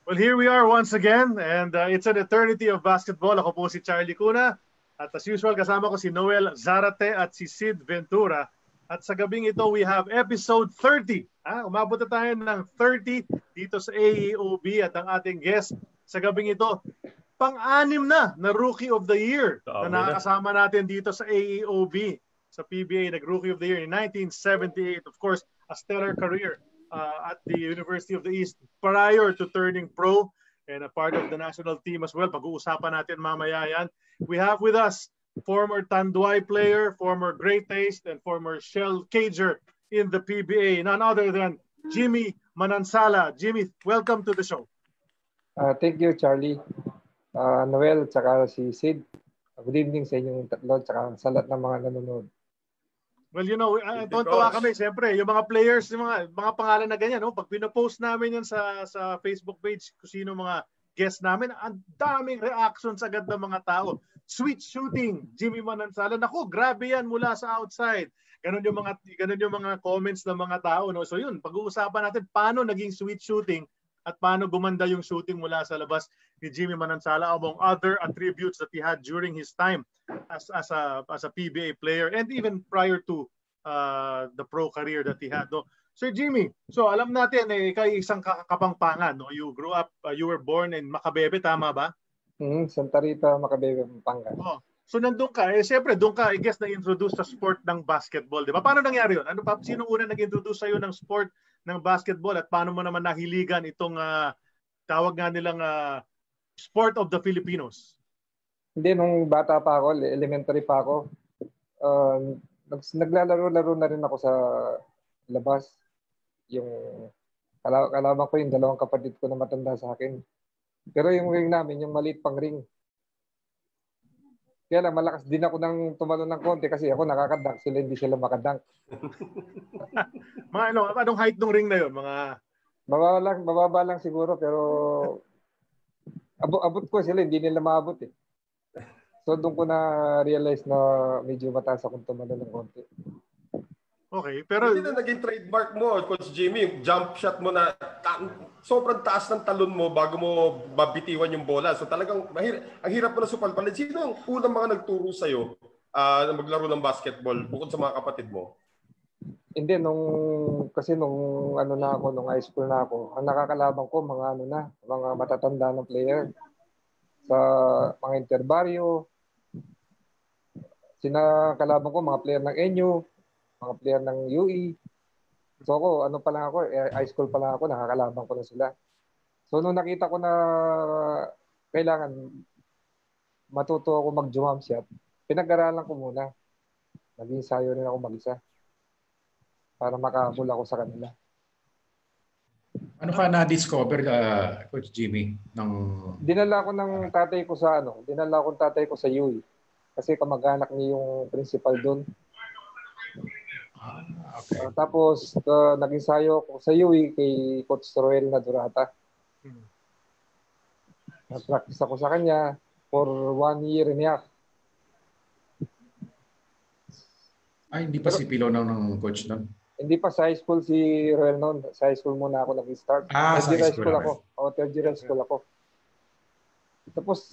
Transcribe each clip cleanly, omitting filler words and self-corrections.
Well, here we are once again, and it's an eternity of basketball. Ako po si Charlie Cuna. At as usual, kasama ko si Noel Zarate at si Sid Ventura. At sa gabing ito, we have episode 30. Umabot na tayo ng 30 dito sa AEOB at ang ating guest sa gabing ito, pang-anim na Rookie of the Year na nakakasama natin dito sa AEOB, sa PBA, nag-Rookie of the Year in 1978. Of course, a stellar career at the University of the East prior to turning pro and a part of the national team as well. Pag-uusapan natin mamaya yan. We have with us former Tanduay player, former Great Taste, and former Shell Cager in the PBA, none other than Jimmy Manansala. Jimmy, welcome to the show. Thank you, Charlie. Noel, tsaka si Sid. Good evening sa inyong tatlo, tsaka sa lahat ng mga nanonood. Well, you know, tuwa kami, siyempre, yung mga players, yung mga pangalan na ganyan, no? Pag pinopost namin yan sa Facebook page, kung sino mga guest namin, ang daming reactions agad ng mga tao. Sweet shooting, Jimmy Manansala. Naku, grabe yan mula sa outside. Ganun yung mga comments ng mga tao, no? So yun, pag-uusapan natin paano naging sweet shooting at paano gumanda yung shooting mula sa labas ni Jimmy Manansala among other attributes that he had during his time as a PBA player and even prior to the pro career that he had. No? Sir Jimmy, so alam natin kay isang Kapampangan, no? You grew up, you were born in Macabebe, tama ba? Santa Rita, Macabebe, Pampanga. Oh. So nandun ka, siyempre doon ka, I guess, na-introduce sa sport ng basketball, di ba? Paano nangyari yun? Sino una nag-introduce sa'yo ng sport ng basketball at paano mo naman nahiligan itong tawag nga nilang sport of the Filipinos? Hindi, nung bata pa ako, elementary pa ako, naglalaro-laro na rin ako sa labas. Yung kalaban ko yung dalawang kapatid ko na matanda sa akin. Pero yung ring namin, yung maliit pang ring. Kaya lang, malakas din ako nang tumalon ng konti kasi ako nakakadank, sila hindi sila makadank. Anong height ng ring na yun? Bababa lang siguro, pero abot ko sila, hindi nila maabot eh. So doon ko na-realize na medyo mataas akong tumalon ng konti. Okay, pero hindi na naging trademark mo, Coach Jimmy, jump shot mo na sobrang taas ng talon mo bago mo mabitiwan yung bola. So talagang ang hirap mo na supalpalin. Sino ang unang mga nagturo sa'yo na maglaro ng basketball bukod sa mga kapatid mo? Hindi, nung high school na ako, ang nakakalaban ko mga matatanda ng player sa mga interbaryo. Sinakalaban ko mga player ng NU, mga player ng UE. So ako, high school pa lang ako, nakakalaban ko na sila. So nung nakita ko na kailangan matuto ako mag-jump shot, pinag-aralan ko muna. Nag-ensayo rin ako mag-isa para makahabol ako sa kanila. Ano ka na-discover, Coach Jimmy? Dinala ko ng tatay ko sa UE. Kasi kamag-anak niya yung principal doon. Okay. Tapos nag-ensayo ako sa UE kay Coach Roel Nadurata. Nag-practice ako sa kanya for 1 year and a half. Hindi pa si Pilo ng coach nun? Hindi pa sa high school si Roel noon. Sa high school muna ako nag-start. Sa high school ako. Third year high school ako. Tapos,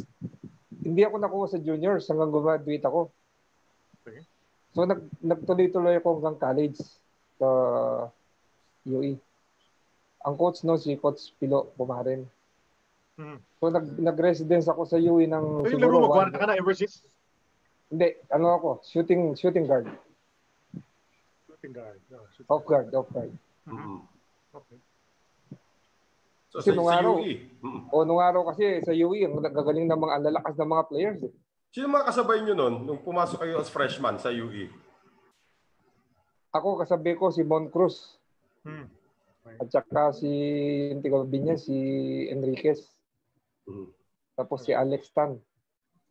hindi ako nakuha sa juniors hanggang graduate ako. Okay. So, nagtuloy-tuloy ako hanggang college sa UE. Ang coach no, si Coach Pilo Pumarin. So, nag-residence ako sa UE ng siguro. Pero yung mag-guard ka na ever since? Hindi, shooting guard. Off guard. Okay. So, nung araw kasi sa UE, ang gagaling ng mga lalakas ng mga players. Sino mga kasabay nyo nun nung pumasok kayo as freshman sa UE? Ako, kasabi ko si Mon Cruz. At saka si si Enriquez. Tapos si Alex Tan.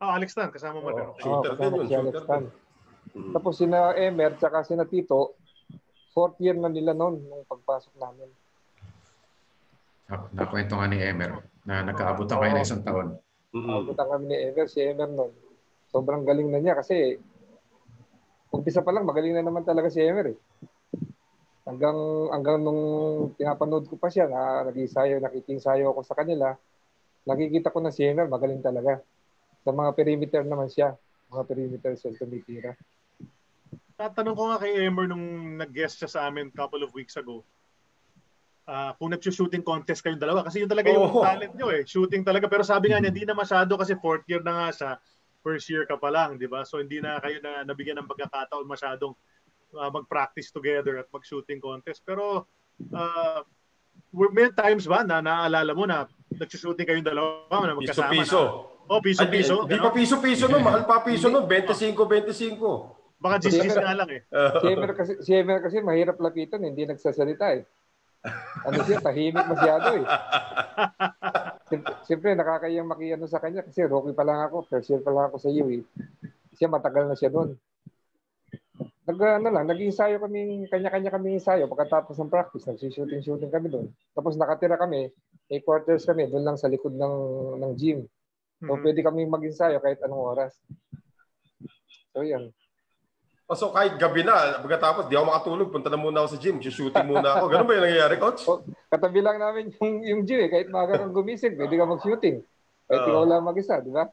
Alex Tan, kasama mo. Kasama si Alex Tan. Tapos sina Emer, saka sina Tito, 4th year na nila noon nung pagpasok namin. Nakwento nga ni Emer na nagkaabutan kayo ng isang taon. Nagkaabutan kami ni Emer, si Emer noon. Sobrang galing na niya kasi umpisa pa lang magaling na naman talaga si Emer eh. Hanggang nung pinapanood ko pa siya, nakikinsayo ako sa kanila, nakikita ko na si Emer, magaling talaga. Sa mga perimeter naman siya. Mga perimeter siya tumitira. Tatanong ko nga kay Emer nung nag-guest siya sa amin couple of weeks ago. Kung nag-shooting contest kayong dalawa. Kasi yun talaga yung talent nyo eh. Shooting talaga. Pero sabi nga niya, hindi na masyado kasi fourth year na nga siya. First year ka pa lang, di ba? So hindi na kayo na nabigyan ng pagkakataon masyadong mag-practice together at mag-shooting contest. Pero may times ba na naaalala mo na nag-shooting kayong dalawa na magkasama Piso-piso. na? Piso-piso. Di pa piso-piso no, mahal pa piso no, 25-25. Baka gis-gis nga lang eh. Si Emer kasi mahirap lapitan, hindi nagsasalita eh. Ano siya, tahimik masyado eh. Siyempre, nakakayang makiano sa kanya kasi rookie pa lang ako, first year pa lang ako sa UE. Siya matagal na siya doon. Nag-ensayo kami, kanya-kanya kami ensayo pagkatapos ng practice, nag-shooting kami doon. Tapos nakatira kami, may quarters kami doon lang sa likod ng gym. So pwede kami mag-ensayo kahit anong oras. So yan. So kahit gabi na, pagkatapos di ako makatulog, punta na muna ako sa gym, shooting muna ako. Ganun ba yung nangyayari, coach? Katabi lang namin yung gym eh, kahit maaga kang gumising, pwede ka mag-shooting. Kahit ikaw lang mag-isa, di ba?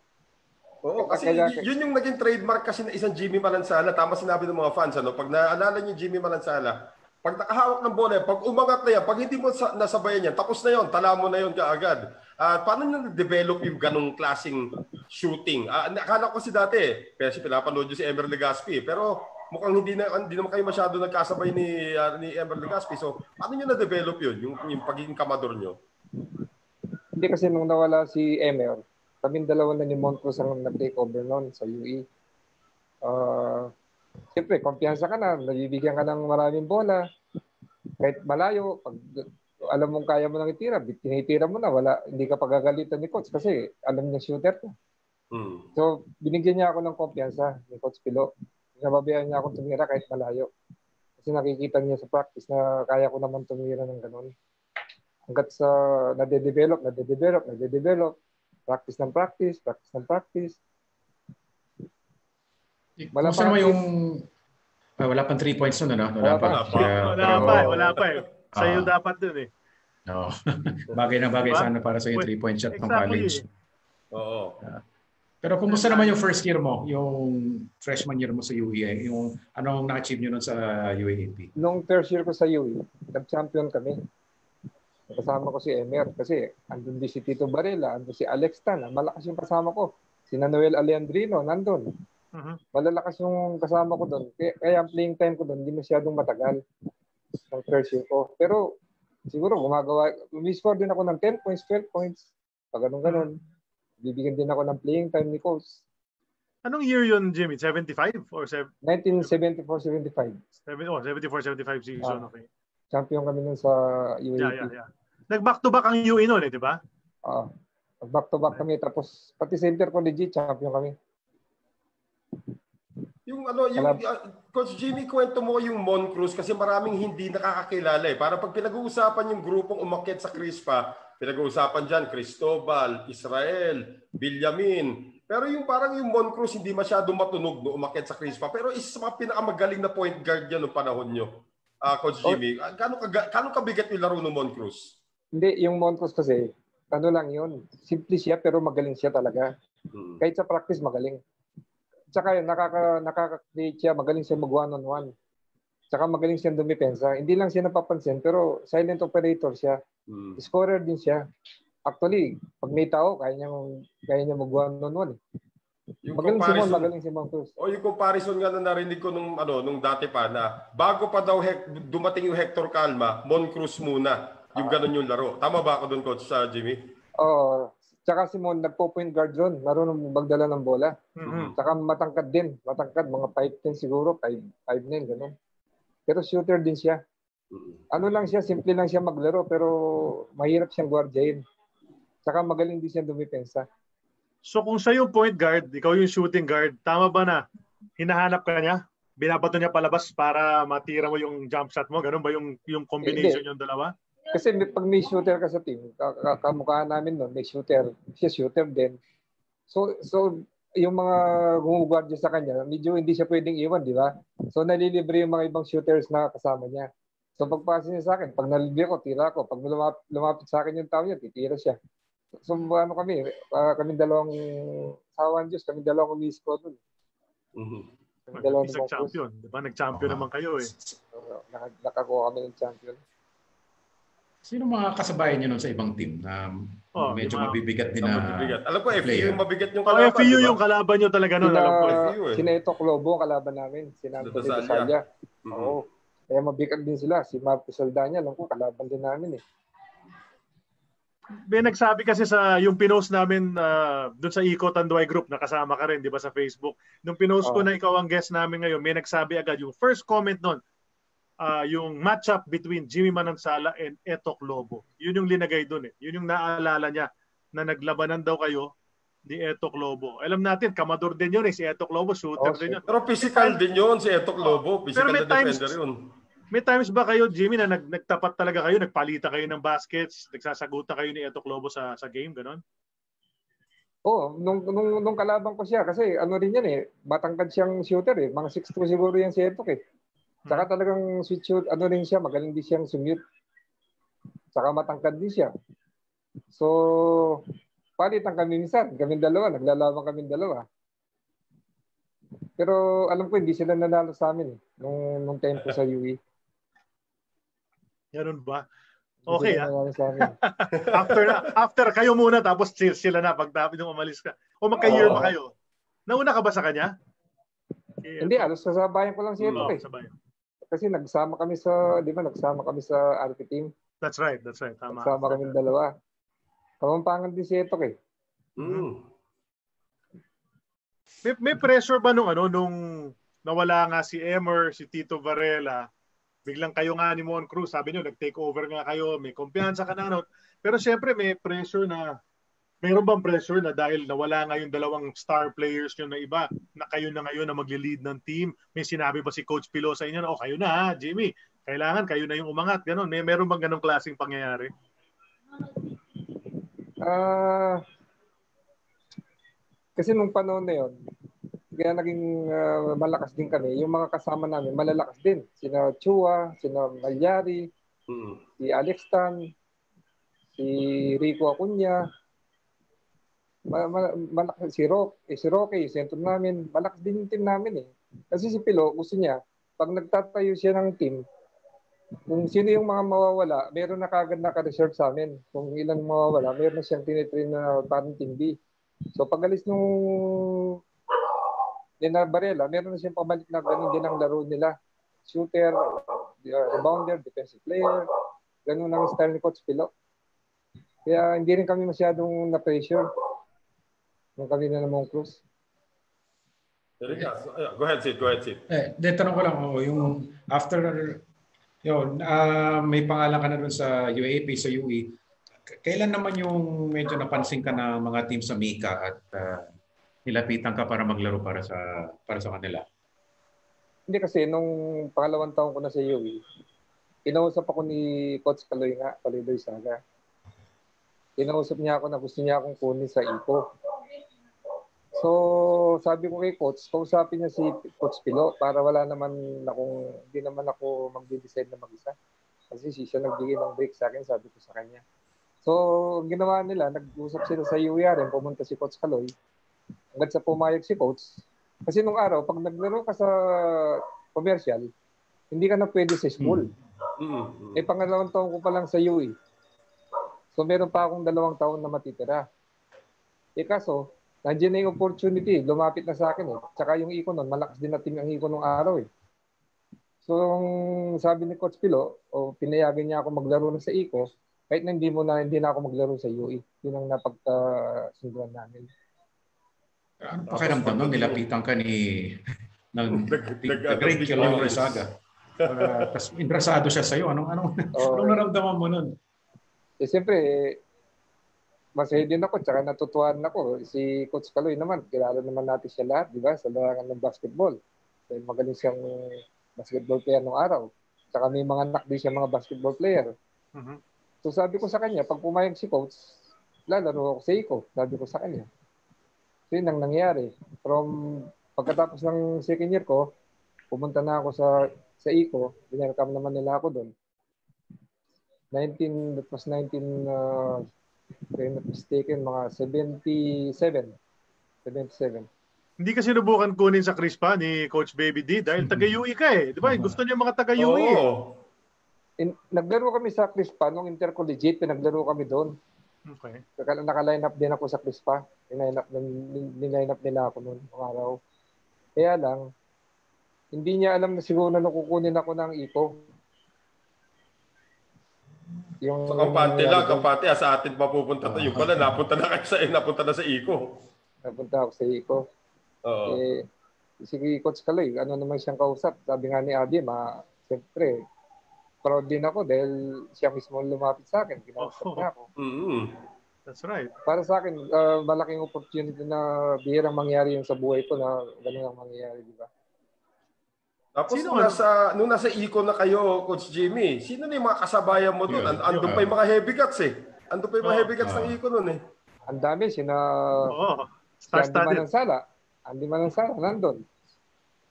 Oo, kasi yun yung naging trademark kasi ng isang Jimmy Manansala. Tama sinabi ng mga fans, ano? Pag naalala niyo Jimmy Manansala, pag nakahawak ng bola, pag umangat na yan, pag hindi mo nasabayan yan, tapos na yon, tala mo na yon kaagad. Paano nyo na-develop yung ganong klaseng shooting? Akala ko kasi dati, kasi pinapanood nyo si Emer Legaspi, pero mukhang hindi naman kayo masyado nagkasabay ni Emer Legaspi. So, paano nyo na-develop yun, yung pagiging kamador nyo? Hindi kasi nung nawala si Emer, kaming dalawa na ni Moncruz ang nag-take over noon sa UE. Siyempre, kumpiyansa ka na, nabibigyan ka ng maraming bola. Kahit malayo, pag alam mong kaya mo nang itira, tinitira mo na, hindi ka pagagalitan ni coach kasi alam niya shooter ka. So, binigyan niya ako ng kumpiyansa ni Coach Pilo. Nababayaan niya ako tumira kahit malayo. Kasi nakikita niya sa practice na kaya ko naman tumira ng ganun. Hanggat sa nade-develop, practice ng practice. Kumusta naman yung wala pang 3 points nun, ano? Wala pa eh. Sa'yo dapat dun eh. No. Bagay na bagay sana para sa yung 3-point shot ng college. Oo. Pero kumusta naman yung first year mo, yung freshman year mo sa UE, yung anong na-achieve nyo nun sa UAAP? Nung first year ko sa UE, nag-champion kami. Kasama ko si Emer kasi andun din si Tito Barela, andun si Alex Tan, malakas yung kasama ko. Si Noel Alejandrino, nandun. Malalakas yung kasama ko doon. Kaya ang playing time ko doon, hindi masyadong matagal ng first year ko. Pero siguro umiscore din ako ng 10 points, 12 points. Pag ganun. Bibigyan din ako ng playing time ni coach. Anong year yun, Jimmy? 75 or 1974-75. 74-75 season, okay. Champion kami nun sa UAP. Yeah. Nag-back-to-back ang UE nun eh, di ba? Oo. Back-to-back kami. Tapos pati center ko legit, champion kami. Yung Coach Jimmy, kwento mo yung Moncruz kasi maraming hindi nakakakilala eh. Para pag pinag-uusapan yung grupong umakyat sa Crispa, pinag-uusapan dyan, Cristobal, Israel, Villamin. Pero yung parang yung Moncruz hindi masyado matunog no umakyat sa Crispa. Pero isa sa mga pinakamagaling na point guard yan noong panahon nyo. Coach Jimmy, gano'ng kabigat yung laro ng Moncruz? Hindi, yung Moncruz kasi, ano lang yun, simple siya pero magaling siya talaga. Kahit sa practice magaling. Tsaka nakaka-create siya, magaling siya mag one-on-one. Tsaka magaling siya dumipensa. Hindi lang siya napapansin pero silent operator siya. Scorer din siya. Actually, pag may tao, kaya niya mag one-on-one. Magaling si Moncruz. O yung comparison nga na narinig ko nung dati pa na bago pa daw dumating yung Hector Calma, Moncruz muna. Yung ganun yung laro. Tama ba ako doon, Coach Jimmy? Oo. Tsaka si Mon, nagpo-point guard doon. Marunong magdala ng bola. Tsaka matangkad din. Mga 5'10 siguro. 5'9, gano'n. Pero shooter din siya. Ano lang siya, simple lang siya maglaro. Pero mahirap siyang guardiain. Tsaka magaling din siya dumipensa. So kung siya yung point guard, ikaw yung shooting guard, tama ba na hinahanap ka niya? Binabato niya palabas para matira mo yung jump shot mo? Ganun ba yung combination yung dalawa? Kasi pag may shooter ka sa team, kamukha namin nun, may shooter. Siya shooter din. So yung mga gumuguardia sa kanya, medyo hindi siya pwedeng iwan, di ba? So nalilibre yung mga ibang shooters na kasama niya. So pagpasa niya sa akin, pag nalibya ko, tira ko. Pag lumapit sa akin yung tao niya, titira siya. So ano kami, kami dalawang sawan Diyos, kami dalawang umisko doon. Kami dalawang Isang champion. Di ba? Nag-champion naman kayo eh. Nakakuha kami ng champion. Sino mga kasabayan niyo nun sa ibang team na medyo mabibigat din na mabibigat. Alam ko, FEU yung mabigat yung kalaban. kalaban. FEU yung kalaban nyo talaga nun. Alam ko. Sina Eto Clobo, kalaban namin. Sina Anthony Dosalia. Oo. Kaya mabigat din sila. Si Marco Saldana, alam ko, kalaban din namin eh. May nagsabi kasi sa yung pinost namin doon sa Iko Tanduay group, nakasama ka rin, di ba, sa Facebook. Nung pinost ko na ikaw ang guest namin ngayon, may nagsabi agad yung first comment nun, yung matchup between Jimmy Manansala and Etok Lobo. Yun yung linagay doon eh. Yun yung naalala niya na naglabanan daw kayo ni Etok Lobo. Alam natin, kamador din yun eh. Si Etok Lobo, shooter din yun. Pero physical din yun si Etok Lobo. Physical na defender yun. May times ba kayo, Jimmy, na nagtapat talaga kayo, nagpalita kayo ng baskets, nagsasagutan kayo ni Etok Lobo sa game, gano'n? Oo, nung kalaban ko siya, kasi ano rin yan eh, matangkad siyang shooter eh. Mga 6'2 siguro yan si Etok eh. Saka talagang switch shoot, ano rin siya, magaling din siyang sumute. Saka matangkad din siya. So, palitan kami minsan, kami dalawa, naglalaban kami dalawa. Pero alam ko, hindi sila nanalo sa amin eh, nung tempo sa UE. Ganun ba? Okay after kayo muna tapos sila na pag nung umalis ka. O magka-year ba kayo? Nauna ka ba sa kanya? Hindi, alos kasabayan ko lang siya ito eh. Kasi nagsama kami sa RP team. That's right. Tama. Nagsama kami dalawa. Kamampangan din si Etok eh. May pressure ba nung nawala nga si Emer, si Tito Varela, biglang kayo nga ni Mon Cruz, sabi niyo nag-take over nga kayo, may kumpiyansa ka na. Pero syempre may pressure mayroon bang pressure na dahil nawala nga yung dalawang star players nyo na iba, na kayo na ngayon na magli-lead ng team? May sinabi ba si Coach Pilo sa inyo na, kayo na ha, Jimmy, kailangan kayo na yung umangat, gano'n. Meron bang ganong klaseng pangyayari? Kasi nung panahon na yun, kaya naging malakas din kami. Yung mga kasama namin, malalakas din. Sina Chua, sina Malyari, si Alex Tan, si Rico Acuña, malakas si Roque, sentro namin, malakas din yung team namin eh. Kasi si Pilo, gusto niya, pag nagtatayo siya ng team, kung sino yung mga mawawala, meron na kagad naka-reserve sa amin. Kung ilang mawawala, meron na siyang tinitrain na parang team B. So pag alis nung Nina Barela, meron na siyang pabalik na ganun din ang laro nila. Shooter, rebounder, defensive player, ganun ang style ni Coach Pilo. Kaya hindi rin kami masyadong na-pressure nung kami na namang Cruz. Go ahead, Sid. Tanong ko lang, yung after, may pangalan ka na dun sa UAP, sa UE, kailan naman yung medyo napansin ka na mga team sa Mika at nilapitan ka para maglaro para sa kanila? Hindi kasi, nung pangalawang taon ko na sa UE, kinausap ako ni Coach Kaloy Saga. Kinausap niya ako na gusto niya akong kunin sa Iko. So, sabi ko kay Coach, kausapin niya si Coach Pilo para hindi naman ako mag-decide na mag-isa. Kasi siya nagbigay ng break sa akin, sabi ko sa kanya. So, ginawa nila, nag-usap sila sa UARM, pumunta si Coach Kaloy. Hanggang sa pumayag si Coach. Kasi nung araw, pag naglaro ka sa commercial, hindi ka na pwede sa school. Pangalawang taon ko pa lang sa UE. So, meron pa akong 2 taon na matitira. Kaso, nandiyan na yung opportunity. Lumapit na sa akin eh. Tsaka yung Iko nun, malakas din na team ang Iko nung araw eh. So, sabi ni Coach Pilo, pinayagan niya ako maglaro na sa Iko, kahit na hindi na ako maglaro sa UE. Yun ang napagkasunduan namin. Ano pakiramdam nun? Nilapitan ka ng great Kaloy Saga. Tapos interesado siya sa'yo. Anong naramdaman mo nun? Siyempre, masaya din ako, tsaka natutuhan ako. Si Coach Kaloy naman, kilala naman natin siya lahat, di ba? Sa larangan ng basketball. Dahil magaling siyang basketball player nung araw. Tsaka may mga anak din siya mga basketball player. So sabi ko sa kanya, pag pumayag si Coach, lalaro ako sa Iko. Sabi ko sa kanya. So yun ang nangyari. Pagkatapos ng second year ko, pumunta na ako sa Iko. Binelcome naman nila ako doon. that was 19, if I'm not mistaken, mga 77. Hindi ka sinubukan kunin sa Crispa ni Coach Baby D dahil taga-UE ka eh. Di ba? Gusto niya mga taga-UE. Oo. Naglaro kami sa Crispa nung intercollegiate, naglaro kami doon. Okay. Naka-line up din ako sa Crispa. Line up nila ako noon araw. Kaya lang, hindi niya alam na siguro na kukunin ako ng IPO. Yung sa kampante sa atin mapupunta to. Yung pala napunta na sa ICO. Napunta ako sa ICO. Si Coach Kaloy, ano naman siyang kausap. Sabi nga ni Adi, siyempre, proud din ako dahil siya mismo lumapit sa akin. Kinausap niya ako. Mm-hmm. That's right. Para sa akin, malaking opportunity na bihirang mangyari yung sa buhay ko na gano'n ang mangyayari, di ba? Tapos nung nasa ICO na kayo, Coach Jimmy, sino na yung mga kasabayan mo doon? Andun pa yung mga heavy guts eh. Andun pa yung mga heavy guts ng ICO noon eh. Ang dami, si Andy Manansala, nandun.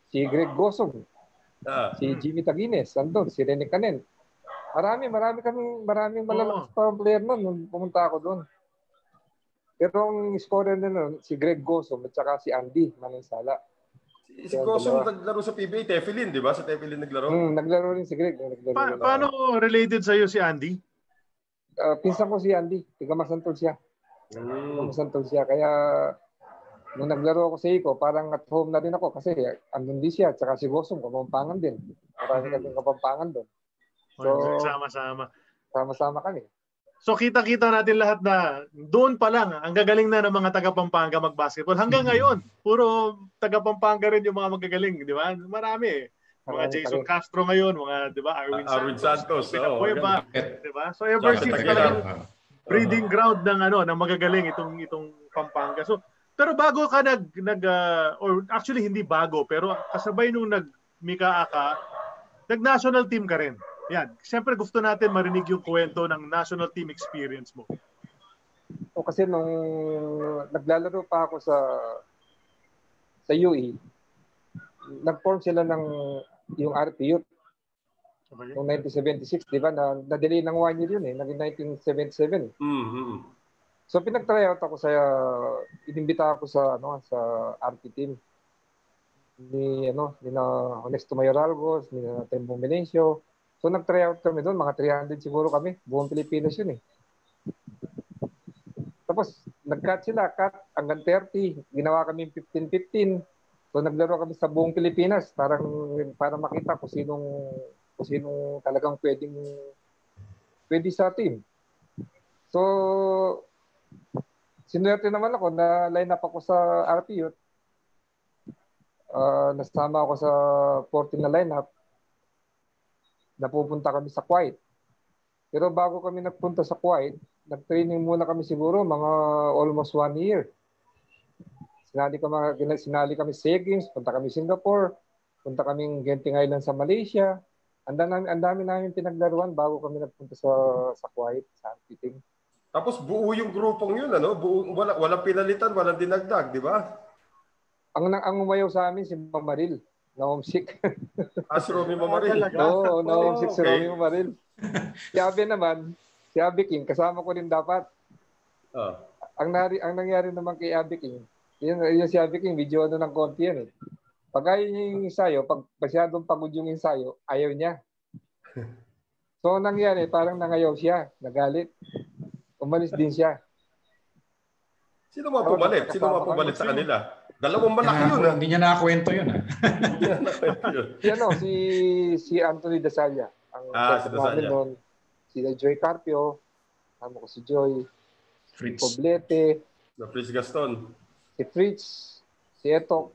Si Greg Gosong. Si Jimmy Tagines, nandun. Si Rene Canen. Maraming malalakas pa player noon nung pumunta ako doon. Pero ang scorer na noon, si Greg Gosong at saka si Andy Manansala. Si Gosong naglaro sa PBA, Tefilin, di ba? Sa Tefilin naglaro? Naglaro rin si Greg. Paano related sa'yo si Andy? Pinsan ko si Andy. Tiga-Masantol siya. Kaya nung naglaro ako sa ICO, parang at home na din ako kasi andun din siya. At saka si Gosong, Kapampangan din. Marami kaming Kapampangan doon. So, sama-sama kami. So kita-kita natin lahat na doon pa lang, ang gagaling na ng mga taga-Pampanga mag-basketball. Hanggang ngayon, puro taga-Pampanga rin yung mga magagaling, di ba? Marami eh. Mga Jason Castro ngayon, mga, di ba, Arwin Santos, Pinacueva, di ba? So ever since talagang breeding ground ng magagaling itong Pampanga. So, pero bago ka or actually hindi bago, pero kasabay nung nag-Mika Aka, nag-national team ka rin. Yan. Siyempre gusto natin marinig yung kwento ng national team experience mo. Kasi nung naglalaro pa ako sa UE, nag-form sila ng yung RP Youth. Okay. Noong 1976, di ba? Na-delay ng 1 year yun eh. Naging 1977. Mm-hmm. So pinag-tryout ako inimbita ako sa RP team. Ni Honesto Mayoralgos, ni Tembo Menencio. So nag-tryout kami doon, mga 300 siguro kami. Buong Pilipinas yun eh. Tapos nag-cut hanggang 30. Ginawa kami 15-15. So naglaro kami sa buong Pilipinas para makita kung sinong talagang pwede sa team. So sinuwerte naman ako na line up ako sa RP Youth. Nasama ako sa 14 na lineup. Napupunta kami sa Kuwait. Pero bago kami nagpunta sa Kuwait, nag-training muna kami siguro mga almost 1 year. Sinali kami sa Games, punta kami Singapore, punta kami Genting Island sa Malaysia. Ang dami namin pinaglaruan bago kami nagpunta sa Kuwait, sa team. Tapos buo yung grupong yun, walang pinalitan, walang dinagdag, di ba? Ang umayaw sa amin si Mamaril. Na-homesick. Si Romy Mamaril? Oo, na-homesick si Romy Mamaril. Si Abby King, kasama ko rin dapat. Ang nangyari naman kay Abby King, yun si Abby King, video ng konti yan eh. Pag ayaw niya yung ensayo, pag masyadong pagod yung ensayo, ayaw niya. So nangyari, parang nangayaw siya, nagalit. Umalis din siya. Sino mga pumalit sa kanila? Dalawang malaki yun. Hindi niya nakakwento yun. Si Anthony Dasalia. Si Dasalia. Si Joy Carpio. Tama ko si Joy. Fritz. Poblete. Fritz Gaston. Si Fritz. Si Etok.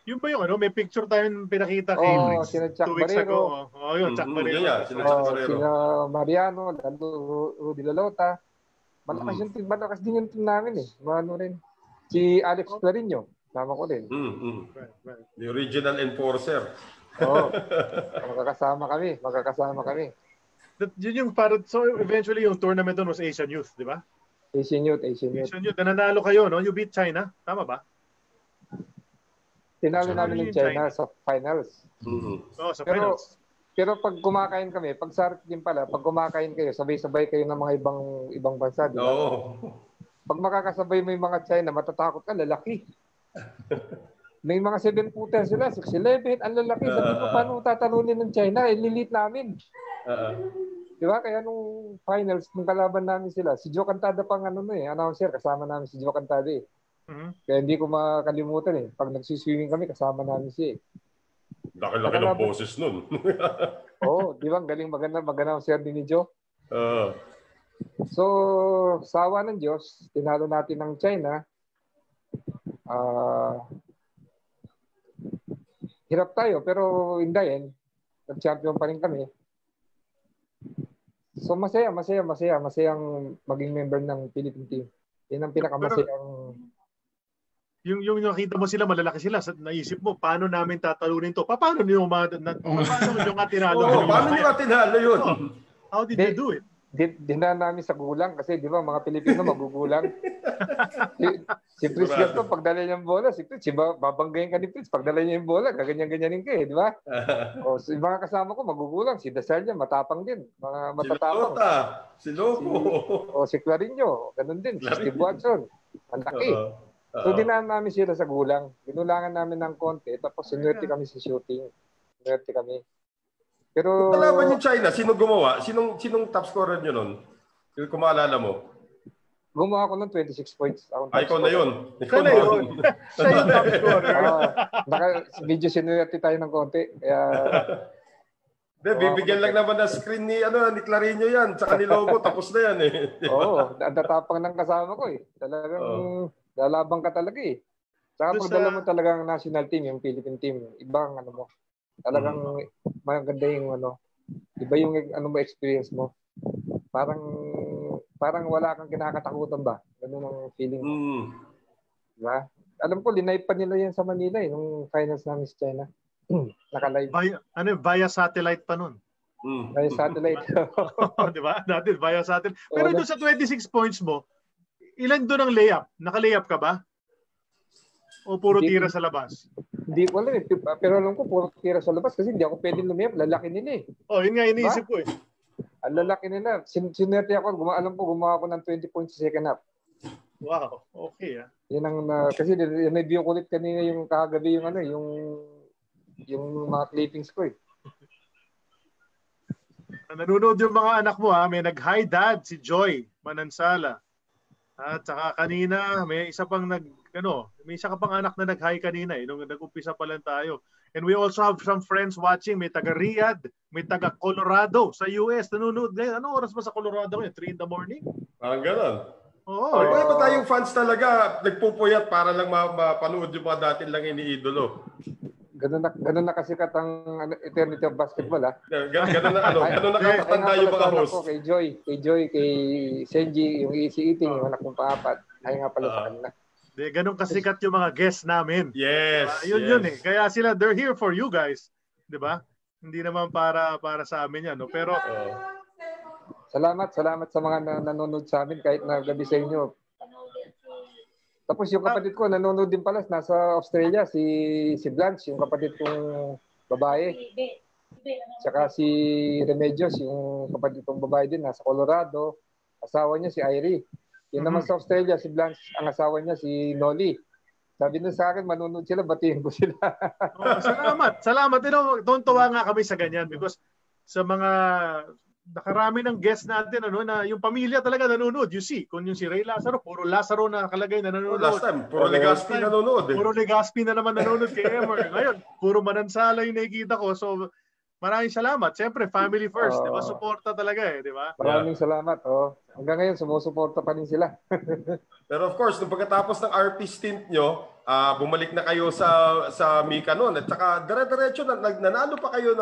Yun ba yung may picture tayong pinakita kay sina Chuck 2 weeks Barrero. ago. Yun, Chuck Barrero. Sina Mariano, Rudy Lalota. Malakas din yung team namin eh. Rin. Si Alex Clarinho, sama ko din. Right. The original enforcer. Magkakasama kami. Yun yung so eventually yung tournament doon was Asian Youth, di ba? Asian Youth. Nanalo kayo, no? You beat China, tama ba? Tinalo namin ng China sa finals. Sa finals. Pero pag kumakain kami, pag sa team pala, pag kumakain kayo, sabay-sabay kayo ng mga ibang bansa, di ba? Oo. Pag makakasabay mo yung mga China, matatakot ka, lalaki. May mga 7-footer sila, 6'11", ang lalaki. Sabi ko, paano tatalunin ng China? Lilit namin. Di ba? Kaya nung finals, nung kalaban namin sila, si Joe Cantada pang announcer, kasama namin si Joe Cantada eh. Kaya hindi ko makalimutan eh. Pag nagsiswimming kami, kasama namin siya eh. Laki-laki ng boses nun. Oo, di ba? Galing mag-announcer din ni Joe. So, sawa ng Diyos, tinalo natin ng China. Hirap tayo, pero in the end, nag-champion pa rin kami. So, masayang maging member ng Philippine team. Yan ang pinakamasayang... Yung nakita mo sila, malalaki sila, naisip mo, paano namin tatalunin to? Paano nyo nga tinalo? Paano nyo nga tinalo yun? How did you do it? Dinaan namin sa gulang kasi di ba mga Pilipino magugulang. si Prince Gaston, pagdala niya yung bola, si Prince, babanggayin ka ni Prince, pagdala niya yung bola, gaganyan-ganyanin ka di ba? O, si mga kasama ko magugulang, si Dasal niya, matapang din, mga matatapang. Si Loco. Si Clarinho, ganun din, si Steve Watson, ang laki. So dinaan namin sila sa gulang, ginulangan namin ng konti, tapos sinuwerte kami sa shooting, sinuwerte kami. Pero kalaban yung China, sino gumawa? Sinong top scorer niyo nun? Kung maalala mo. Gumawa ko ng 26 points. Ikaw na yun. Siya yung top scorer. Video sinuwerte tayo ng konti. Kaya bibigyan lang naman ng screen ni Clarinho yan, tsaka ni Lobo, tapos na yan eh. Oo, ang tatapang ng kasama ko eh. Talagang lalabang ka talaga eh. Saka pagdala mo talagang national team, yung Philippine team, ibang mo. Talagang maganda yung iba yung mo experience mo. Parang wala kang kinakatakutan ba? Ganun ang feeling mo. Diba? Alam ko, linay pa nila yan sa Manila eh, nung finals namin sa China. Naka-live. Via satellite pa nun. Via satellite. Diba? Dati via satellite. Pero doon sa 26 points mo, ilan doon ang layup? Naka-layup ka ba? O puro tira sa labas? Hindi ko alam eh. Pero alam ko, puro tira sa labas kasi hindi ako pwedeng lumiyap. Lalaki nila eh. Yun nga iniisip ko eh. Ang lalaki nila. Sinerte ako. Alam ko, gumawa ako ng 20 points sa second half. Wow. Okay ah. Yan ang, kasi na-view ko ulit kanina yung kagabi yung mga clippings ko eh. Nanonood yung mga anak mo ha. May nag-hi dad si Joy Manansala. At saka kanina may isa pang may isa ka pang anak na nag-hi kanina nung nag-umpisa pa lang tayo. And we also have some friends watching. May taga Riyadh, may taga Colorado sa US. Nanonood ngayon. Anong oras ba sa Colorado ngayon? 3 in the morning? Parang gano'n. Oo. Iba tayong fans talaga nagpupuyat para lang mapanood yung mga dati lang iniidolo. Ganun na kasikat ang Eternity of Basketball ha. Ganun na kakatanda yung mga host. Kay Joy, kay Senji, yung Easy Eating, yung anak kong paapat. Ay nga pala sa kanila. Ganun kasikat yung mga guests namin. Yes. Yun eh. Kaya sila, they're here for you guys. Di ba? Hindi naman para sa amin yan. No? Pero salamat sa mga nanonood sa amin kahit na gabi sa inyo. Tapos yung kapatid ko nanonood din pala nasa Australia, si Blanche, yung kapatid kong babae. Tsaka si Remedios, yung kapatid kong babae din nasa Colorado. Asawa niya si Irie. Yun naman sa Australia, si Blanche, ang asawa niya si Noli. Sabi nun sa akin, manonood sila, batiin ko sila. Salamat. Tuwa nga kami sa ganyan because sa mga nakarami ng guests natin na yung pamilya talaga nanonood. You see, kung yung si Ray Lazaro, puro Lazaro na nakalagay na nanonood. Last time, puro Legaspi nanonood. Puro Legaspi na naman nanonood kay Emer. Ngayon, puro Manansala yung nakikita ko. So, maraming salamat. Siyempre, family first. Di ba? Suporta talaga di ba? Maraming salamat. Hanggang ngayon, sumusuporta pa rin sila. Pero of course, nung pagkatapos ng RP stint nyo, bumalik na kayo sa Mika noon. At saka, dire-diretso, nanalo pa kayo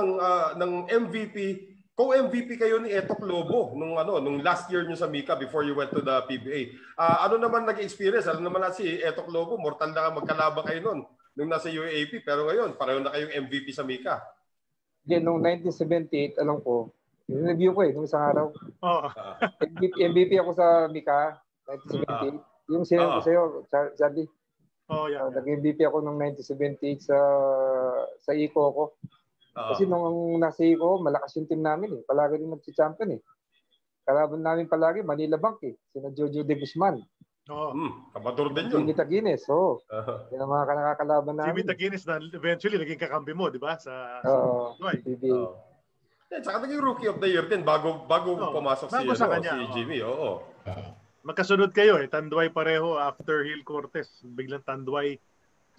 ng MVP. Co-MVP kayo ni Etok Lobo nung last year nyo sa Mika before you went to the PBA. Ano naman nag-experience? Ano naman na si Etok Lobo? Mortal na magkalabang kayo nung nasa UAAP. Pero ngayon, pareho na kayong MVP sa Mika. Noong 1978, alam ko, review ko nung isang araw. MVP ako sa Mika, 1978. Yung sinend ko sa'yo, Charlie. Yeah. Nag-MVP ako noong 1978 sa ICO ko. Kasi nung nasa ko, malakas yung team namin eh. Palagi rin nag-champion eh. Kalaban namin palagi, Manila Bank eh. Sina Jojo De Guzman. Kabator din yun. Jimmy Taguines, Yan ang mga nakakalaban namin. Jimmy Taguines na eventually naging kakampi mo, di ba? Sa PBA. Saka naging rookie of the year din bago pumasok si Jimmy. Magkasunod kayo eh. Tanduay pareho after Hill Cortez. Biglang Tanduay,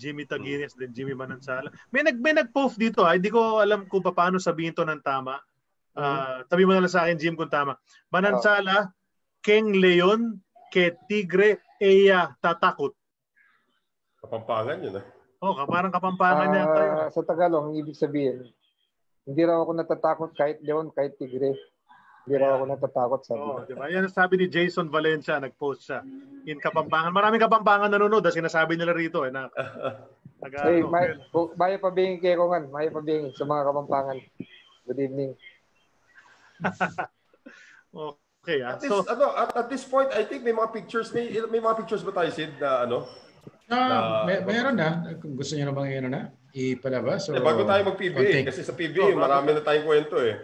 Jimmy Taguines, then Jimmy Manansala. May nag-post dito. Hindi ko alam kung paano sabihin to ng tama. Sabi mo na lang sa akin, Jim, kung tama. Manansala, Keng Leon, ke Tigre, Eya, Tatakot. Kapampangan yun parang Kapampangan niya tayo. Sa Tagalog, ang ibig sabihin, hindi raw ako natatakot kahit Leon, kahit Tigre. Hindi raw ako natatakot sabi. Diba? Yan ang sabi ni Jason Valencia, nag-post siya. In Kapampangan. Maraming Kapampangan nanonood. Sinasabi nila rito. Maya pabingin kayo ko man. Maya pabingin sa mga Kapampangan. Good evening. Okay. At this point, I think may mga pictures. May mga pictures ba tayo, Sid, na ano? Mayroon na. Kung gusto niyo na bang ipalabas. Bago tayo mag-PBA. Kasi sa PBA, marami na tayong kwento eh.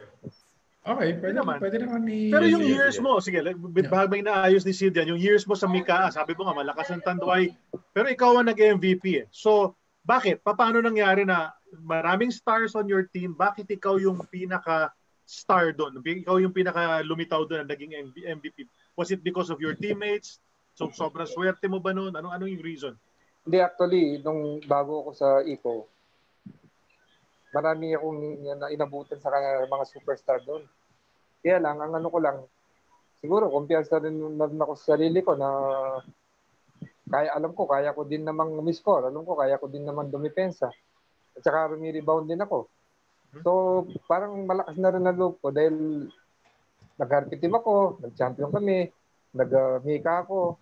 Okay, pwede naman Pero yung years mo, sige, bago inaayos ni Sid yan, yung years mo sa Mika, sabi mo nga, malakas ang Tanduay, pero ikaw ang nag-MVP eh. So, bakit? Paano nangyari na maraming stars on your team, bakit ikaw yung pinaka-star doon? Ikaw yung pinaka-lumitaw doon na naging MVP? Was it because of your teammates? So, sobrang swerte mo ba noon? Ano yung reason? Hindi, actually, nung bago ako sa ICO, marami akong inabutan sa mga superstar doon. Kaya lang, ang ano ko lang, siguro, kumpiyansa rin ako sa sarili ko na kaya ko din namang miscore. Alam ko, kaya ko din naman dumipensa. At saka rumi-rebound din ako. So, parang malakas na rin ang loob ko dahil nag-RP team ako, nag-champion kami, nag-mika ako,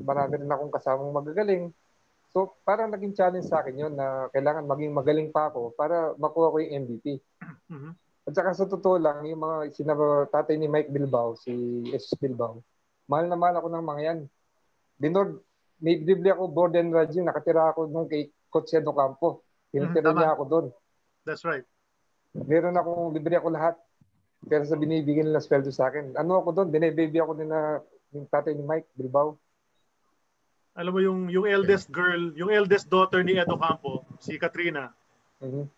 marami rin akong kasamang magagaling. So, parang naging challenge sa akin yun na kailangan maging magaling pa ako para makuha ko yung MVP. At saka sa totoo lang, yung mga tatay ni Mike Bilbao, si Jesus Bilbao, mahal na mahal ako ng mga yan. May bibli ako board and radio, nakatira ako nung kay Coach Edo Campo. Pinatira niya ako doon. That's right. Meron akong, libre ako lahat. Pero sa binibigyan nila sweldo sa akin. Ano ako doon? Binibaby ako din na yung tatay ni Mike Bilbao. Alam mo yung eldest girl, yung eldest daughter ni Edo Campo, si Katrina.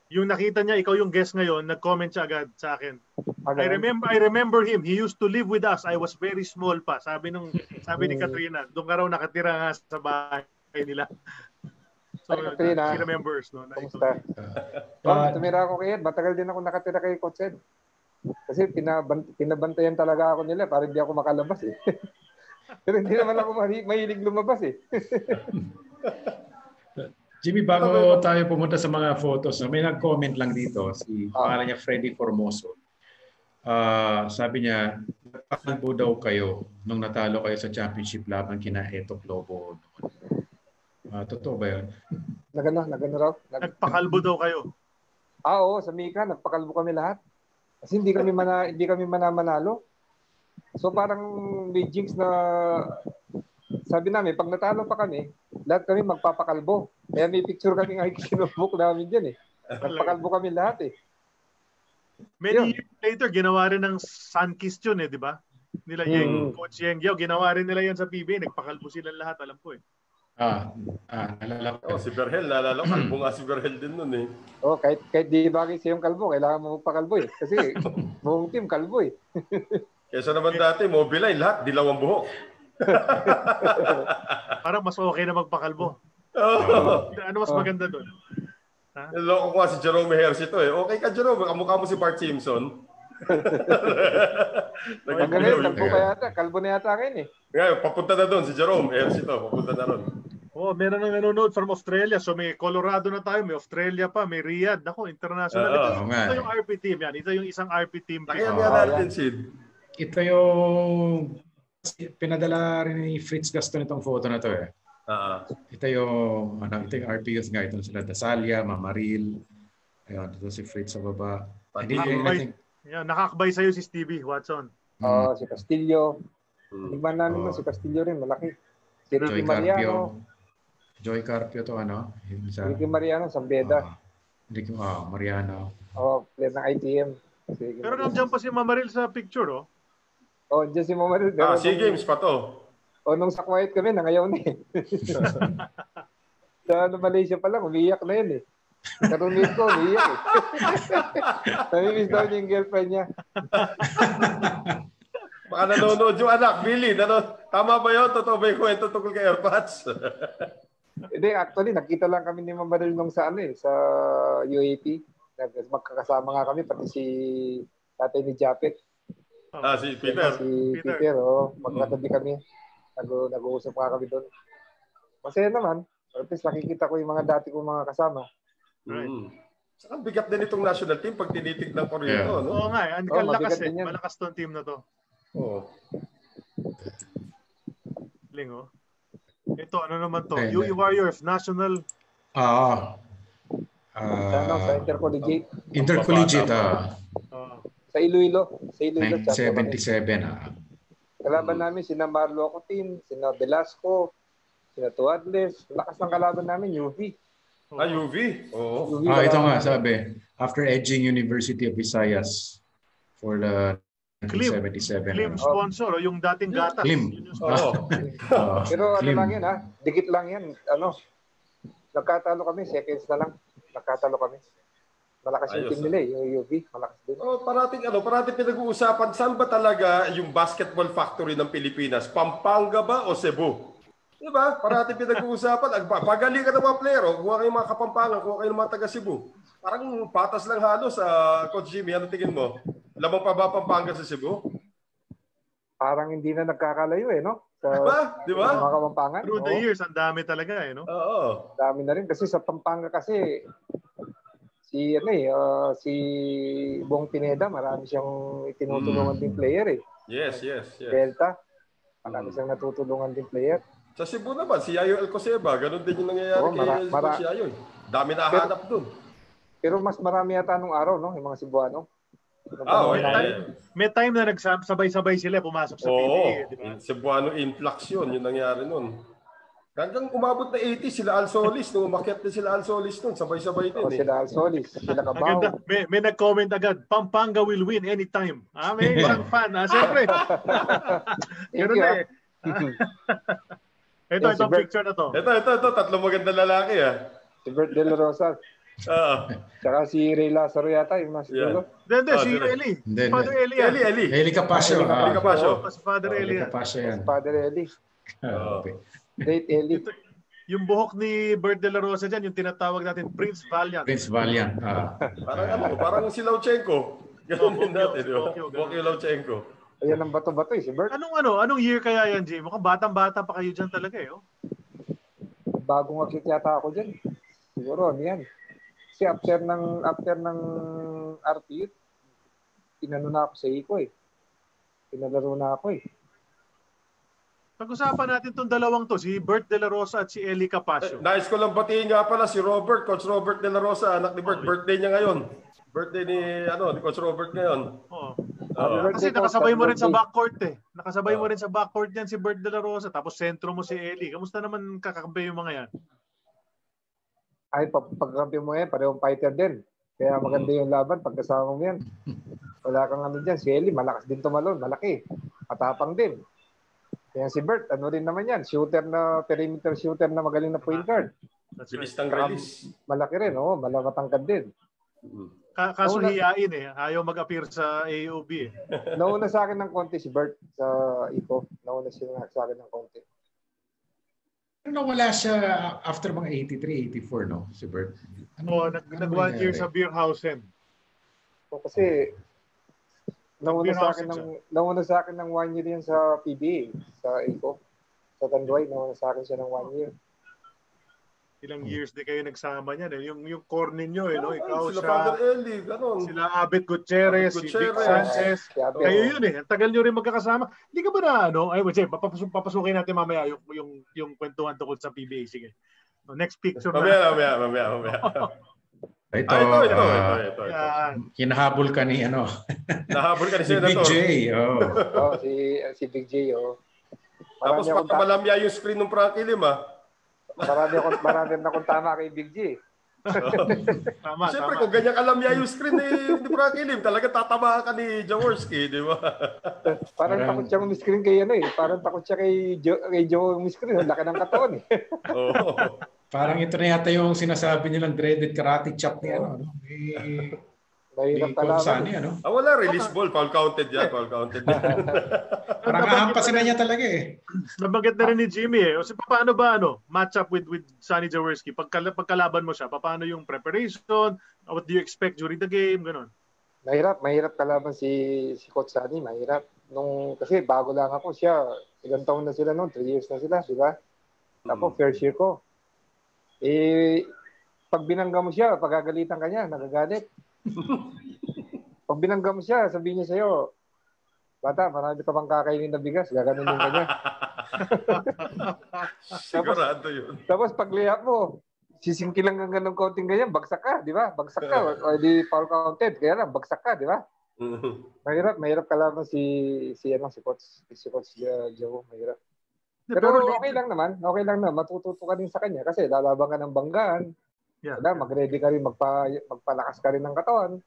Yung nakita niya ikaw yung guest ngayon, nag-comment siya agad sa akin. I remember him. He used to live with us. I was very small pa. Sabi ni Katrina, doon ka raw nakatira nga sa bahay nila. So, Katrina, she remembers, no? Kumusta? Tumira ako kay Ed. Matagal din ako nakatira kay Coach Ed. Kasi pinabantayan talaga ako nila para hindi ako makalabas eh. Pero hindi naman ako mahilig lumabas eh. Jimmy, bago tayo pumunta sa mga photos, may nag-comment lang dito. Pangalan niya Freddy Formoso. Sabi niya, nagpakalbo daw kayo nung natalo kayo sa championship laban kina Eto Globo. Totoo ba yun? Nagano raw? Nagpakalbo daw kayo? Oo, sa Mika, nagpakalbo kami lahat. Kasi hindi kami mananalo. So parang may jinx na sabi namin, pag natalo pa kami, lahat kami magpapakalbo. Kaya may picture kami nga kinubook namin dyan eh. Nagpakalbo kami lahat eh. Many years later, ginawa rin ng Sunkiss yun eh, di ba? Nila Coach Yeng Yao, ginawa rin nila yan sa PBA. Nagpakalbo sila lahat, alam ko eh. Nalala ko. Si Berhel, nalala ko. Kalbo nga si Berhel din nun eh. Kahit di bagay sa yung kalbo, kailangan mo pakalbo eh. Kasi buong team kalbo eh. Kesa naman dati, Mobileye, lahat, dilaw ang buhok. Parang mas okay na magpakalbo. Ano mas maganda doon? Loko ko si Jerome Hercito eh. Okay ka, Jerome. Kamukha mo si Bart Simpson. Kalbo na yata kayo eh. Ngayon, papunta na doon si Jerome Hercito. Papunta na doon. Meron nang nanonood from Australia. So may Colorado na tayo, may Australia pa, may Riyadh. Ako, international. Ito yung RP team yan. Ito yung isang RP team. Kaya natin, Sid. Ito yung pinadala rin ni Fritz Gaston itong photo na to eh. Ito yung RP Youth nga. Ito sila Dasalia, Mamaril. Ayun, ito si Fritz sa baba. Nakakabay sa'yo si Stevie Watson. Si Castillo. Tignan namin si Castillo rin, malaki. Si Ricky Mariano. Joy Carpio to ano? Ricky Mariano, Sambeda. Mariano. Player ng ITM. Pero nandiyan pa si Mamaril sa picture, oh. Diyan si Mamaril. SEA Games pa to. Nung sa quiet kami, nangayaw na eh. Sa Malaysia pa lang, umiiyak na yun eh. Karunit ko, umiiyak eh. Namimiss daw niya yung girlfriend niya. Baka nanonood yung anak, Billy. Tama ba yun? Totoo ba yung kwento tungkol kay AirPods? Hindi, actually, nakita lang kami ni Mamaril nung sa UAP. Magkakasama nga kami, pati si tatay ni Japet. Si Peter. Si Peter, magkatabi kami. Nag-uusap nga kami doon. Masaya naman. At least nakikita ko yung mga dati kong mga kasama. Right. Saka bigat din itong national team pag tinitignan ko rin ito. No? Oo nga, ang lakas eh. Malakas tong team na to. Oo. Lingo. Ito, ano naman to? UE Warriors, National... sa Intercollegiate. Intercollegiate, Sa Iloilo. 1977, Kalaban namin, sina Marlo Acotin, sina Velasco, sina Tuadles. Lakas ng kalaban namin, UV. UV? Oo. Ito nga, sabi. After edging University of Visayas for the 1977. Klim sponsor, yung dating gatas. Klim. Pero lang yan, dikit lang yan. Nagkatalo kami, seconds na lang. Nagkatalo kami. Malakas yung team nila yung UV. Malakas din. Parating pinag-uusapan, saan ba talaga yung basketball factory ng Pilipinas? Pampanga ba o Cebu? Diba? Parating pinag-uusapan. Pagaling ka ng mga player, kuha kayo mga Kapampangan, kuha kayo ng mga taga Cebu. Parang patas lang halos sa Coach Jimmy. Ano tingin mo? Lamang pa ba Pampanga sa Cebu? Parang hindi na nagkakalayo no? Diba? Mga Kapampangan. Through the years, ang dami talaga no? Oo. Dami na rin. Kasi sa Pampanga kasi, si Bong Pineda, marami siyang itinutulungan din player eh. Yes. Delta, marami siyang natutulungan din player. Sa Cebu naman, si Yayo Elcoseba, ganun din yung nangyayari kay Coach Yayo. Dami na hanap dun. Pero mas marami yata nung araw, no? Yung mga Cebuano. May time na nagsabay-sabay sila pumasok sa PBA. Diba? Cebuano influx yun, yung nangyari nun. Hanggang umabot na 80, sila Alsolis. Nung umakyat din sila Alsolis nun, sabay-sabay din. Sila Alsolis, sila Cabao. May nag-comment agad, Pampanga will win anytime. May isang fan. Siyempre. Ganun na eh. Ito picture na to. Ito. Tatlong magandang lalaki Si Bert De La Rosa. Tsaka si Ray Lazaro yata, yung mas dulo. Hindi, si Eli. Father Eli. Eli Capasio. Father Eli. Father Eli. Late Eli. Yung buhok ni Bert De La Rosa dyan, yung tinatawag natin Prince Valiant. Parang si Lauchenko. Ganun din natin. Bokyo Lauchenko. Ayan ang bato-bato si Bert. Anong year kaya yan, Jay? Mukhang batang-bata pa kayo dyan talaga Bagong akit yata ako dyan. Siguro, yan. Kasi after ng RTU, inano na ako sa Iko Pinalaro na ako Pag-usapan natin itong dalawang to, si Bert De La Rosa at si Eli Capasio. Nais ko lang batiin nga pala si Robert, Coach Robert De La Rosa, anak ni Bert. Birthday niya ngayon. Birthday ni Coach Robert ngayon. Kasi nakasabay mo rin sa backcourt Nakasabay mo rin sa backcourt yan si Bert De La Rosa, tapos sentro mo si Eli. Kamusta naman kakabay yung mga yan? Ay, pagkampi mo parehong fighter din. Kaya maganda yung laban pagkasama mo yan. Wala kang dyan. Si Eli, malakas din tumalon. Malaki. Matapang din. Kaya si Bert, rin naman yan. Perimeter shooter na magaling na point guard. Bilis ng release. Malaki rin, matangkad din. Kaso hiyain Ayaw mag-appear sa AOB Nauna sa akin ng konti si Bert sa Iko. Nauna siya sa akin ng konti. Nawala siya after mga 83, 84, no? Si Bert. Nag-1 year sa Beerhausen. Kasi nauna sa akin ng 1 year yan sa PBA, sa Iko. Sa Tanduay, nauna sa akin siya ng 1 year. Ilang years din kayo nagsama niyan. Yung core ninyo, ikaw sila siya. Father Eli, gano'n. Sila Abet Gutierrez, si Vic Sanchez. Kayo yun Ang tagal nyo rin magkakasama. Hindi ka ba papasukin natin mamaya yung kwentuhan tungkol sa PBA. Sige. Next picture mamaya. Ito. Hinahabol ka ni Nahabol ka ni Big Senator. J. Si Big J. Tapos pagkamalamya yung screen ng Frankie Lim Marami akong tama kay Big G. Tama, Siyempre, tama. kung ganyan kalamya yung screen ni Frank Ilim, talaga tatamaan ka ni Jaworski, di ba? Parang takot siya umiscreen kay ano eh. Parang takot siya kay Joe umiscreen. Ang laki ng katawan eh. Oo. Parang ito na yata yung sinasabi nilang dreaded karate chop ni ano. Mahirap Ni kalaban. Consani, ano? Wala, release ball. Foul counted yan. Foul counted yan. Parang hahampasin na niya talaga eh. Nabanggit na rin ni Jimmy eh. O paano ba match up with Sonny Jaworski? Pagkalaban mo siya, paano yung preparation? What do you expect during the game? Ganon. Mahirap kalaban si Coach Sunny, mahirap. Kasi bago lang ako siya, ilang taon na sila noon, 3 years na sila, di ba? Tapos first year ko. Pag binangga mo siya, pagagalitan ka niya, nagagalit. Pag binangga mo siya, sabihin niya sa'yo, bata, marami ka bang kakainin na bigas? Gaganunin ka niya. Sigurado yun. Tapos pag layup mo, sisingki lang ng ganun konting ganyan, bagsak ka, di ba? Bagsak ka, o di foul counted, kaya lang, bagsak ka, di ba? Mahirap kalaban si Coach Joe, mahirap. Pero okay lang naman, matututo ka din sa kanya kasi lalaban ka ng banggaan. Yeah. Mag-ready ka rin, magpalakas ka rin ng katawan.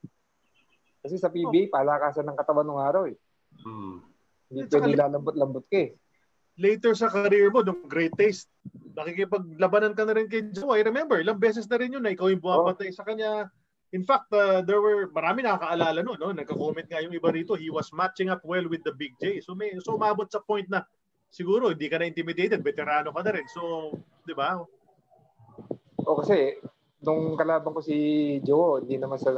Kasi sa PBA, palakasan ng katawan ng araw eh. Hindi pwede lalambot-lambot ka eh. Later sa career mo, nung great taste, nakikipaglabanan ka na rin kay Joe. I remember, ilang beses na rin yun na ikaw yung bumapatay sa kanya. In fact, marami nakakaalala no? Nagka-comment nga yung iba rito, he was matching up well with the Big J. So umabot sa point na siguro hindi ka na intimidated, veterano ka na rin. So, di ba? Kasi nung kalaban ko si Joe, hindi naman sa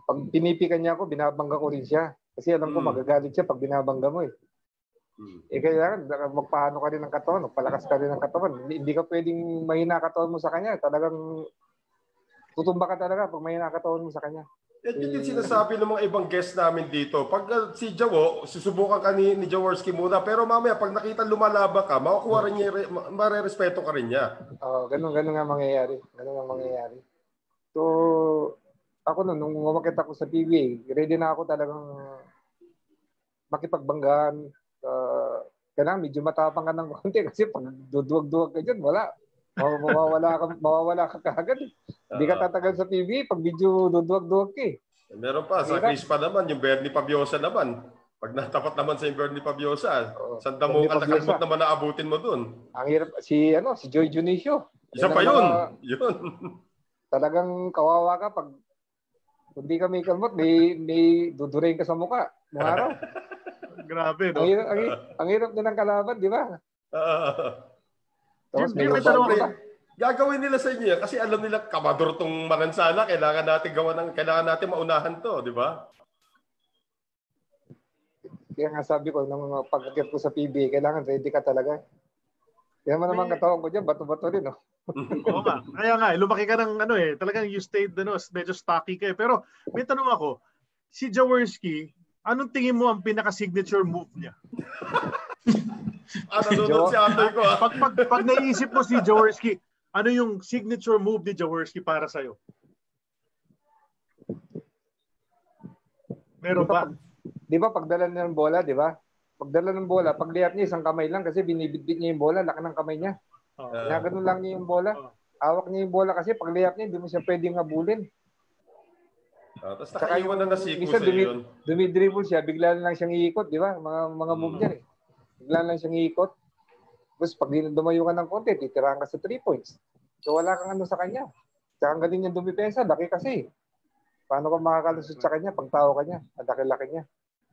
pag pinipikan niya ako, binabangga ko rin siya. Kasi alam ko magagalit siya pag binabangga mo eh. Kailangan magpaano ka rin ng katawan, magpalakas ka rin ng katawan. Hindi ka pwedeng mahina katawan mo sa kanya. Talagang tutumba ka talaga pag mahina katawan mo sa kanya. Yan yung sinasabi ng mga ibang guest namin dito. Pag si Joe, susubukan ka ni Jaworski muna. Pero mamaya, pag nakita lumalaba ka, makukuha rin niya, marerespeto ka rin niya. Ganun nga mangyayari. So, ako nung umakit ako sa PBA, ready na ako talagang makipagbanggaan. Kailangan medyo matapang ka ng konti kasi pag duduwag-duwag ka dyan, wala. Mawawala ka kagad. Hindi ka tatagal sa PBA pag medyo duduwag-duwag ka eh. Meron pa, sa Chris pa naman, yung Bernie Pabiosa naman. Pag natapat naman sa yung Bernie Pabiosa, saan mo kalakabot naman naabutin mo dun? Ang hirap, si Joy Junicio. Isa pa yun. Talagang kawawa ka pag hindi ka may kalmot, may dudurayin ka sa mukha. Nung araw. Grabe, no? Ang hirap din ng kalaban, di ba? Tapos Jim, may tanong ako. Gagawin nila sa inyo kasi alam nila kamador tong Manansala, kailangan natin maunahan to, di ba? Kaya nga sabi ko, nung pag-agap ko sa PBA, kailangan ready ka talaga. Kaya naman katawan ko dyan, bato-bato rin, no? Oo nga. Kaya nga, lumaki ka ng talagang you stayed, medyo stocky ka eh. Pero may tanong ako, si Jaworski, anong tingin mo ang pinaka-signature move niya? Nanonood si atoy ko. Pag naiisip mo si Jaworski, ano yung signature move ni Jaworski para sa'yo? Meron ba? Di ba pagdala niya ng bola, di ba? Pagdala ng bola, pag layup niya isang kamay lang kasi binibitbit niya yung bola, laki ng kamay niya. Ganun lang niya yung bola. Hawak niya yung bola kasi pag layup niya, hindi mo siya pwedeng habulin. Tapos nakaiwan na nasiko sa yun. Dumidribble siya, bigla lang siyang iikot, di ba? Mga move niya eh. Bigla lang siyang iikot. Tapos pag dumayo ka ng konti, titirahan ka sa 3 points. So wala kang sa kanya. Tsaka ang galing niya dumipensa, laki kasi. Paano ka makakalusot sa kanya pag tao ka niya? Ang laki-laki niya.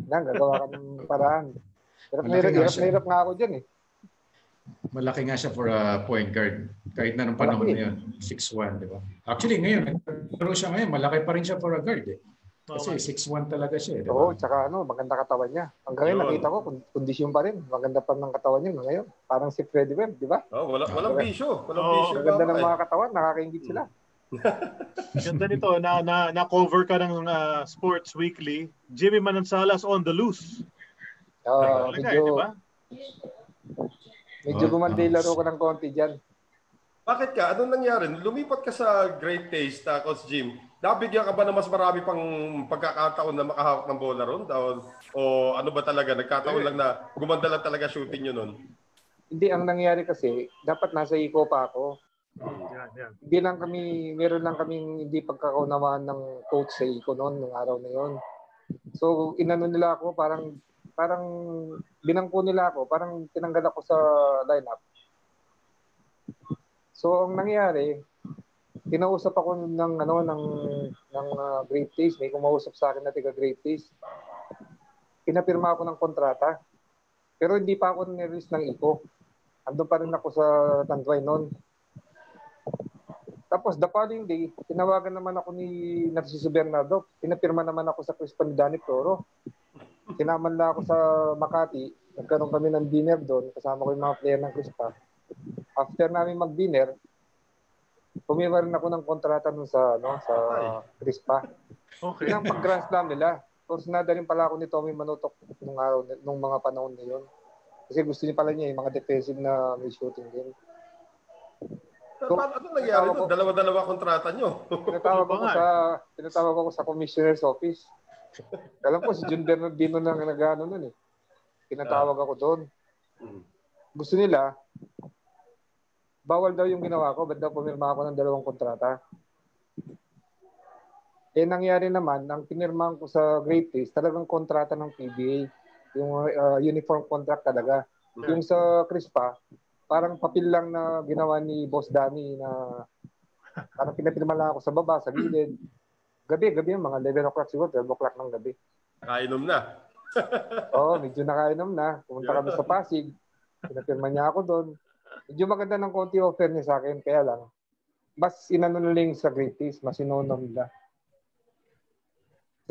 Gagawa ka ng paraan. Hirap nga ako dyan eh. Malaki nga siya for a point guard. Kahit na nung panahon na yun, 6'1", di ba? Actually, ngayon, pero siya ngayon, malaki pa rin siya for a guard eh. Kasi 6'1" talaga siya eh. Oo, tsaka maganda katawan niya. Hanggang ngayon, nakita ko, kondisyon pa rin. Maganda pa ng katawan niya ngayon. Parang si Freddie Webb, di ba? Walang bisyo. Maganda ng mga katawan, nakakaingit sila. Ganda nito, na-cover ka ng Sports Weekly. Jimmy Manansalas on the loose. Medyo gumanda laro ko ng konti dyan. Bakit ka? Anong nangyari? Lumipat ka sa Great Taste, Coach Jim. Nabigyan ka ba na mas marami pang pagkakataon na makahawak ng bola ron? O ano ba talaga? Nagkataon lang na gumanda lang talaga shooting nyo nun? Hindi, ang nangyari kasi, dapat nasa Eco pa ako. Yan. Meron lang kaming hindi pagkakaunawaan ng coach sa Iko noon, nung araw na yon. So, inano nila ako, parang binangko nila ako, parang tinanggal ako sa lineup. So, ang nangyari, kinausap ako ng Great Taste. May kumausap sa akin na tiga Great Taste. Pinapirma ako ng kontrata. Pero hindi pa ako nirelease ng Iko. Andun pa rin ako sa Tanduay noon. Tapos the following day, tinawagan naman ako ni Narciso Bernardo. Pinapirma naman ako sa Crispa ni Danny Toro. Sinaman na ako sa Makati. Nagkaroon kami ng dinner doon. Kasama ko yung mga player ng Crispa. After namin mag-dinner, pumirma rin ako ng kontrata nun sa Crispa. Okay. Yung pag-Grand Slam nila. Tapos nadalhin pala ako ni Tommy Manutok nung mga panahon na yun. Kasi gusto niya pala niya yung mga defensive na may shooting din. So, ano nangyari doon? Dalawa-dalawa kontrata nyo. Tinatawag ako sa commissioner's office. Alam ko si Jun Bernardino na nag-ano nun eh. Tinatawag ako doon. Gusto nila, bawal daw yung ginawa ko, ba't daw pumirma ako ng 2 kontrata? Eh nangyari naman, ang pinirmahan ko sa Great Taste, talagang kontrata ng PBA. Yung uniform contract talaga. Yung sa Crispa, parang papel lang na ginawa ni Boss Danny na parang pinapirma lang ako sa baba, sa gilid. Gabi, mga 11 o'clock siguro, 12 o'clock ng gabi. Nakainom na. Oo, medyo nakainom na. Pumunta kami sa Pasig. Pinapirma niya ako doon. Medyo maganda ng konti offer niya sa akin, kaya lang. Mas inanuling sa Great Taste, mas inunom nila.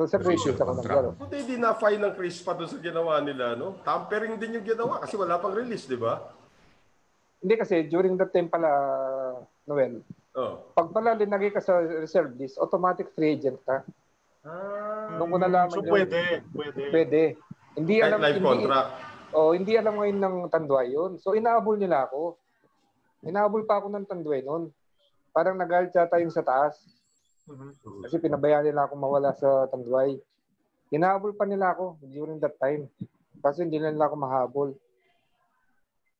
So sa Great Taste ako naglaro. Buti hindi na-file ng Crispa doon sa ginawa nila, no? Tampering din yung ginawa kasi wala pang release, di ba? Hindi kasi, during that time pala, Noel, pag pala linagay ka sa reserve list, automatic free agent ka. Nung ko nalaman so yun, pwede. Hindi alam, live contract. Hindi alam ngayon ng Tanduay yun. So inaabol nila ako. Inaabol pa ako ng Tanduay noon. Parang nagalit yata yung sa taas. Kasi pinabayaan nila ako mawala sa Tanduay. Inaabol pa nila ako during that time. Kasi hindi na nila ako mahabol.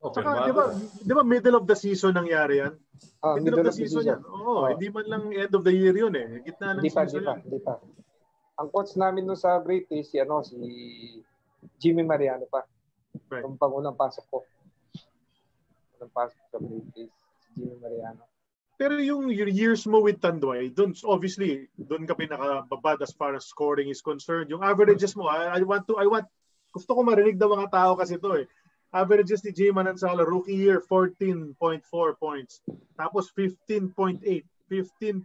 Okay, saka, di ba middle of the season nangyari yan? Middle of the season yan. Hindi man lang end of the year yun eh. Gitna ng season yan. Hindi pa. Ang coach namin no sa Great Taste, si Jimmy Mariano pa. Right. Yung pangunang pasok ko. Unang pasok sa Great Taste, si Jimmy Mariano. Pero yung years mo with Tanduay, obviously, doon ka pinakababad as far as scoring is concerned. Yung averages mo, gusto ko marinig ng mga tao kasi ito eh. Averages ni Jay Manansala, rookie year, 14.4 points. Tapos 15.8, 15.2,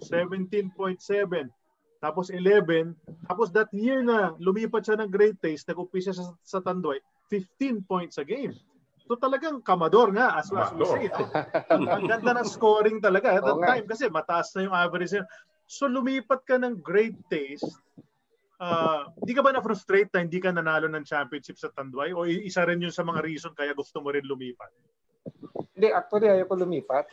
17.7, tapos 11. Tapos that year na lumipat siya ng Great Taste, nag-umpisa siya sa Tanduay, 15 points a game. So talagang kamador nga, as we say. Ang ganda ng scoring talaga at that time kasi mataas na yung average niya. So lumipat ka ng Great Taste. Di ka ba na-frustrate na hindi ka nanalo ng championship sa Tanduay? O isa rin yun sa mga reason kaya gusto mo rin lumipat? Hindi, actually ayaw ko lumipat.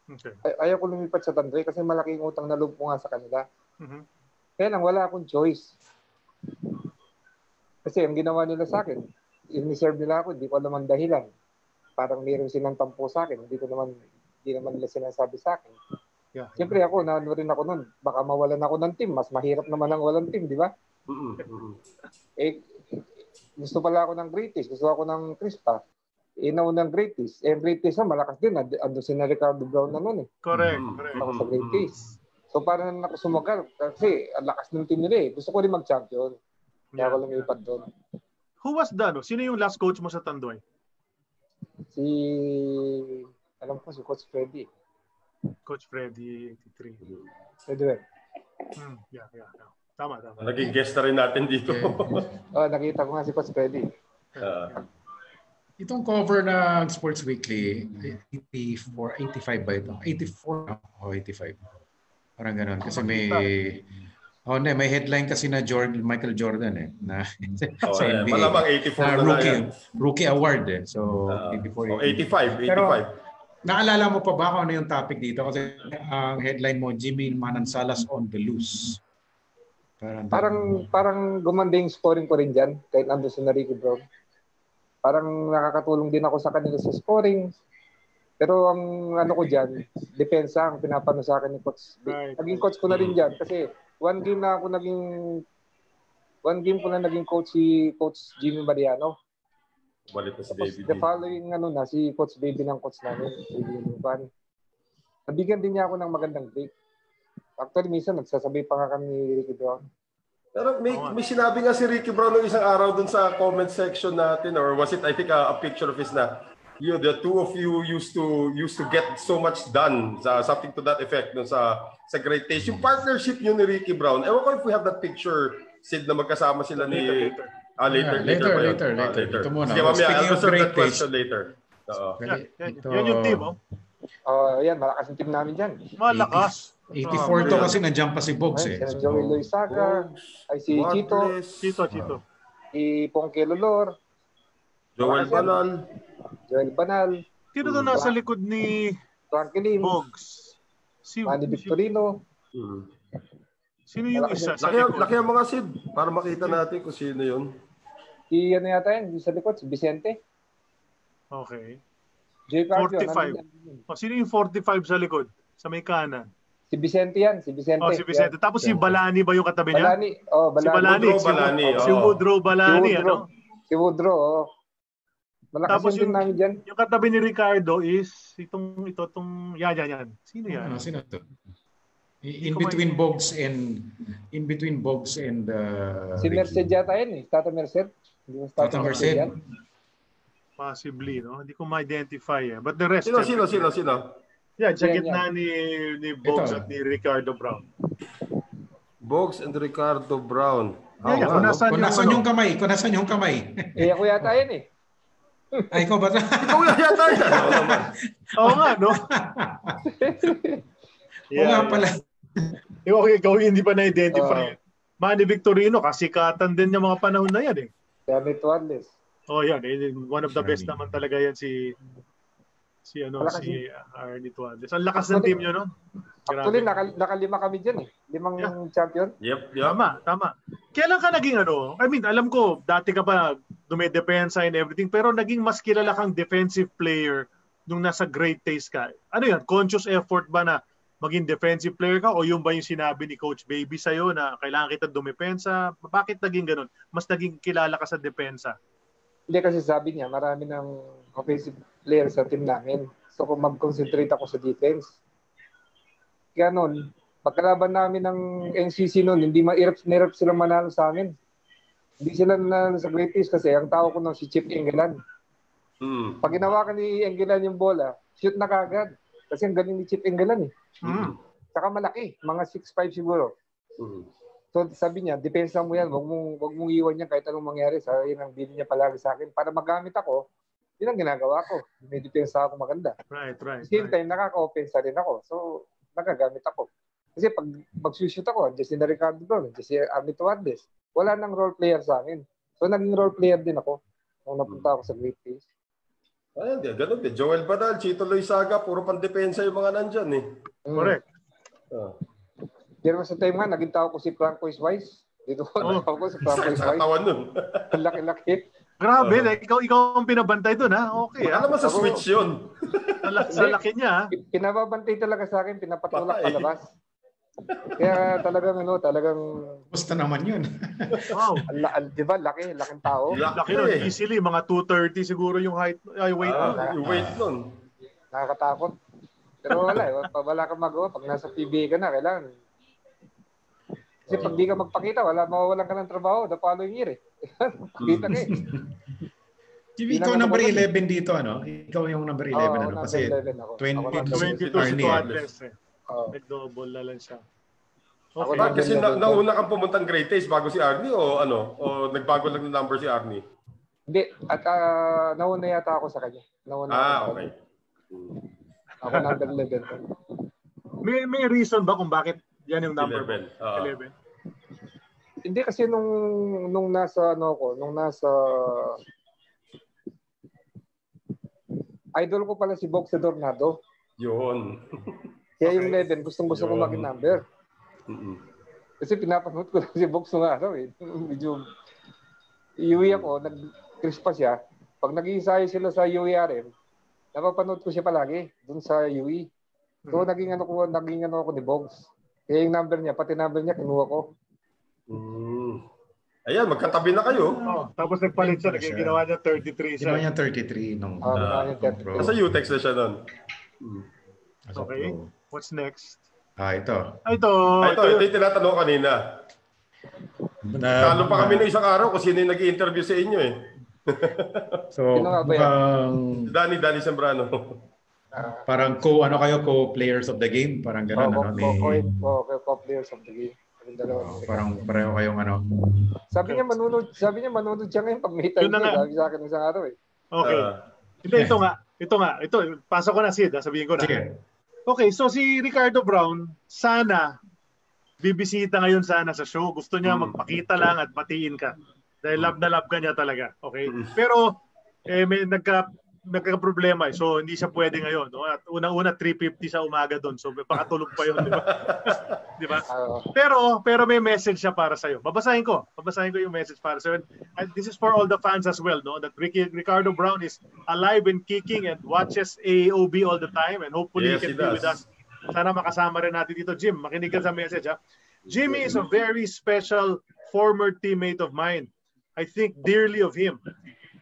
Okay. Ayaw ko lumipat sa Tanduay kasi malaking utang na loob ko nga sa kanila. Kaya lang, wala akong choice. Kasi ang ginawa nila sa akin, in-reserve nila ako, hindi ko alam ang dahilan. Parang meron silang tampo sa akin. Hindi naman nila sinasabi sa akin. Yeah. Siyempre ako, naano rin ako nun. Baka mawalan ako ng team. Mas mahirap naman ang walang team, di ba? Gusto pala ako ng Great Taste. Gusto ako ng Crispa. Nauna ng Great Taste. Great Taste na malakas din. Ando si na Ricardo Brown na nun eh. Correct. Ako sa Great Taste. So parang ako sumagal. Kasi ang lakas ng team nila eh. Gusto ko rin mag-champion. Kaya ako lumipat doon. Who was that? Sino yung last coach mo sa Tanduay? Alam ko si Coach Freddy. Coach Freddy, 83. Freddy. Yeah. Tama. Naging guest na rin natin dito. Nakita ko nga si Coach Freddy. Itong cover ng Sports Weekly, 85 ba ito? 84 o 85. Parang gano'n. Kasi may headline kasi na Michael Jordan na sa NBA. Malamang 84 na rookie award eh. So 85. Pero naalala mo pa ba kung ano yung topic dito? Kasi ang headline mo, Jimmy Manansalas on the loose. Parang gumanda yung scoring ko rin dyan kahit nandun si Ricky Brown. Parang nakakatulong din ako sa kanila sa scoring. Pero ang ano ko dyan, depensa ang pinapano sa akin ni Coach. Right. Naging coach ko na rin dyan kasi one game ko na naging coach si Coach Jimmy Mariano. Balik na si Tapos Baby the D. following si Coach Baby ng coach namin, si Luban. Nabigyan din niya ako ng magandang break. Actually, minsan nagsasabi pa nga kami ni Ricky Brown. Pero may sinabi nga si Ricky Brown ng isang araw dun sa comment section natin, or was it, I think, a picture of his na, the two of you used to get so much done, something to that effect dun sa Great Taste. Yung partnership yun ni Ricky Brown, ewan ko if we have that picture, Sid, na magkasama sila ni... Later. Ito muna. Sige, mamaya, Speaking I'll of reserve Great that question Taste. later. Yan yung team, oh. Yan, malakas yung team namin dyan. Malakas. 84 to kasi nandiyan pa si Bogs eh. Si Joey Loizaga, ay si Chito, Chito. si Pongke Lolor, Joel Banal, Sino doon nasa likod ni Frankie Lim, Bogs? Manny Victorino. Sino yung isa sa likod? Laki ang mga Sid, para makita natin kung sino yun. Si ano yata yan, sa likod, si Vicente. Okay. Jay Cardio. 45. Sino yung 45 sa likod? Sa may kanan? Si Vicente yan, si Vicente. Si Vicente. Yan. Tapos si Balani ba yung katabi niya? Balani. Si Balani. Si Woodrow Balani, ano? Si Woodrow, Malakas tapos yung namin dyan. Yung katabi ni Ricardo is itong yan. Sino yan? Sino to? In between Bogs and si Merced yata yan eh. Tata Merced. Tata Merced. Possibly, no? Hindi ko ma-identify eh. But the rest... Sino? Yeah, sa gitna ni Bogs at ni Ricardo Brown. Bogs and Ricardo Brown. Kung nasan yung kamay. Ako yata yan eh. Ay, ikaw ba? Ikaw yata yan. Oo nga, no? Oo nga pala. Ikaw hindi pa na-identify. Manny Victorino, kasikatan din yung mga panahon na yan eh. Arnie Tuarles. Yan. One of the best naman talaga yan si Arnie Tuarles. Ang lakas ng team nyo, no? Actually, nakalima kami dyan eh. 5 champion. Yep. Tama. Kailan ka naging alam ko, dati ka pa dumedepensa and everything, pero naging mas kilala kang defensive player nung nasa Great Taste ka. Ano yan? Conscious effort ba na maging defensive player ka o yung ba yung sinabi ni Coach Baby sa'yo na kailangan kita dumepensa? Bakit naging ganun? Mas naging kilala ka sa depensa? Hindi kasi sabi niya, marami ng offensive player sa team namin. So kung mag-concentrate ako sa defense, kaya noon, pagkalaban namin ng NCC noon, hindi nirap silang manalo sa amin. Hindi sila nanalo sa Great Taste kasi ang tao ko noon si Chip Engelan. Pag ginawa ka ni Engelan yung bola, shoot na kagad. Kasi ang galing ni Chip Engelan eh. Saka malaki, mga 6'5 siguro. So sabi niya, depensa mo yan, wag mong iwan yan kahit anong mangyari. Sabi yun ang bili niya palagi sa akin. Para magamit ako, yun ang ginagawa ko. May depensa ako maganda. Right. Same time, nakaka-offensa rin ako. So, nagagamit ako. Kasi pag mag-shoot ako, just si Ricardo Brown, just si Arnie Tuarles, wala nang role player sa akin. So, naging role player din ako nung napunta ako sa Great Taste. Ayan, ganun din. Joel Banal, Chito Loizaga, puro pang-depensa yung mga nandyan eh. Correct. Pero sa time nga, naging tao ko si Francois Weiss. Dito ko, tao ko si Francois Weiss. Tawan nun. Ang laki-laki. Grabe, ikaw ang pinabantay doon, ha? Okay, ha? Wala naman sa switch yun. Sa laki niya, ha? Pinababantay talaga sa akin, pinapatulak palabas. Kaya talagang Basta naman yun. Wow. Di ba? Laking tao. Laki nun, easily, mga 230 siguro yung weight nun. Yung weight nun. Nakakatakot. Pero wala kang magawa. Pag nasa PBA ka na, kailangan. Kasi pag di ka magpakita, mawawalan ka ng trabaho the following year eh. Kita ka eh. Ikaw number 11 dito, ano? Ikaw yung number 11, ano? Kasi 22 si Tuarles eh. Nag-double na lang siya. Okay. Kasi nauna kang pumuntang Great Taste bago si Arnie o o nagbago lang ng number si Arnie? Hindi. At nauna yata ako sa kanya. Okay. Ako number 11. May reason ba kung bakit yan yung number 11? Hindi kasi nung nasa idol ko pala si Box Adornado. Yun. Kaya yung 11, gustong-gusto ko maging number. Kasi pinapanood ko lang si Box nung araw eh. Medyo iuwi ako, nag-crisp pa siya. Pag nag-iisayo sila sa UARM, napapanood ko siya palagi dun sa UE. So, naging ano ako ni Bogs. Kaya yung number niya, pati number niya, kinuha ko. Ayan, magkatabi na kayo. Tapos nagpalit siya, ginawa niya 33 siya. Ginawa niya 33 nung ginawa niya 33. Nasa UTEX na siya doon. Okay, what's next? Ito. Ito yung tinatanong kanina. Talo pa kami ng isang araw kung sino yung nag-i-interview sa inyo eh. So, mukhang Danny Zambrano. parang co-players of the game, parang gano'n Co-players of the game. Parang pareho kayong ano. Sabi niya manunod siya ngayon pag may time niya. Sabi sa akin isang araw eh. Okay. Ito nga. Pasok ko na, Sid. Sabihin ko na. Sige. Okay, so si Ricardo Brown, sana bibisita ngayon sana sa show. Gusto niya magpakita lang at batiin ka. Dahil love na love ka niya talaga. Okay? Pero may nagka-problema. So hindi siya pwede ngayon. No? At unang-una 3:50 sa umaga doon. So pakatulog pa yun. Di ba? Pero may message siya para sa'yo. Babasahin ko yung message para sa'yo. And this is for all the fans as well. No? That Ricardo Brown is alive and kicking and watches AOB all the time. And hopefully he can be with us. Sana makasama rin natin dito. Jim, makinig ka sa message. Ha? Jimmy is a very special former teammate of mine. I think dearly of him.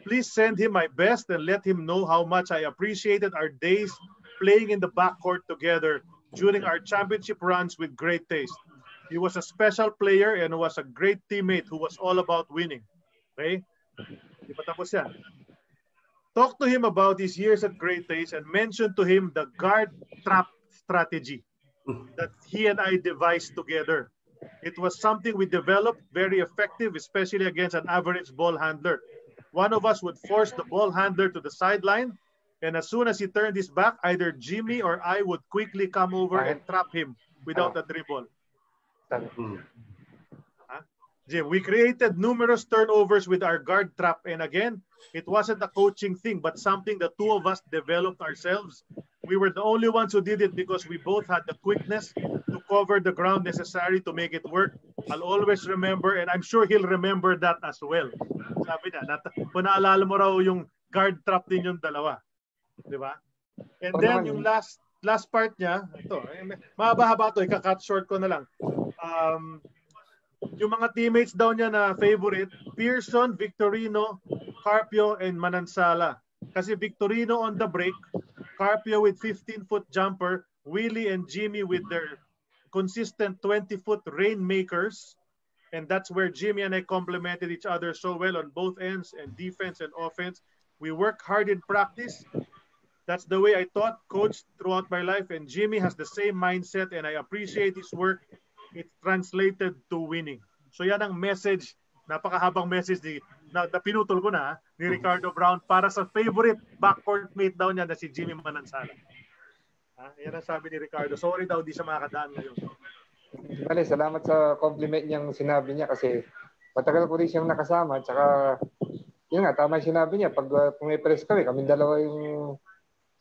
Please send him my best and let him know how much I appreciated our days playing in the backcourt together during our championship runs with great taste. He was a special player and was a great teammate who was all about winning. Okay? Di pa tapos yan. Talk to him about his years at Great Taste and mention to him the guard trap strategy that he and I devised together. It was something we developed, very effective, especially against an average ball handler. One of us would force the ball handler to the sideline, and as soon as he turned his back, either Jimmy or I would quickly come over and trap him without a dribble. Jim, we created numerous turnovers with our guard trap, and again, it wasn't a coaching thing, but something the two of us developed ourselves. We were the only ones who did it because we both had the quickness to cover the ground necessary to make it work. I'll always remember, and I'm sure he'll remember that as well. Sabi niya, kung naalala mo raw yung guard trap din yung dalawa. Di ba? And then yung last part niya, ito, mahaba-haba ito, ika-cut short ko na lang. Yung mga teammates daw niya na favorite, Pearson, Victorino, Carpio, and Manansala. Kasi Victorino on the break, Carpio with 15-foot jumper, Willie and Jimmy with their consistent 20-foot rainmakers. And that's where Jimmy and I complemented each other so well on both ends, and defense and offense. We work hard in practice. That's the way I taught, coached throughout my life. And Jimmy has the same mindset, and I appreciate his work. It's translated to winning. So yan ang message, napakahabang message na pinutol ko na ni Ricardo Brown para sa favorite backcourt mate daw niya na si Jimmy Manansala. Yan ang sabi ni Ricardo. Sorry daw, di siya makakadaan ngayon. Bale, salamat sa compliment niyang sinabi niya kasi matagal ko rin siyang nakasama. Tsaka, yun nga, tama yung sinabi niya. Pag pumipress kaming dalawa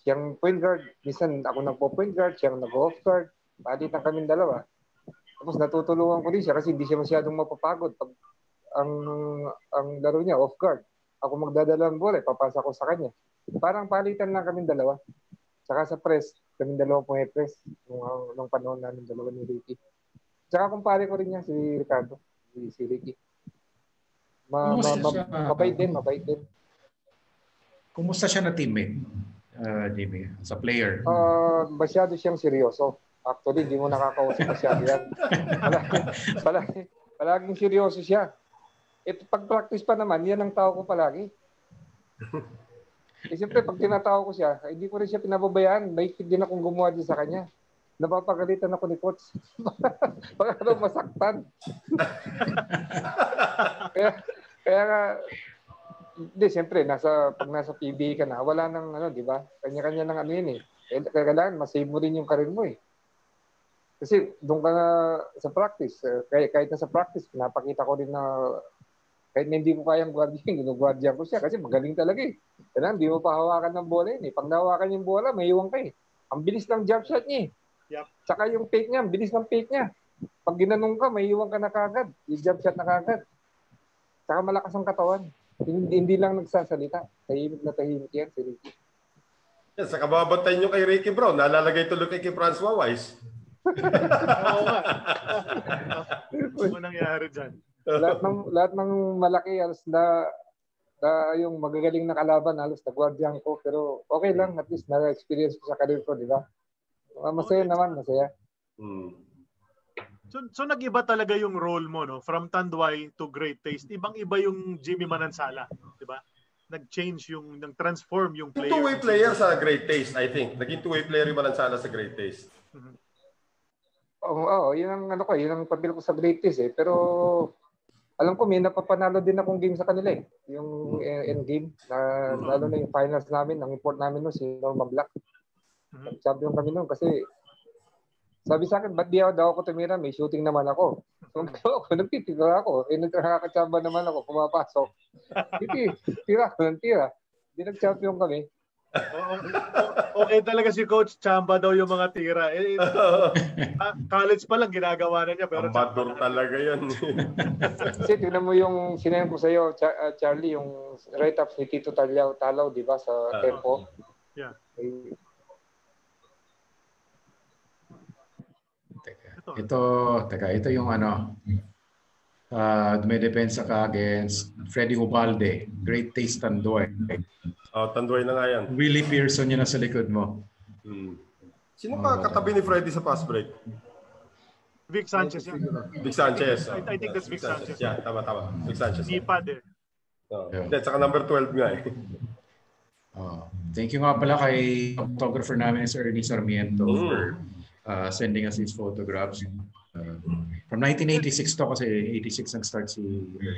siyang point guard. Minsan ako nagpo-point guard, siyang nag-off guard. Palitan kaming dalawa. Tapos natutulungan ko rin siya kasi hindi siya masyadong mapapagod. Pag ang laro niya, off guard. Ako magdadala ng bola, papasa ko sa kanya. Parang palitan lang kaming dalawa. Tsaka sa press, kaming dalawa pumipress nung panahon namin dalawa ni Ricky. Tsaka kumpare ko rin niya si Ricardo, si Ricky. Mabait din. Kumusta siya na teammate, Jimmy, as a player? Masyado siyang seryoso. Actually, hindi mo nakakausap masyado yan. Palaging seryoso siya. Pag practice pa naman, yan ang tao ko palagi. Siyempre, pag tinatao ko siya, hindi ko rin siya pinababayaan. Mahigpit din akong gumawa din sa kanya. Napapagalitan ako ni coach. Baka daw masaktan. kaya nga, hindi, siyempre, pag nasa PBA ka na, wala nang, di ba? Kanya-kanya ng yun eh. Kailangan, masave mo rin yung karir mo eh. Kasi doon ka na sa practice. Kahit na sa practice, pinapakita ko rin na kahit na hindi ko kayang guardian, ginugwardiyan ko siya kasi magaling talaga eh. Kailangan, hindi mo pa hawakan ng bola yun eh. Pag nahawakan yung bola, may iwan ka eh. Ang bilis ng jump shot niya eh. Yep. Tsaka yung fake niya, ang bilis ng fake niya. Pag ginanong ka, may iwan ka na kagad. Yung jump shot na kagad. Tsaka malakas ang katawan. Hindi lang nagsasalita. Tahimik na tahimik yan si Ricky. Yan, sa kababantay nyo kay Ricky Brown, nalalagay tuloy kay Francois Wise. Oo nga. Ano nangyari dyan? lahat ng malaki halos na yung magagaling na kalaban halos nagwardiyan ko, pero okay lang, at least na-experience ko sa career ko, di ba? Masaya naman, masaya. So nag-iba talaga yung role mo, no? From Tanduay to Great Taste. Ibang-iba yung Jimmy Manansala, di ba? Nag-change yung, nag-transform yung player. Two-way player sa Great Taste, I think. Naging two-way player yung Manansala sa Great Taste. Oo, yun ang yun ang papel ko sa Great Taste eh. Pero alam ko may napapanalo din akong game sa kanila eh. Yung end game na lalo na yung finals namin, ang import namin noon si Norman Black. Champion kami noon kasi sabi sa akin, ba't di daw ako tumira? May shooting naman ako. So ako, nagtitira ako. Nakakachamba naman ako, pumapasok. Tira ako ng tira. Di nag-champion kami. Okay talaga si Coach, chamba daw yung mga tira. College pa lang ginagawa na niya. Pero Ambador talaga yan. Kasi tignan mo yung sinayin ko sa'yo, Charlie, yung write-ups ni Tito Talaw, di ba, sa Tempo. Yeah. Ito yung dumedepensa ka against Freddy Ubalde, Great Taste Tanduay. Tanduay na nga yan. Willie Pearson yun nasa likod mo. Sino pa katabi ni Freddy sa fast break? Vic Sanchez yan. Vic Sanchez. I think that's Vic Sanchez. Yeah, tama. Vic Sanchez. Ipad eh. Saka number 12 nga eh. Thank you nga pala kay photographer namin, Sir Ernie Sarmiento, for sending us these photographs. From 1986 to kasi 86 nag-start si...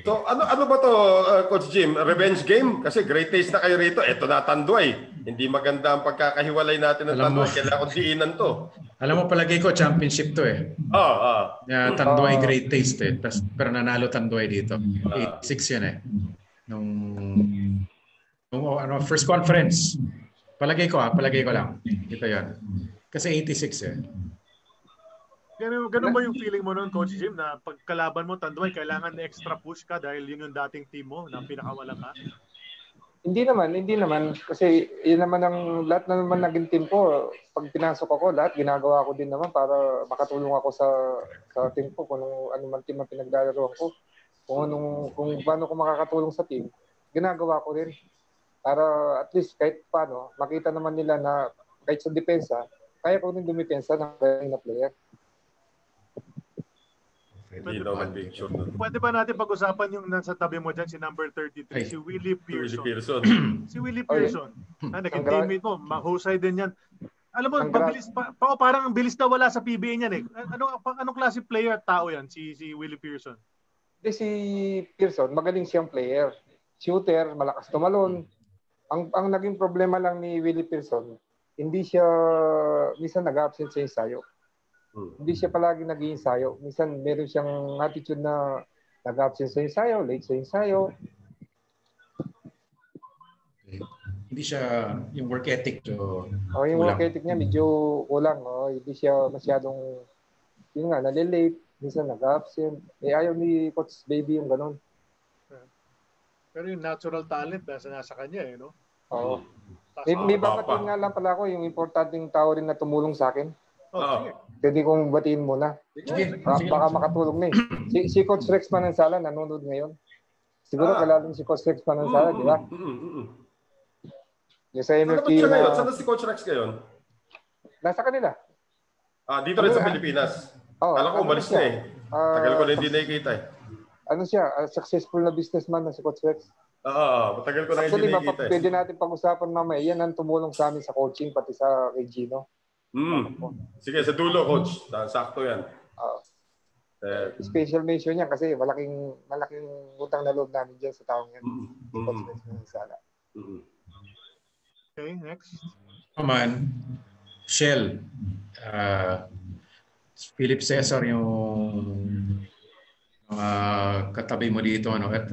So ano ba to, Coach Jim? Revenge game? Kasi Great Taste na kayo rito. Eto na Tanduay. Hindi maganda ang pagkakahiwalay natin ng Tanduay. Kailangan ko diinan to. Alam mo, palagay ko championship to eh. Tanduay Great Taste eh. Pero nanalo Tanduay dito. 86 yan eh. Nung first conference. Palagay ko lang. Ito yan. Kasi 86 eh. Ganun ba yung feeling mo noon, Coach Jim, na pagkalaban mo, Tanduay, kailangan na extra push ka dahil yun yung dating team mo na pinakawalan ka? Hindi naman. Kasi yun naman ang lahat na naman naging team ko. Pag pinasok ako, lahat ginagawa ko din naman para makatulong ako sa team ko. Kung ano man team ang pinagdalaruan ko. Kung paano ko makakatulong sa team, ginagawa ko rin. Para at least kahit paano, makita naman nila na kahit sa depensa, kaya ko rin dumipensa ng galing na player. Pwede ba natin pag-usapan yung nasa tabi mo dyan, si number 33, si Willie Pearson. Si Willie Pearson. Naging teammate mo, mahusay din yan. Alam mo, mabilis parang bilis na wala sa PBA niyan eh. Anong klase player at tao yan, si Willie Pearson? Si Pearson, magaling siyang player. Shooter, malakas tumalon. Ang naging problema lang ni Willie Pearson, hindi siya, minsan nag-absent sa ensayo. Hindi siya palagi nag-iinsayo. Minsan meron siyang attitude na nag-absent sa ensayo, late sa ensayo. Hindi siya yung work ethic to. Yung work ethic niya medyo kulang. Hindi siya masyadong, yun nga, nalilate. Minsan nag-absent. Ayaw ni Coach Baby yung ganun. Pero yung natural talent nasa kanya eh, no? Oo. May babatiin nga lang pala ako yung importanteng tao rin na tumulong sa akin. Pwede kong batiin muna. Baka makatulong na eh. Si Coach Rex Manansala nanonood ngayon. Siguro kalalang si Coach Rex Manansala, di ba? Yung sa MFT na... Saan si Coach Rex ngayon? Nasa kanila. Dito rin sa Pilipinas. Alam ko, umalis na eh. Tagal ko na hindi nakikita eh. Ano siya? Successful na businessman na si Coach Rex. Matagal ko na hindi nakikita eh. Pwede natin pag-usapan mamaya. Yan ang tumulong sa amin sa coaching, pati sa kay Gino. Sige, sa dulo, Coach. Sakto yan. Special mention niya kasi malaking utang na loob namin dyan sa taong yan. Okay, next. Naman, Shell. Philip Cesar yung katabi mo dito. At,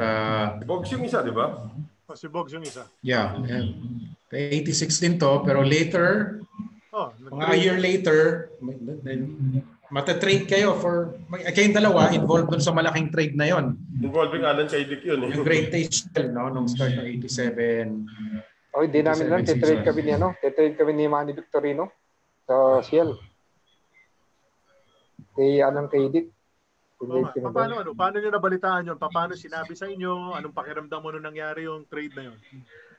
Bogs yung isa, di ba? Si Bogs yung isa. Yeah. 86 din to, pero later, mga year later, matatrade kayo for, kayong dalawa involved dun sa malaking trade na yon. Involving Alan Kaidik yun. Yung Great Taste, no? Nung start ng 87, Oh, hindi namin lang. Titrade kami ni Manny Victorino sa Shell. Kay Dick. Paano nyo nabalitaan yun? Paano sinabi sa inyo? Anong pakiramdam mo nung nangyari yung trade na yun?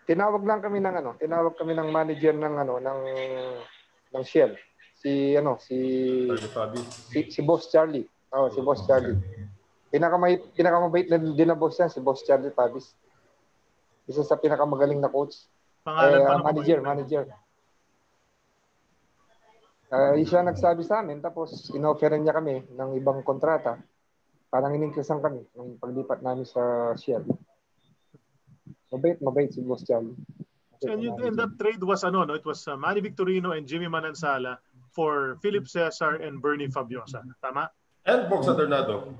Tinawag kami ng manager ng Shell. Si Boss Charlie. Oh, si Boss Charlie. Pinakamabait na din na boss yan, si Boss Charlie Pabis. Isa sa pinakamagaling na coach. Manager. Siya nagsabi sa amin, tapos in-offeran niya kami ng ibang kontrata. Parang iningklasan kami ng paglipat namin sa Shell. Mabait si Boss Charlie. And that trade was it was Manny Victorino and Jimmy Manansala for Philip Cesar and Bernie Fabiosa. Tama? And Box Adornado.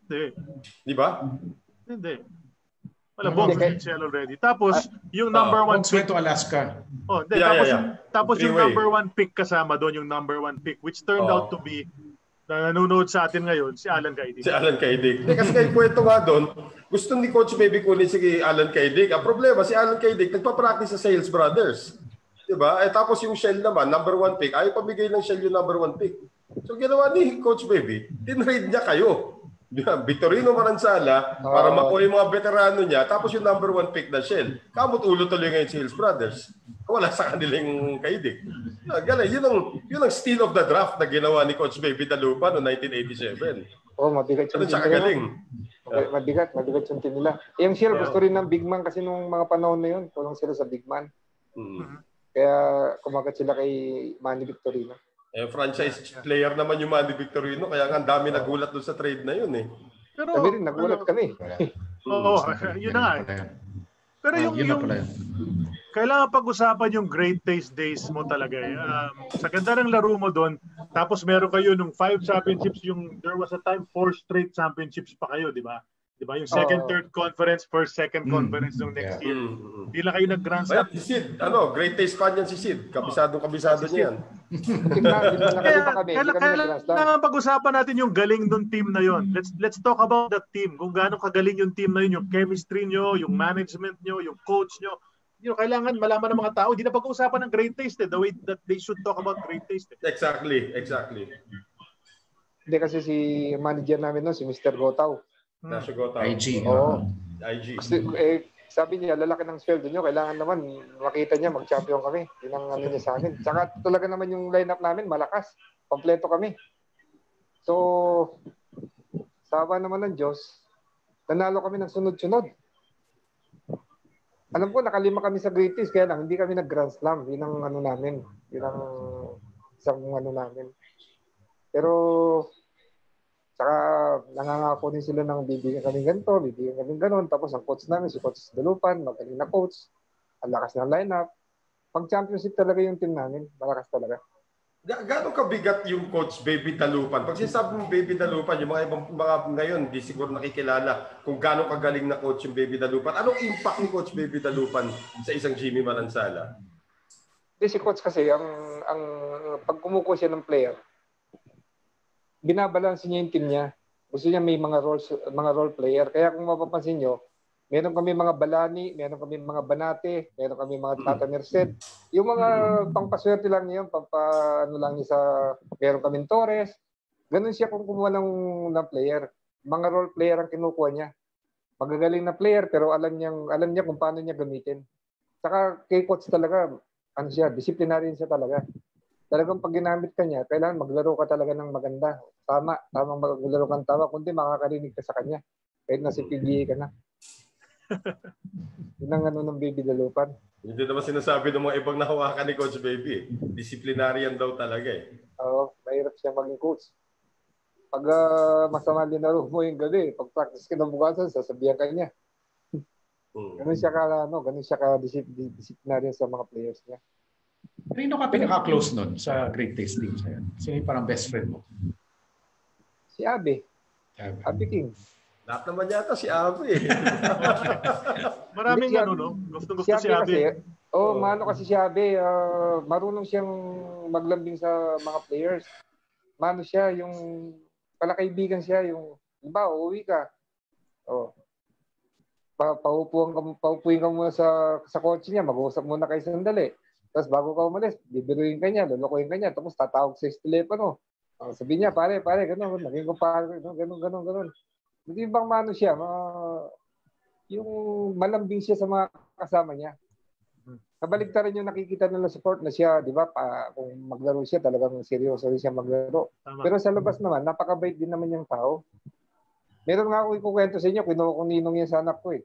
Hindi. Di ba? Hindi. Wala, Box Shell already. Tapos, yung number one pick to Alaska. Oh, tapos yung number one pick kasama doon, yung number one pick, which turned out to be na nanonood sa atin ngayon, si Alan Caidic. Kasi kayo kwento nga doon, gusto ni Coach Baby kunin si Alan Caidic. Ang problema, si Alan Caidic nagpa-practice sa Sales Brothers. Diba? Tapos yung Shell naman, number one pick, ayaw pamigay ng Shell yung number one pick. So ginawa ni Coach Baby, tinrade niya kayo. Victorino Manansala para makuha yung mga veterano niya, tapos yung number one pick na Shell. Kamot ulo tuloy ngayon si Sales Brothers. Wala sa kanilang Caidic. Galing, yun ang steal of the draft na ginawa ni Coach Baby Dalupa noong 1987. Oh, mabigat yung team nila. Mabigat yung team nila. Yung Shell gusto rin ng big man kasi nung mga panahon na yun, kulang sila sa big man. Kaya kumagat sila kay Manny Victorino. Franchise player naman yung Manny Victorino, kaya nga ang dami nagulat doon sa trade na yun eh. Pero kami rin, nagulat kami. Yun na nga. Pero yung kailangan pag-usapan yung great taste days mo talaga. Sa ganda ng laro mo doon, tapos meron kayo nung 5 championships, there was a time 4 straight championships pa kayo, di ba? Diba? Yung second, third conference, first, second conference ng next year. Hindi lang kayo nag-grand slam. Si Sid, great taste fan yan si Sid. Kabisado niya yan. Kailangan pag-usapan natin yung galing ng team na yon. Let's talk about that team. Kung gaano kagaling yung team na yun, yung chemistry nyo, yung management nyo, yung coach nyo. Kailangan malaman ng mga tao. Hindi na pag-usapan ng great taste the way that they should talk about great taste. Exactly. Hindi kasi si manager namin noon, si Mr. Gotaw. IG. IG. Sabi niya, lalaki ng sweldo niyo, kailangan naman makita niya mag-champion kami. Yun ang niya sa amin. Saka talaga naman yung lineup namin, malakas. Kompleto kami. So, sawa naman ng Diyos, nanalo kami ng sunod-sunod. Alam ko, nakalima kami sa greatest, kaya lang, hindi kami nag-grand slam. Yun ang namin. Yun ang isang namin. Pero, saka nangangako din sila ng bibigyan kami ganito, bibigyan kami ganon. Tapos ang coach namin, si Coach Dalupan, magaling na coach. Ang lakas ng lineup. Pag championship talaga yung team namin, malakas talaga. Gaano kabigat yung Coach Baby Dalupan? Pag sinasabi mo Baby Dalupan, yung mga ibang mga ngayon, di siguro nakikilala kung gaano kagaling na coach yung Baby Dalupan. Anong impact ni Coach Baby Dalupan sa isang Jimmy Manansala? Si coach kasi, ang pag kumukuha siya ng player, binabalansin niya yung team niya. Gusto niya may mga role player. Kaya kung mapapansin niyo, meron kami mga Balani, meron kami mga Banate, meron kami mga Tata Merced. Yung mga pampaswerte lang niya, lang niya sa meron kami Torres. Ganun siya kung kumuha ng player. Mga role player ang kinukuha niya. Magagaling na player pero alam niya kung paano niya gamitin. Saka kay coach talaga, disciplinary siya talaga. Talagang pag ginamit ka niya, kailangan maglaro ka talaga ng maganda. Tamang maglaro ka ng tama, kundi makakarinig ka sa kanya. Kahit nasa PBA ka na. Yun ang ng Baby Dalupan. Hindi naman sinasabi ng mga ibang nahawakan ni Coach Baby. Disciplinarian daw talaga eh. Oo, mahirap siya maging coach. Pag masama din na mo yung gabi, pag practice ka ng bukasan, sasabihan ka niya. Ganun siya ka-disciplinarian sa mga players niya. Sino ka pinaka-close nun sa Great Taste Team? Sino yung parang best friend mo? Si Abe. Abe King. Lahat naman yata si Abe. Maraming gusto si Abe. Mano kasi si Abe, marunong siyang maglambing sa mga players. Mano siya, yung palakaibigan siya, yung, uuwi ka. paupuin ka muna sa kotse niya, mag-uusap muna kayo sandali. Tapos bago ka umalis, bibiruin ka niya, lulukuin ka niya, tapos tatawag sa telepono. Sabi niya, pare, gano'n, naging kumpare, gano'n. Hindi bang mano siya, yung malambing siya sa mga kasama niya. Kabaligtaran yung nakikita nila support na siya, di ba? Kung maglaro siya, talagang seryoso rin siya maglaro. Tama. Pero sa labas naman, napakabait din naman yung tao. Meron nga ako ikukwento sa inyo, kinuha kong ninong yan sa anak ko eh.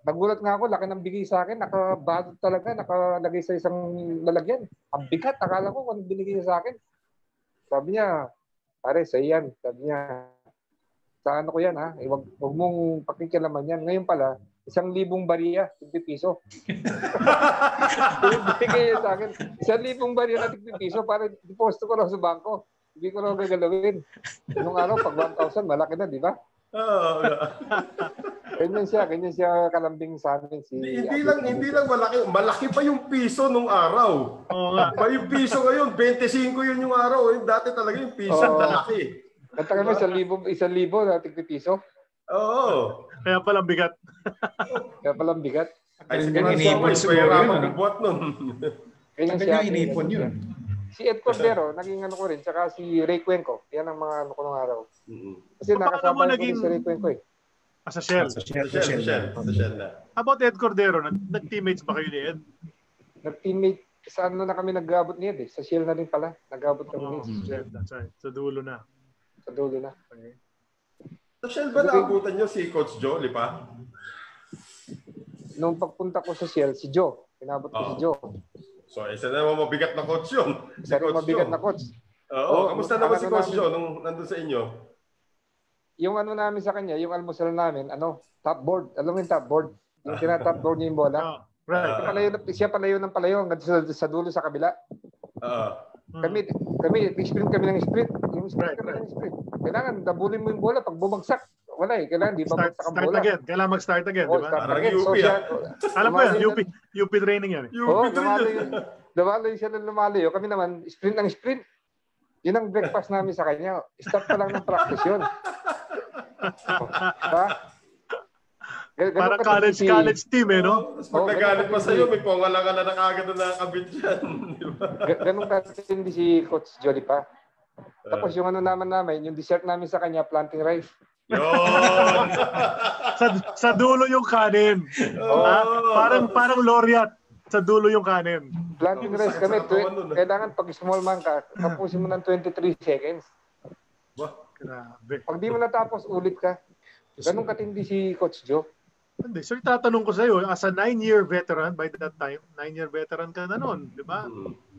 Nagulat nga ako, laki ng bigay sa akin, nakabalot talaga, nakalagay sa isang lalagyan. Ang bigat, akala ko kung binigay niya sa akin. Sabi niya, pare, sa iyan. Sabi niya, sa ano ko yan ha, huwag mong pakikilaman yan. Ngayon pala, 1,000 bariya, 50 piso. Binigay niya sa akin, 1,000 bariya na 50 piso, para deposito ko lang sa bangko. Hindi ko lang gagalawin. Nung araw, pag 1,000, malaki na, di ba? Oo. Ganyan siya kalambing sa amin. Hindi lang malaki pa yung piso nung araw. Oo nga. Pa yung piso ngayon, 25 yun yung araw. Dati talaga yung piso, malaki. Kanta kami, 1,000 na 50 piso. Oo. Kaya palang bigat. Ay, Ganyan inipon siguro yun. ng buhat nun. Ganyan Sabi siya. niya inipon yun. Si Ed Cordero, naging ano ko rin, tsaka si Ray Cuenco. Yan ang mga ano ko nung araw. Kasi nakasabay ko rin si Ray Cuenco eh. Sa Shell. Sa Shell na. How about Ed Cordero? Nag-teammates ba kayo ni Ed? Nag-teammate, sa ano na kami nag-abot ni Ed eh. Sa Shell na rin pala. Nag-abot kami ni Ed. Shell, that's right. Sa dulo na. Sa dulo na. Okay. Sa Shell ba naabutan nyo si Coach Joe Lipa? Nung pagpunta ko sa Shell, si Joe. Pinabot ko si Joe. So, isa na mabigat na coach yun. Isa rin mabigat na coach. Oo. Kamusta naman si Coach Joe nung nandun sa inyo? Yung ano namin sa kanya, yung almusal namin, top board. Alam mo yung top board? Yung tina-top board niya yung bola. Right. Siya palayo ng palayo hanggang sa dulo sa kabila. Kami, sprint kami ng sprint. Yung sprint kami ng sprint. Kailangan, dabulin mo yung bola. Pag bumagsak, wala eh. Kailangan, di ba bagsak ang bola. Kailangan mag-start again, di ba? Parang UP Alam ko yan, UP training yan. Lumalayo siya ng lumalayo. Kami naman, sprint ng sprint. Yun ang breakfast namin sa kanya. Start pa lang ng practice yun. Parang college team eh, no? Mas magkagalit pa sa'yo, may pangalangan na agad na nakakabit dyan. Ganun kasi si Coach Jolly pa. Tapos yung ano namin, yung dessert namin sa kanya, planting rice. Yun! sa dulo yung kanin. Parang laureate. Sa dulo yung kanin. Planting rice kami. Kailangan pag small man ka, tapusin mo ng 23 seconds. Grabe. Pag di mo natapos, ulit ka. Ganun katindi si Coach Joe. Hindi. So itatanong ko sa iyo, as a 9-year veteran by that time, 9-year veteran ka na noon, di ba?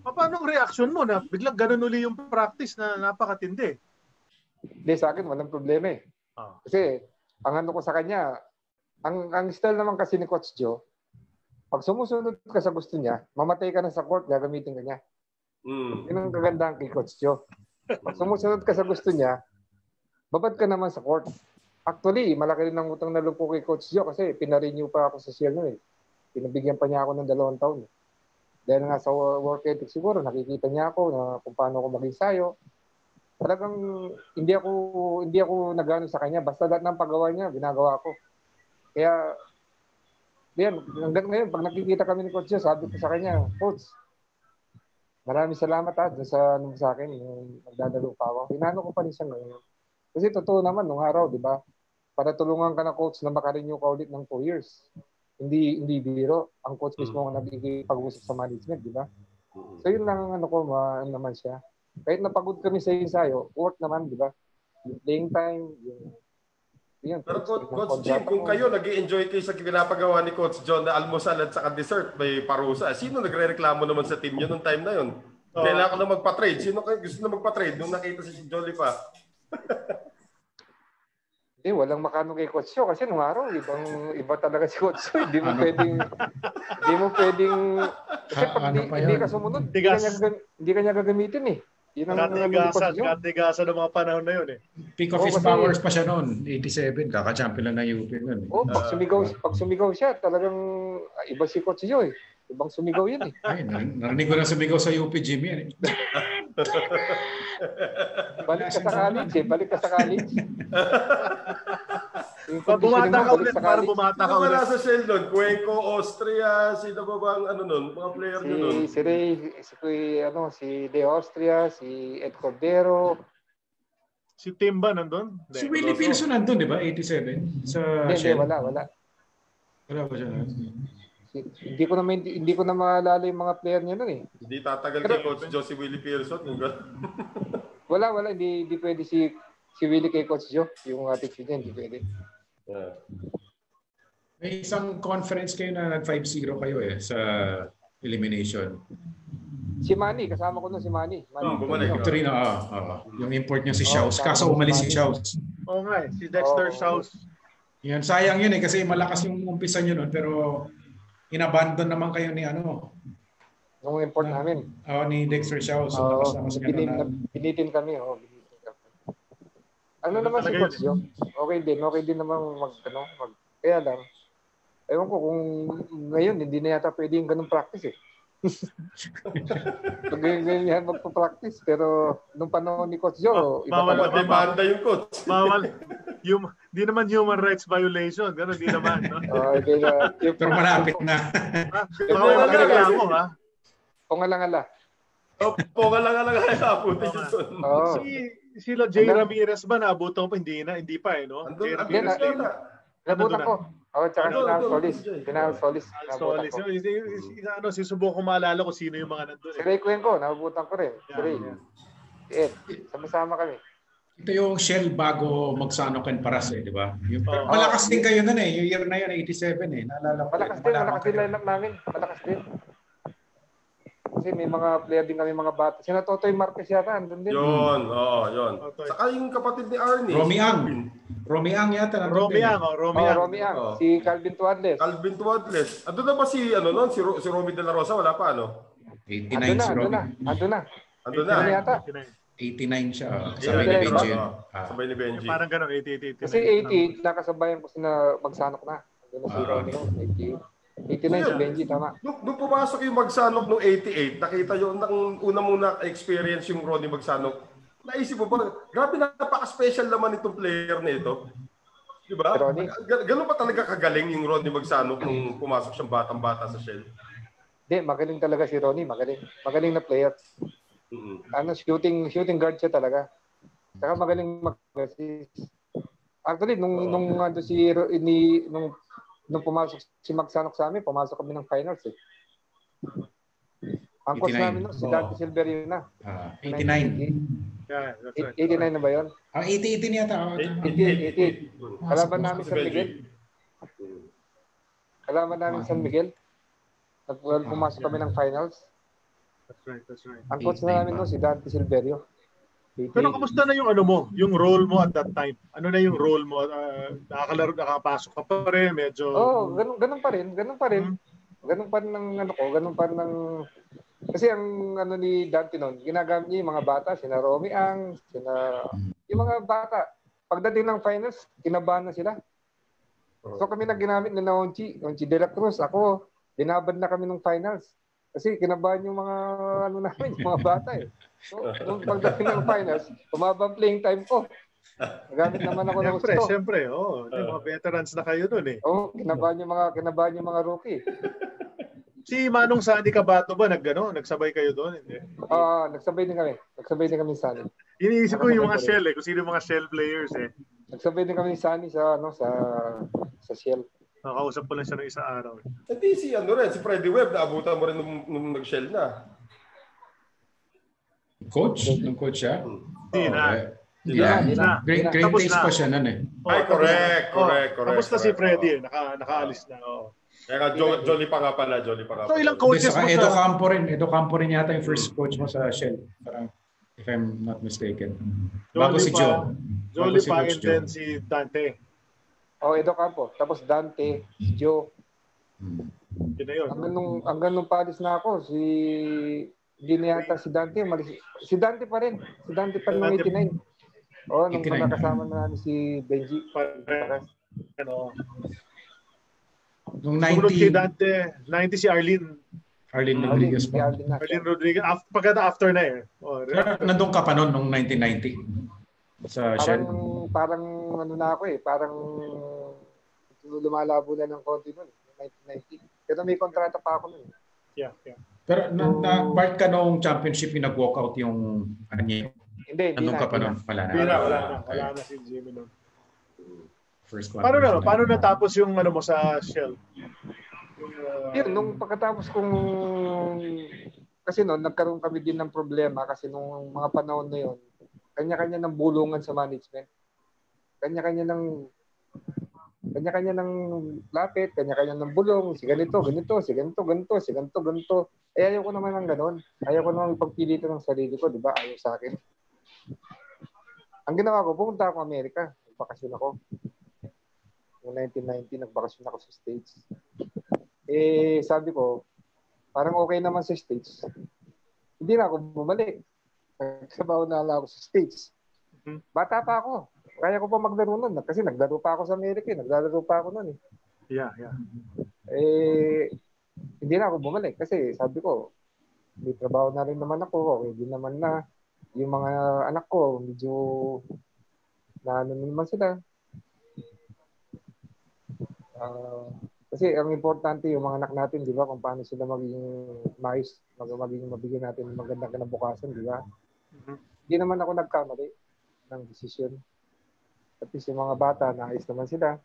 Paano ang reaction mo na biglang ganun uli yung practice na napakatindi? Hindi, sa akin, walang problema eh. Kasi, ang ano ko sa kanya, ang style naman kasi ni Coach Joe, pag sumusunod ka sa gusto niya, mamatay ka na sa court, gagamitin ka niya. Yun ang kagandahan kay Coach Joe. Pag sumusunod ka sa gusto niya, babad ka naman sa court. Actually, malaki rin ang utang na loob ko kay Coach Joe kasi pinarenew pa ako sa Shell noon eh. Pinabigyan pa niya ako ng 2 taon. Dahil nga sa work ethic siguro, nakikita niya ako na kung paano ako mag-ensayo. Talagang hindi ako nagano sa kanya. Basta lahat ng paggawa niya, ginagawa ko. Kaya, yan, hanggang ngayon, pag nakikita kami ni Coach Joe, sabi ko sa kanya, Coach, maraming salamat sa akin, yung nagdadalo pa ako. Pinano ko pa rin siya ngayon. Kasi totoo naman, nung araw, di ba? Para tulungan ka na coach na makarenew ka ulit ng 2 years. Hindi biro. Ang coach mismo ang nagkikipag-usap sa management, di ba? So yun lang ang ano ko, naman siya. Kahit napagod kami sa ensayo, work naman, di ba? Yung playing time, yun. Pero Coach Jim, kung kayo nag-i-enjoy kayo sa pinapagawa ni Coach John na almusal at saka dessert, may parusa, sino nagre-reklamo naman sa team nyo nung time na yun? Kailangan ko na magpa-trade. Sino kayo gusto na magpa-trade nung nakita si Jolly pa? Walang makano kay Coach Joe kasi nung araw iba talaga si Coach Joe. Hindi mo pwedeng kasi pag hindi ka sumunod, hindi ka niya gagamitin eh. Yun ang katigasan ng mga panahon na yun eh. Peak of his powers pa siya noon, 87, kaka-champion lang na UP noon. Pag sumigaw siya, talagang iba si Coach Joe eh. Ibang sumigaw yun eh. Ay, narinig ko na sumigaw sa UP Jimmy yan eh. Balik ka sa college. Bumata ka ulit, para bumata ka Sino ba ulit. nasa Shell nun? Cuenco, Austria, sino ba bang ano nun? Mga player nyo nun? Si Ray, si De Austria, si Ed Cordero. Si Timba nandun? Si Willie Pearson nandun, di ba? 87 sa Hindi, Shell. wala. Wala ba siya? Hindi ko na maalala yung mga player niya nun eh. Hindi tatagal kay Coach Joe si Willie Pearson. Wala, hindi pwede si Willie kay Coach Joe. Yung attitude niya, hindi pwede. Yeah. May isang conference kayo na nag-5-0 kayo sa elimination. Si Manny, kasama ko nun si Manny. Bumalik. Victory na, yung import niya si Shaws. Kaso umalis si Shaws. Oo nga si Dexter Shaws. Yan, sayang yun kasi malakas yung umpisa nyo nun, pero inabandon naman kayo ni Nung import namin. Ni Dexter Shaws. Binitin kami. Ano naman si Coach Joe? Okay din naman kaya lang. Ewan ko kung ngayon hindi na yata pwede yung ganung practice eh. Pag ganyan magpa-practice pero nung panahon ni Coach Joe, bawal na banda yung coach. Bawal. Di naman human rights violation. Ganun di naman. No? Pero malapit na. Pangala-ngala. Pangala-ngala. Puti yun. Sila Jay Ramirez ba naabutan pa? Hindi pa no? Jay Ramirez. Nabutan ko. Tsaka Final Solis. Sisubukan ko maalala ko sino yung mga nandun. Si Ray Cuenco, nabutan ko rin. Si Ray. Sama-sama kami. Ito yung Shell bago Magsano Ken Paras di ba? Malakas din kayo nun yung year na yun, 87 Naalala ko. Malakas din lineup namin. Malakas din. Kasi may mga player din kami mga bata. Sina Totoy Marquez yata, andun din. Yun. Saka yung kapatid ni Arnie. Romy Ang yata. Romy Ang. Si Calvin Tuadles. Andun na ba si Romy De La Rosa? Wala pa, 89 si Romy. Andun na. Andun yata. 89 siya. Sabay ni Benji. Sabay ni Benji. Parang gano'n, 88. Kasi 88, nakasabayan ko sina Magsanok na. Andun na si Romy. 89 si Benji, tama. Nung pumasok yung Magsanok nung 88, nakita yung una muna experience yung Ronnie Magsanok. Naisip mo ba, grabe napaka-special naman itong player na ito. Diba? Ganun pa talaga kagaling yung Ronnie Magsanok nung pumasok siyang batang-bata sa Shell? Hindi, magaling talaga si Ronnie. Magaling na player. Shooting guard siya talaga. Saka magaling mag-assist. Actually, nung pumasok si Magsanok sa amin, pumasok kami ng finals Ang coach namin si Dante Silverio na. 89. Yeah, that's right. 89 na ba yun? 88 yata. 88. Kalaban namin San Miguel. San Miguel. Pumasok kami ng finals. That's right. Ang coach na namin si Dante Silverio. Pero kamusta na yung yung role mo at that time? Ano na yung role mo? Nakapasok ka pa rin, medyo... ganun pa rin. Ganun pa rin kasi ang ni Dante noon, ginagamit niya yung mga bata, sina Romy Ang, yung mga bata. Pagdating ng finals, kinabahan na sila. So kami na ginamit na Onchi De La Cruz, ako, dinabad na kami ng finals. Kasi kinabahan yung mga namin, yung mga bata So, nung pagdating ng finals, umabang playing time ko. Nagamit naman ako ng gusto. Siyempre, mga veterans na kayo doon kinabahan yung mga rookie. Si Manong Sani Cabato ba nagsabay kayo doon? Hindi. Nagsabay din kami sa Sani. Iniisip ko yung mga Shell kung sino yung mga Shell players Nagsabay din kami ni Sani sa Shell. Nakausap ko lang siya ng isang araw. Hindi si Freddie Webb, naabutan mo rin nung nag-Shell na. Coach? Nung coach siya? Hindi na. Great days pa siya nun Ay, correct. Kamusta si Freddie? Nakaalis na. Kaya Jolly pa nga pala. So ilang coaches mo Edo Campo rin yata yung first coach mo sa Shell. Parang, if I'm not mistaken. Bago si Joe. Jolly pa and then si Dante. Edo Campo. Tapos Dante, Joe. Yun na yun. Hanggang nung palis na ako, hindi na yata si Dante. Si Dante pa rin. Si Dante pa nung 89. Nung nakasama na namin si Benji. Nung Sumunod kay Dante, 90 si Arlene. Arlene Rodriguez pa. Arlene Rodriguez. After na Nandun ka pa noon nung 1990 sa Shell? Parang na ako parang lumalabo na ng konti nun, 1990. Pero may kontrata pa ako nun. Yeah. Pero part ka nung championship yung nag-walkout yung Anye? Hindi Nandun ka pa nun? Wala Wala na si Jimmy nun. First Paano natapos yung mo sa Shell? Yun, nung pagkatapos kong... Kasi noon, nagkaroon kami din ng problema kasi nung mga panahon na yun, kanya-kanya ng bulungan sa management. Kanya-kanya ng lapit, kanya-kanya ng bulong, si ganito, si ganito. Eh, ayaw ko naman ng ganon. Ayaw ko naman ipagpilitan ng sarili ko, di ba? Ayaw sa akin. Ang ginawa ko, pumunta ako Amerika. Nagbakasyon ako. Noong 1990, nagbakasyon ako sa States. Eh, sabi ko, parang okay naman sa States. Hindi na ako bumalik. Nagsabaw na ako sa States. Bata pa ako. Kaya ko pa maglaro nun. Kasi naglaro pa ako sa Amerika. Naglalaro pa ako nun. Yeah. Eh, hindi na ako bumalik. Kasi sabi ko, may trabaho na rin naman ako. Okay, di naman na. Yung mga anak ko, medyo naano naman sila. Kasi ang importante yung mga anak natin, di ba, kung paano sila maging mais, maging mabigyan natin ng magandang kinabukasan, di ba? Hindi naman ako nagkamali ng desisyon. At least yung mga bata, naayos naman sila.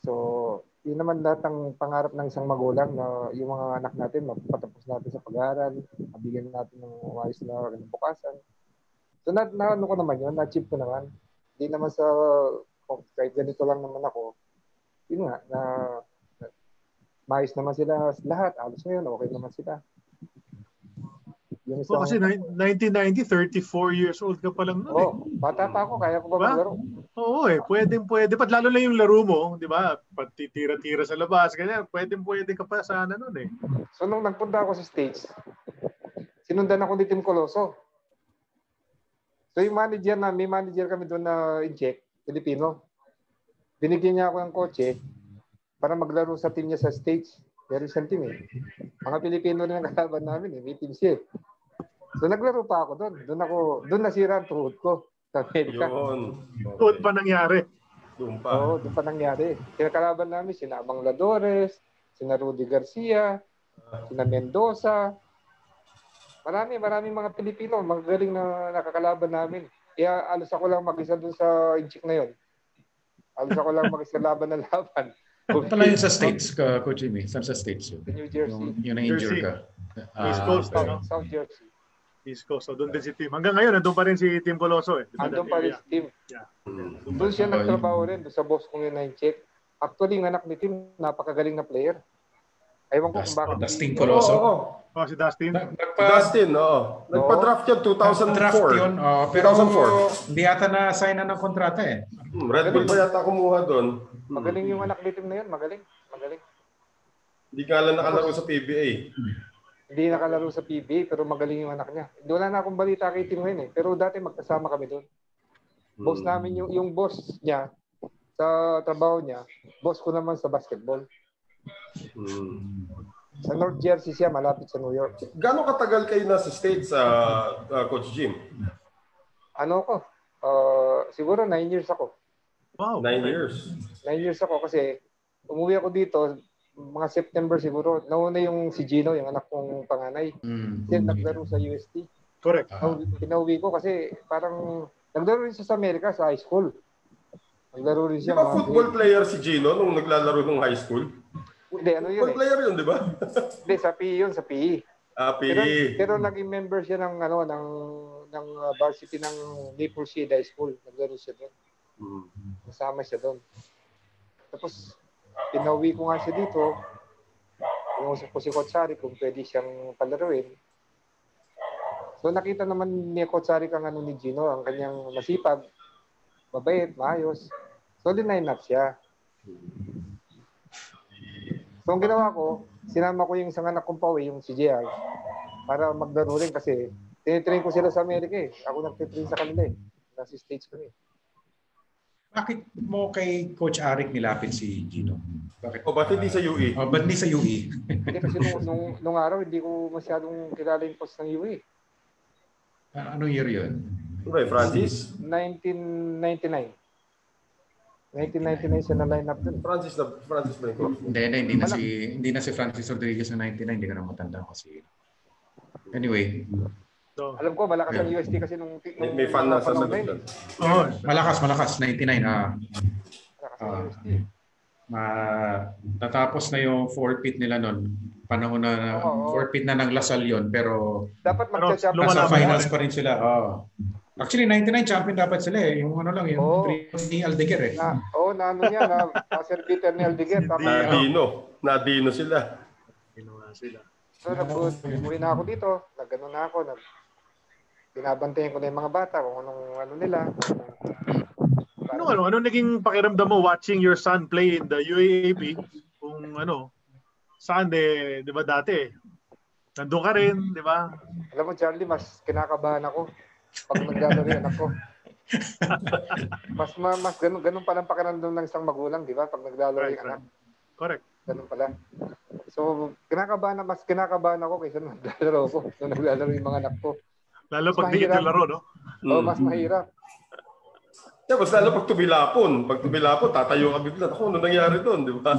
So, yun naman lahat ang pangarap ng isang magulang na yung mga anak natin, mapatapos natin sa pag-aaral, mabigyan natin ng maayos na kinabukasan. So, na-ano ko naman yun, na-achieve ko naman. Hindi naman sa kahit ganito lang naman ako, yun nga, na maayos naman sila lahat. Alos ngayon, okay naman sila. Kasi 1990, 34 years old ka pa lang nun bata pa ako, kaya ko ba maglaro? Oo pwede. Pat lalo na yung laro mo, di ba? Pati tira-tira sa labas, ganyan. Pwede ka pa sana nun eh. So nung nagpunta ako sa States, sinundan ako ni Tim Coloso. So yung manager may manager kami doon na inject, Filipino. Binigyan niya ako ng kotse para maglaro sa team niya sa States. Pero isang team eh. Mga Pilipino rin ang kalaban namin eh. May team siya. So naglaro pa ako doon. Doon nasira ang tuhod ko sa Amerika. Doon pa nangyari. Doon pa nangyari. Kinakalaban namin sina Abang Ladores, sina Rudy Garcia, sina Mendoza. Maraming mga Pilipino, magagaling na nakakalaban namin. Kaya alos ako lang mag-isa doon sa inchik na yon. Alos ako lang mag-isa laban na laban. Pala yun sa States, Coach Jimmy. Saan sa States yun? New Jersey. Yung na-injure ka. East Coast. South Jersey. East Coast. So, doon din si Tim. Hanggang ngayon, nandun pa rin si Tim Coloso eh. Nandun pa rin si Tim. Yeah. Doon siya nagtrabaho rin. Doon sa boss kong yun na-check. Actually, ang anak ni Tim, napakagaling na player. Ewan ko kung bakit. Dustin Coloso? Si Dustin. Nagpa-draft yan 2004. Draft yun. Pero 2004. Hindi yata na-sign na ng kontrata eh. Red Bull pa yata kumuha doon. Magaling yung anak ni Tim na yun. Magaling. Hindi ka lang nakalaro sa PBA. Hindi nakalaro sa PBA, pero magaling yung anak niya. Wala na akong balita kay Tim ngayon eh. Pero dati magkasama kami doon. Boss namin yung boss niya sa trabaho niya. Boss ko naman sa basketball. Sa North Jersey siya, malapit sa New York. Gano'ng katagal kayo na sa States, Coach Jim? Siguro 9 years ako. Wow. 9 years. 9 years ako kasi umuwi ako dito, mga September siguro. Nauna yung si Gino, yung anak kong panganay. Kasi naglaro sa UST. Correct. Pinauwi ko kasi parang naglaro rin siya sa Amerika, sa high school. Naglaro rin siya. Di ba football player si Gino nung naglalaro nung high school? Hindi, ano yun football player yun, di ba? Hindi, sa PE yun, sa PE. PE. Pero naging member siya ng varsity ng Maple Shade High School. Naglaro siya doon. Kasama siya doon. Tapos, pinauwi ko nga siya dito. Pinusap ko si Coach Sari kung pwede siyang palaruin. So, nakita naman ni Coach Sari kang ni Gino, ang kanyang masipag, mabait, maayos. So, line up siya. So, ang ginawa ko, sinama ko yung isang anak kong pauwi, yung si JR, para maglaro rin kasi tinitrain ko sila sa Amerika eh. Ako nagtitrain sa kanila eh. Nasa States kami. Bakit mo kay Coach Arik nilapit si Gino? Bakit? Ba't hindi sa UE? Ba't hindi sa UE? Hindi kasi nung araw, hindi ko masyadong kilala yung post ng UE. Anong year yun? Francis? 1999. 1999 siya na lineup dun. Francis ba yung coach? Hindi na si Francis Rodriguez na 99, hindi ko na matanda kasi. Anyway. So, Alam ko, malakas ang UST kasi nung May fan na sa sagot. Oh, malakas, 99. Malakas ang UST. Natapos na yung forfeit nila noon. Panahon na forfeit na ng Lasal yon, pero dapat magcha-champion. nasa finals pa rin sila. Actually, 99 champion dapat sila eh. Yung ano lang, yung ni Aldeguer eh. Naano niya, na-sir Peter ni Aldeguer. Nadino sila. So, umuwi na ako dito. Nag-ano na ako. Binabantayan ko na yung mga bata kung anong ano nila. Ano naging pakiramdam mo watching your son play in the UAAP? Kung saan di ba dati? Nandun ka rin, di ba? Alam mo, Charlie, mas kinakabahan ako pag naglalaro yung anak ko. Mas ganun palang pakiramdam ng isang magulang, di ba? Pag naglalaro yung anak. Correct. Ganun pala. So, mas kinakabahan ako kaysa naglalaro ko. Nung naglalaro yung mga anak ko. Lalo pag di ka laro, no? Mas mahirap. Mas lalo pag tumilapon. Pag tumilapon, tatayo ka bigla. Ano nangyari doon, di ba?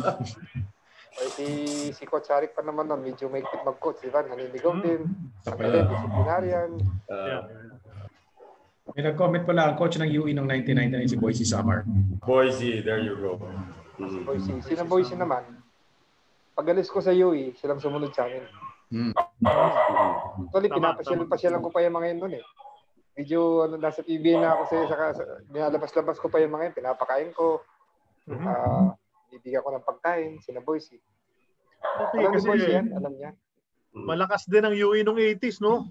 Si Coach Harik pa naman nun, medyo may mag-coach, di ba? Naninigaw din. Disciplinarian. May nag-comment pala ang coach ng UE ng 1999 si Boise Samar. Boise, there you go. Boise. Sino Boise naman? Pag alis ko sa UE, silang sumunod sa amin. Actually, pinapasyalan ko pa yung mga yun nun eh. Medyo nasa PBA na ako sa nilalabas-labas ko pa yung mga yun. Pinapakain ko. Bibigyan ko ng pagkain. Sina Boise. Okay, kasi Boise yan, alam niya. Malakas din ang UE nung 80s, no?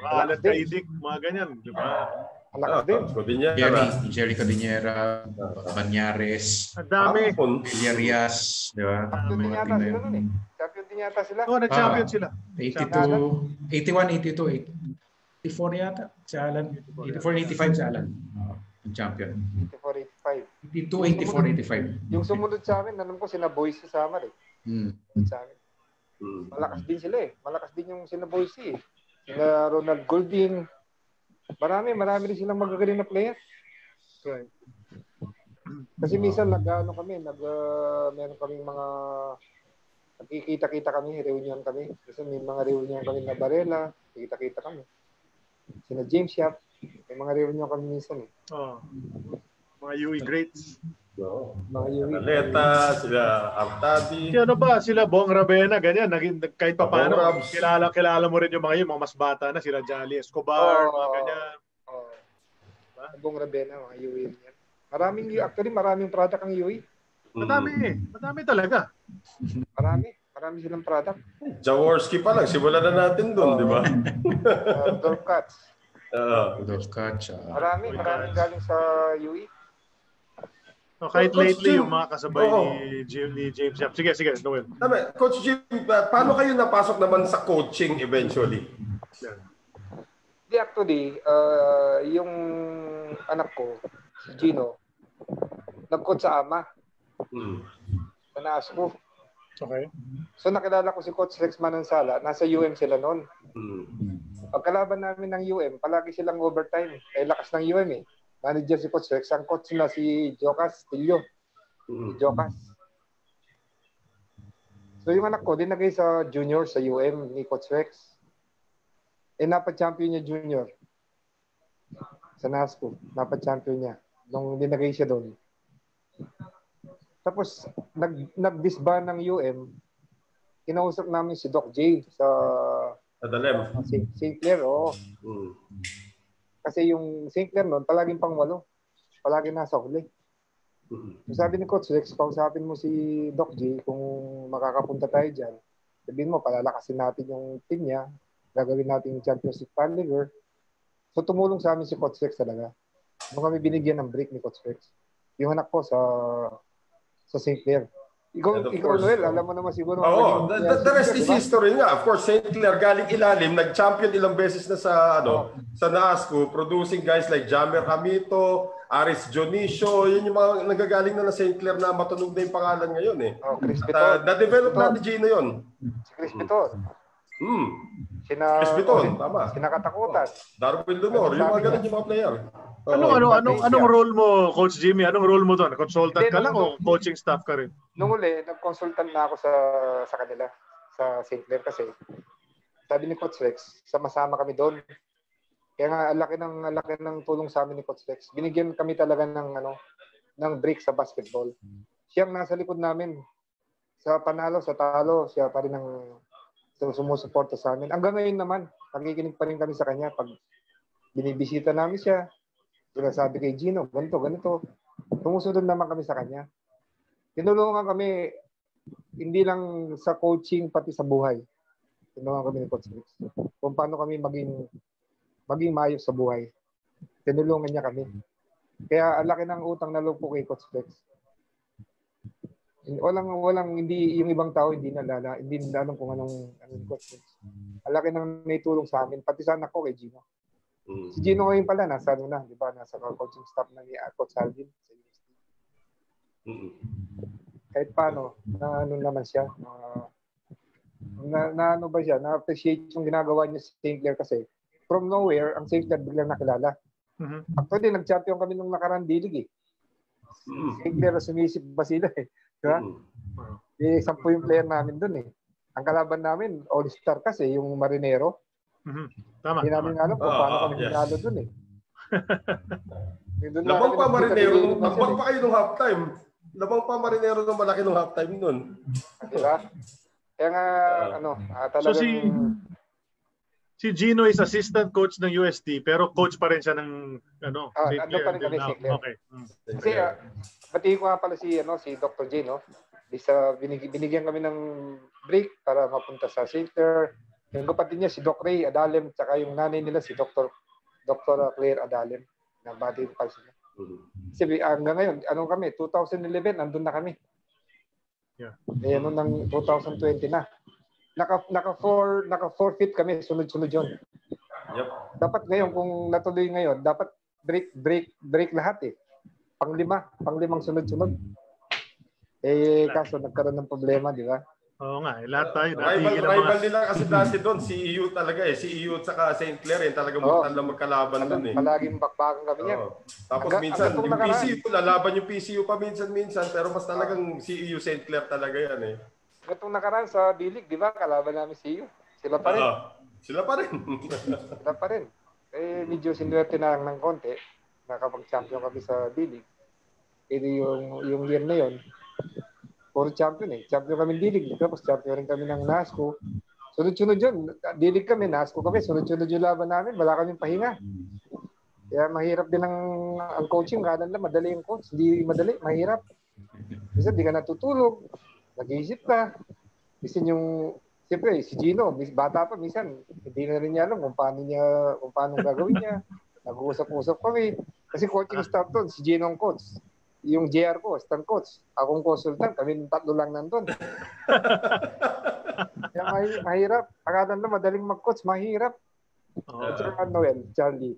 Alan Kaidik, mga ganyan, di ba? Malakas din. Jerry Codinera, Banyares, ang dami. Villarias, di ba? Champion din yata sila nun eh. Champion din yata sila. Nag-champion sila. 82, 81, 82, 84 yata si Alan. 84-85 si Alan. Ang champion. 84-85. 82-84-85. Yung sumunod sa amin, alam ko sina Boise sa Samar eh. Sa amin. Malakas din sila eh. Malakas din yung sina Boise eh. Sina Ronald Golding. Marami rin silang magagaling na player. Right. Kasi minsan meron kaming mga nagkikita-kita kami, reunion kami. Kasi may mga reunion kami na Barela, kita-kita kami. Sina James Yap, may mga reunion kami minsan eh. Mga UE greats. Mga UE. Aleta, sila Artadi. Sila Bong Ravena, ganyan. Kahit pa paano, kilala mo rin yung mga yun, mga mas bata na, sila Jolly Escobar, mga ganyan. Bong Ravena, mga UE yan. Maraming product ang UE. Madami talaga. Marami silang product. Jaworski pa lang, simulan na natin doon, di ba? Dolph Katz. Dolph Katz. Marami galing sa UE. Kahit lately, yung mga kasabay ni James Yap. Sige, Noel. Coach Jim, paano kayo napasok naman sa coaching eventually? Actually, yung anak ko, si Gino, nag-coach sa AMA. Sa NASCO. Okay. So nakilala ko si Coach Rex Manansala, nasa UM sila noon. Pagkalaban namin ng UM, palagi silang overtime. Lakas ng UM eh. Manager si Coach Rex, ang coach na si Jocas Tilio. Jocas. So yung anak ko, dinagay sa junior sa UM ni Coach Rex. Napa-champion niya junior. Sa NASCO, napa-champion niya. Nung dinagay siya doon. Tapos, nag-disband ng UM, kinausap namin si Doc J sa Dalem. St. Clair, Kasi yung St. Clair noon, palaging pang-8. Palaging nasa huli. Sabi ni Coach Rex, kausapin mo si Doc J kung makakapunta tayo dyan. Sabihin mo, palalakasin natin yung team niya. Gagawin natin yung Championship Caliber. So, tumulong sa amin si Coach Rex talaga. Nung kami binigyan ng break ni Coach Rex. Yung anak ko sa St. Clair. Ikaw Noel, alam mo naman siguro. The rest is history nga. Of course, St. Clair galing ilalim, nag-champion ilang beses na sa NASCO, producing guys like Jamer Hamito, Aris Dionisio, yun yung mga nagagaling na St. Clair na matunog na yung pangalan ngayon eh. Chris Piton. Na-develop na ni Gino yun. Si Chris Piton. Chris Piton, tama. Sinakatakutan. Darwin Lunor, yung mga ganun yung mga player. Anong role mo, Coach Jimmy? Anong role mo doon? Consultant ka lang o coaching staff ka rin? Nung uli, nag-consultant na ako sa kanila, sa St. Clair kasi. Sabi ni Coach Rex, sama-sama kami doon. Kaya nga, ang laki ng tulong sa amin ni Coach Rex. Binigyan kami talaga ng break sa basketball. Siyang nasa likod namin. Sa panalo, sa talo, siya pa rin ang sumusuporta sa amin. Hanggang ngayon naman, nakikinig pa rin kami sa kanya. Pag binibisita namin siya, sinasabi kay Gino, ganito. Tumusunod naman kami sa kanya. Tinulungan kami, hindi lang sa coaching, pati sa buhay. Tinulungan kami ni Coach Rex. Kung paano kami maging maayos sa buhay. Tinulungan niya kami. Kaya ang laki ng utang na loob ko kay Coach Rex. Hindi yung ibang tao hindi alam kung anong Coach Rex. Ang laki ng naitulong sa amin, pati sa anak ko kay Gino. Si Gino ngayon pala, nasa di ba? Nasa coaching staff na ni Coach Alvin sa university. Kahit paano, naman siya. Na-appreciate yung ginagawa niya sa St. Clair kasi from nowhere, ang St. Clair biglang nakilala. Actually, nag-champion kami nung nakaraan dilig St. Clair, sumisip ba sila Diba? 10 yung player namin dun Ang kalaban namin, all-star kasi, yung Marinero. Tama. Hindi namin alam kung paano kami hinalo dun Labang pa Marinero, labang pa kayo nung halftime. Labang pa Marinero nung malaki nung halftime nun. Diba? Kaya nga, talagang... Si Gino is assistant coach ng UST pero coach pa rin siya ng nandun pa rin kami St. Clair. Okay. Kasi batiin ko nga pala si Dr. J, binigyan kami ng break para mapunta sa St. Clair. Yung kapatid niya si Doc Ray Adalem tsaka yung nanay nila si Dr. Claire Adalem na batiin pa sila. Kasi hanggang ngayon, 2011 nandun na kami. Yeah. Ng 2020 na. Naka 4 feet kami, sunod-sunod yun. Yep. Dapat ngayon, kung natuloy ngayon, dapat break lahat Pang-limang sunod-sunod. Kaso nagkaroon ng problema, di ba? Oo nga, lahat tayo. Rival nila kasi dati doon, CEU talaga CEU at saka St. Clair talagang mortal lang magkalaban doon Palaging bakbakan kami yan. Tapos minsan, yung PCU, lalaban yung PCU pa minsan, pero mas talagang CEU St. Clair talaga yan Itong nakaraan sa D-League, di ba? Kalaban namin CEU. Sila pa rin. Sila pa rin. Medyo sinuwerte na lang ng konti. Nakapag-champion kami sa D-League. Yung year na yun, puro champion Champion kami D-League. Tapos champion rin kami ng NASCO. Sunod-sunod yun. D-League kami, NASCO kami. Sunod-sunod yung laban namin. Wala kaming pahinga. Kaya mahirap din ang coaching. Kanan lang, madali yung coach. Hindi madali, mahirap. Kasi di ka natutulog. Nag-iisip ka. Siyempre, si Gino, bata pa, minsan, hindi na rin niya alam kung paano gagawin niya. Nag-uusap-usap kami. Kasi coaching staff doon, si Gino ang coach. Yung JR ko, stand coach. Akong consultant, kami 3 lang nandun. Kaya mahirap. Akala na madaling mag-coach, mahirap. Sir Noel, Charlie,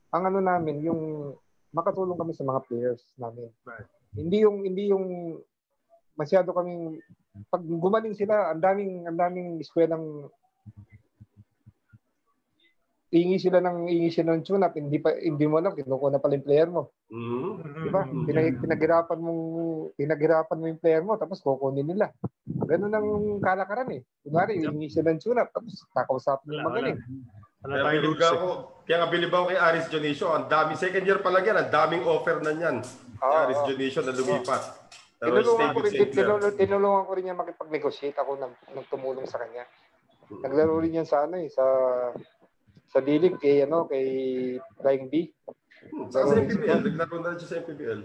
ang namin, yung makatulong kami sa mga players namin. Hindi yung masyado kaming pag gumaling sila, ang daming eskweleng ingi sila ng tune-up, hindi mo alam kinukuha na pala yung player mo. Di ba? Pinaghirapan mo yung player mo tapos kukunin nila. Ganun ang kalakaran Kunwari, ingi sila ng tune-up tapos kakausapin yung magaling. Kaya nga bilib ako kay Aris Dionisio, ang dami second year pa lang yan, ang daming offer na niyan. Aris Dionisio na lumipat. Tinulungan ko rin niya makipag-negotiate ako nang tumulong sa kanya. Naglaro rin yan sa D-League kay Flying B. Sa MPBL, naglaro na siya sa MPBL.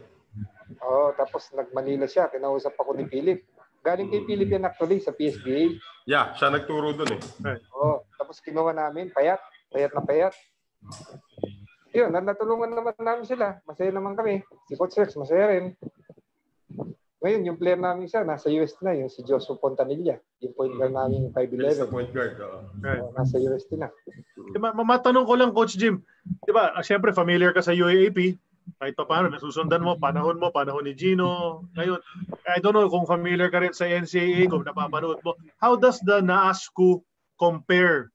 Tapos nag-Manila siya, kinausap ako ni Philip. Galing kay Philip yan actually sa PSBA. Yeah, siya nagturo doon Tapos kinuha namin, payat na payat. Yun, natulungan naman namin sila. Masaya naman kami. Si Coach Rex, masaya rin. Ngayon, yung player namin siya, nasa US na, yung si Joshua Pontanilla. Yung point guard namin, 5'11". Point guard, nasa US na. Matanong ko lang, Coach Jim. Di ba, siyempre, familiar ka sa UAAP. Kahit pa paano, nasusundan mo, panahon ni Gino. Ngayon, I don't know kung familiar ka rin sa NCAA, kung napapanood mo. How does the NASCO compare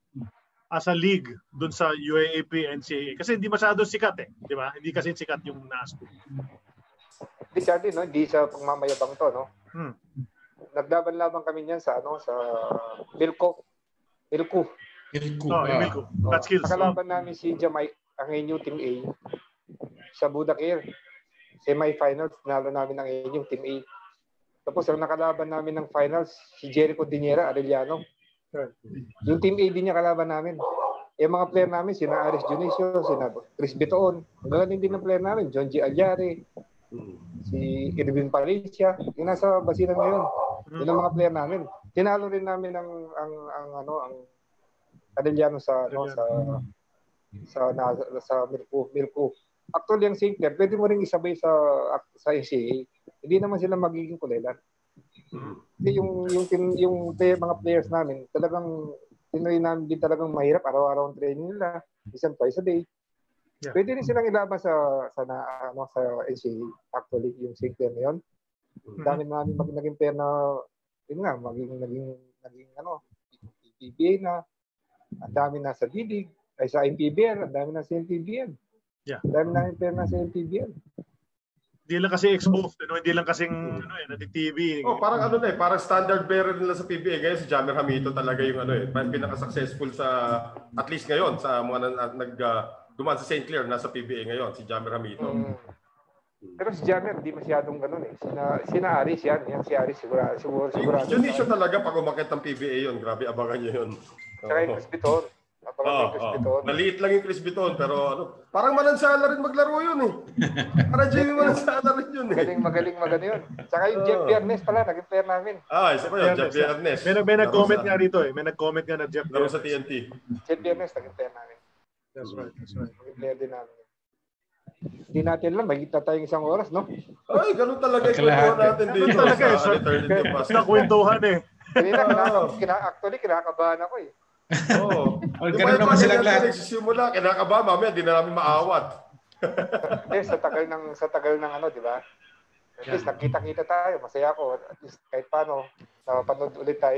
as a league dun sa UAAP, NCAA? Kasi hindi masyado sikat di ba? Hindi kasi sikat yung NASPO. Hindi siya din, no? Hindi sa pangmamayabang to, no? Naglaban-laban kami niyan sa Milko. Milko. Milko. Catskills. Nakalaban namin si Jamaica, ang inyong Team A. Sa Budak Air. Semi-finals, nalo namin ang inyong Team A. Tapos ang nakalaban namin ng finals, si Jericho Diniera, Arellano. Yung Team A din niya kalaban namin. Yung mga player namin, sina Aris Junicio, sina Chris Bitoon. Magaling din ng player namin, John G. Alyari, si Irvin Palencia. Yung nasa Basilan ngayon. Yun ang mga player namin. Tinalo rin namin ang Arellano sa Milko. Actually, ang St. Clair, pwede mo rin isabay sa NCAA. Hindi naman sila magiging kulelan. Kasi yung mga players namin, talagang tinoy namin din talagang mahirap. Araw-araw ang training nila. Isang twice a day. Yeah. Pwede rin silang ilaban sa NCAA. Actually, yung St. Clair na yun. Dami namin naging pair na yun nga, naging PBA na. Ang dami na sa D-League, ay sa MPBL, ang dami na sa MPBL. Yeah. Ang dami na pair na sa MPBL. Hindi lang kasi exposed, hindi lang kasing nati-TV. Parang parang standard bearer nila sa PBA ngayon si Jamer Hamito talaga yung pinaka-successful sa at least ngayon sa mga dumaan sa St. Clair nasa PBA ngayon si Jamer Hamito. Pero si Jamer hindi masyadong ganoon Sina Aris yan si Aris siguro. Yun issue talaga pag umakit ng PBA yun. Grabe abangan niyo yun. Saka yung Chris Biton. Maliit lang yung Chris Biton pero parang Manansala rin maglaro yun Para Jimmy Manansala rin yun Magaling yun. Saka yung Jeff Biernes pala, naging player namin. Isa pa yun, Jeff Biernes. May nag-comment nga rito May nag-comment nga na Jeff Biernes. Sa TNT. Jeff Biernes, naging player namin. That's right. Naging player din namin. Hindi natin lang, magiging tayong isang oras, no? Ay, ganun talaga yung kwentuhan natin dito. Ganun talaga nakwentuhan Actually, kinakabahan ako Ganun naman silang lahat. Nagsisimula, kinakabahan, mamaya di na namin maawat. Sa tagal ng di ba? At least nakita-kita tayo, masaya ako. At least kahit paano, napanood ulit tayo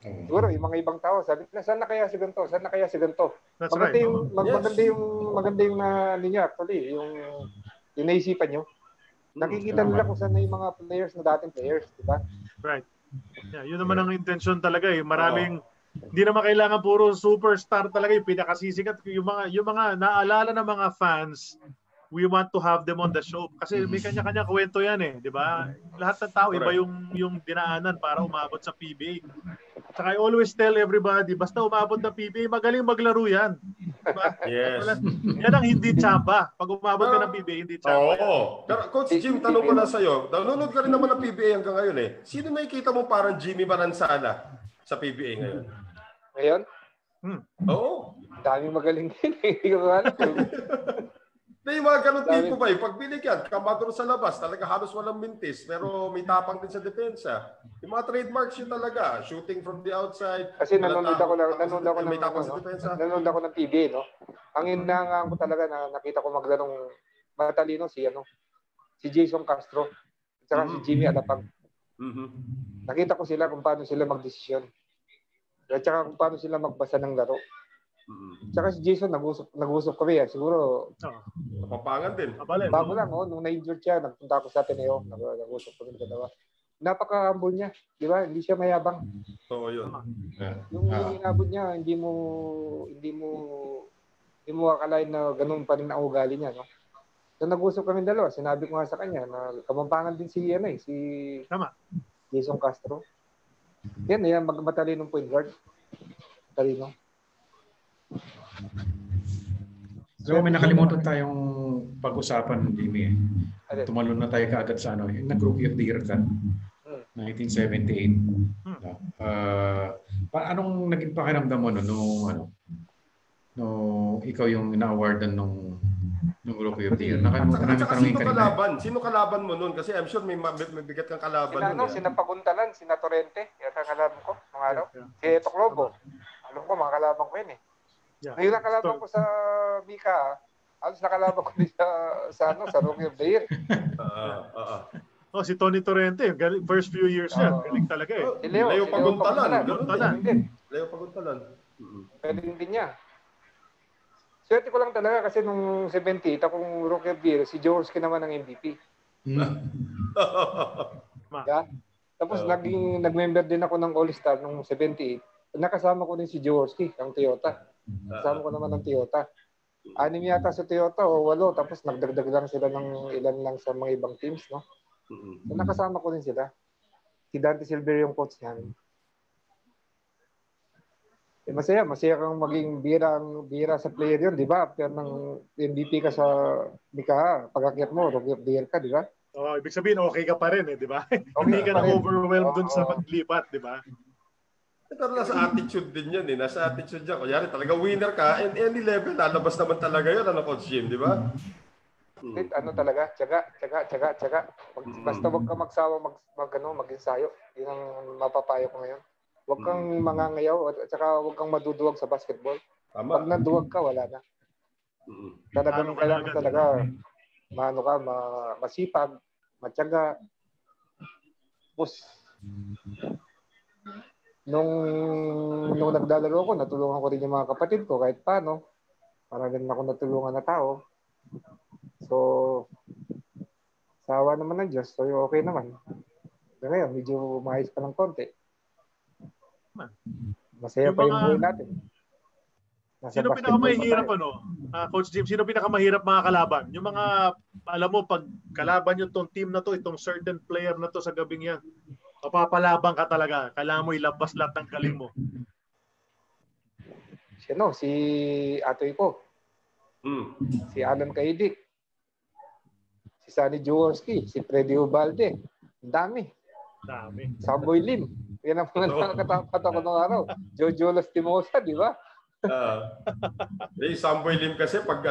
siguro yung mga ibang tao, sabi na, saan na kaya si ganito? That's right. Maganda yung niya actually, yung naisipan nyo. Nakikita nila kung saan na yung mga players na dating players, di ba? Right. Yeah, yun naman ang intention talaga Maraming hindi naman kailangan puro superstar talaga yung pinakasisikat. Yung mga naalala ng mga fans, we want to have them on the show. Kasi may kanya-kanya kwento yan di ba? Lahat ng tao, iba yung dinaanan para umabot sa PBA. Saka I always tell everybody, basta umabot ng PBA, magaling maglaro yan. Diba? Yes. Yan ang hindi tsamba. Pag umabot ka ng PBA, hindi tsamba. Pero Coach Jim, tanong ko na sa'yo. Nanonood ka rin naman ng PBA hanggang ngayon Sino nakikita mo parang Jimmy Manansala sa PBA ngayon? Ngayon? Oo. Daming magaling din. Hindi ko alam. May mga ganun tipo ba pag binigyan, kamadro sa labas, talaga halos walang mintis, pero may tapang din sa depensa. Yung mga trademarks yun talaga, shooting from the outside. Kasi nanonood ako ng PBA, no? Ang inangaan ko talaga na nakita ko maglarong matalino si Jason Castro at saka si Jimmy Alapag. Nakita ko sila kung paano sila magdesisyon. At saka kung paano sila magbasa ng laro. Tsaka si Jason, nag-usap kami siguro. Napapangan din. Bago lang, nung na-injured siya, nagpunta ako sa Ateneo, nag-usap kami dalawa. Napaka-humble niya, di ba? Hindi siya mayabang. Oo, yun. Yung inabot niya, hindi mo akalain na ganun pa rin ang ugali niya, no? So nag-usap kami dalawa, sinabi ko nga sa kanya na kamampangan din si Jason Castro. Yan, magmatalinong point guard. Talino. So may nakalimutan tayong pag-usapan, Jimmy. Tumalon na tayo kaagad sa nag-rookie of the year ka. 1978. Anong naging pakiramdam mo nung ikaw yung na-awardan nung rookie of the year? Nakalimutan namin tanongin kanina. Sino kalaban mo nun? Kasi I'm sure may bigat kang kalaban nun. Sina Paguntalan, sina Torrente. Yata kalaban ko. Mga araw. Si Eto Clobo. Alam ko, mga kalaban ko yun Ngayon nakalaban ko sa Mika. Alos nakalaban ko din sa Rookie of the Year. Si Tony Torrente, first few years yan. Galing talaga Leo Paguntalan. Leo Paguntalan. Pwede din niya. Swerte ko lang talaga kasi nung 78, akong rookie of the year, si Jaworski naman ang MVP. Yeah? Tapos nag-member din ako ng All-Star nung 78. Nakasama ko din si Jaworski, ang Toyota. Kasama ko naman ng Toyota. 6 yata sa Toyota o 8, tapos nagdagdag lang sila ng ilan lang sa mga ibang teams, no? So, nakasama ko din sila. Si Dante Silver yung coach niyan. Masaya kang maging bira sa player yun, di ba? After ng MVP ka sa Mika, pag-akyat mo, rookie of the year ka, di ba? Ibig sabihin, okay ka pa rin, di ba? Hindi ka na overwhelmed dun sa paglipat, di ba? Pero nasa attitude din yan, Nasa attitude yan. Kunyari, talaga winner ka, and any level, lalabas naman talaga yun, Coach Jim, di ba? Ano talaga, tiyaga. Basta wag ka magsawa mag-ensayo. Yun ang mapapayo ko ngayon. Huwag kang mangangayaw at saka huwag kang maduduwag sa basketball. Tama. Pag naduwag ka, wala na. Talagang kailangan talaga masipag, matyaga. Tapos, nung naglalaro ko, natulungan ko rin yung mga kapatid ko kahit paano. Para rin ako natulungan na tao. So, sawa naman ng Diyos. So, okay naman. Ngayon, medyo maayos pa ng konti. Masaya pa yung buhay natin. Sino pinakamahirap Coach Jim, sino pinakamahirap mga kalaban? Yung mga, alam mo, pag kalaban yung tong team na to, itong certain player na to sa gabing yan, mapapalabang ka talaga. Kailangan mo ilabas lahat ng galing mo. Si Atoy ko. Si Alan Kaidik. Si Sonny Jaworski. Si Freddy Ubalde. Ang dami. Samboy Lim. Yan ang mga nakatapat ako ng araw. Jojo Lastimosa, di ba? Samboy Lim kasi pag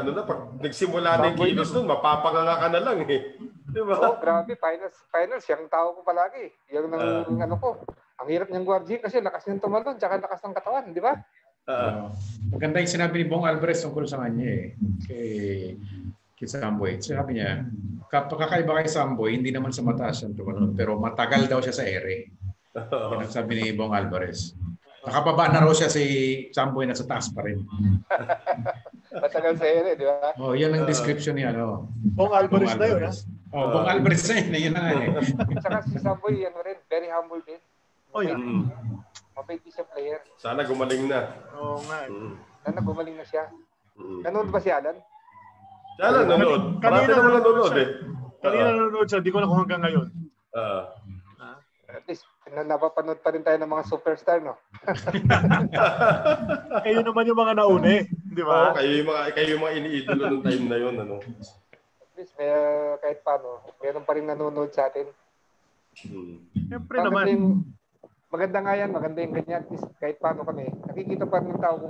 nagsimula na yung kilos nun, mapapanganga ka na lang Di ba? Grabe. Finals. Yung tao ko palagi. Yung ko. Ang hirap niyang guardian kasi lakas niyang tumalon tsaka lakas ng katawan, di ba? Maganda yung sinabi ni Bong Alvarez tungkol sa kanya kay Samboy. Sabi niya, kakaiba kay Samboy, hindi naman sa mataas yung tumalon, pero matagal daw siya sa ere. Yan ang sabi ni Bong Alvarez. Nakababa na raw siya si Samboy na sa taas pa rin. Matagal sa ere, di ba? Yan ang description niya. Bong Alvarez na yun, Bong Alvarez na yun. Yun na Saka si Samboy, very humble din. Mabait din siya player. Sana gumaling na. Oo nga. Sana gumaling na siya. Nanood ba si Alan? Si Alan nanood. Marami naman nanood Kanina nanonood siya. Di ko na kung hanggang ngayon. At least, napapanood pa rin tayo ng mga superstar, no? Kayo naman yung mga naune. Di ba? Kayo yung mga iniidolo ng time na yun. At least, kahit paano, meron pa rin nanonood sa atin. Siyempre naman. Maganda nga yan, maganda yung ganyan. Kahit paano kami, nakikita pa rin ng tao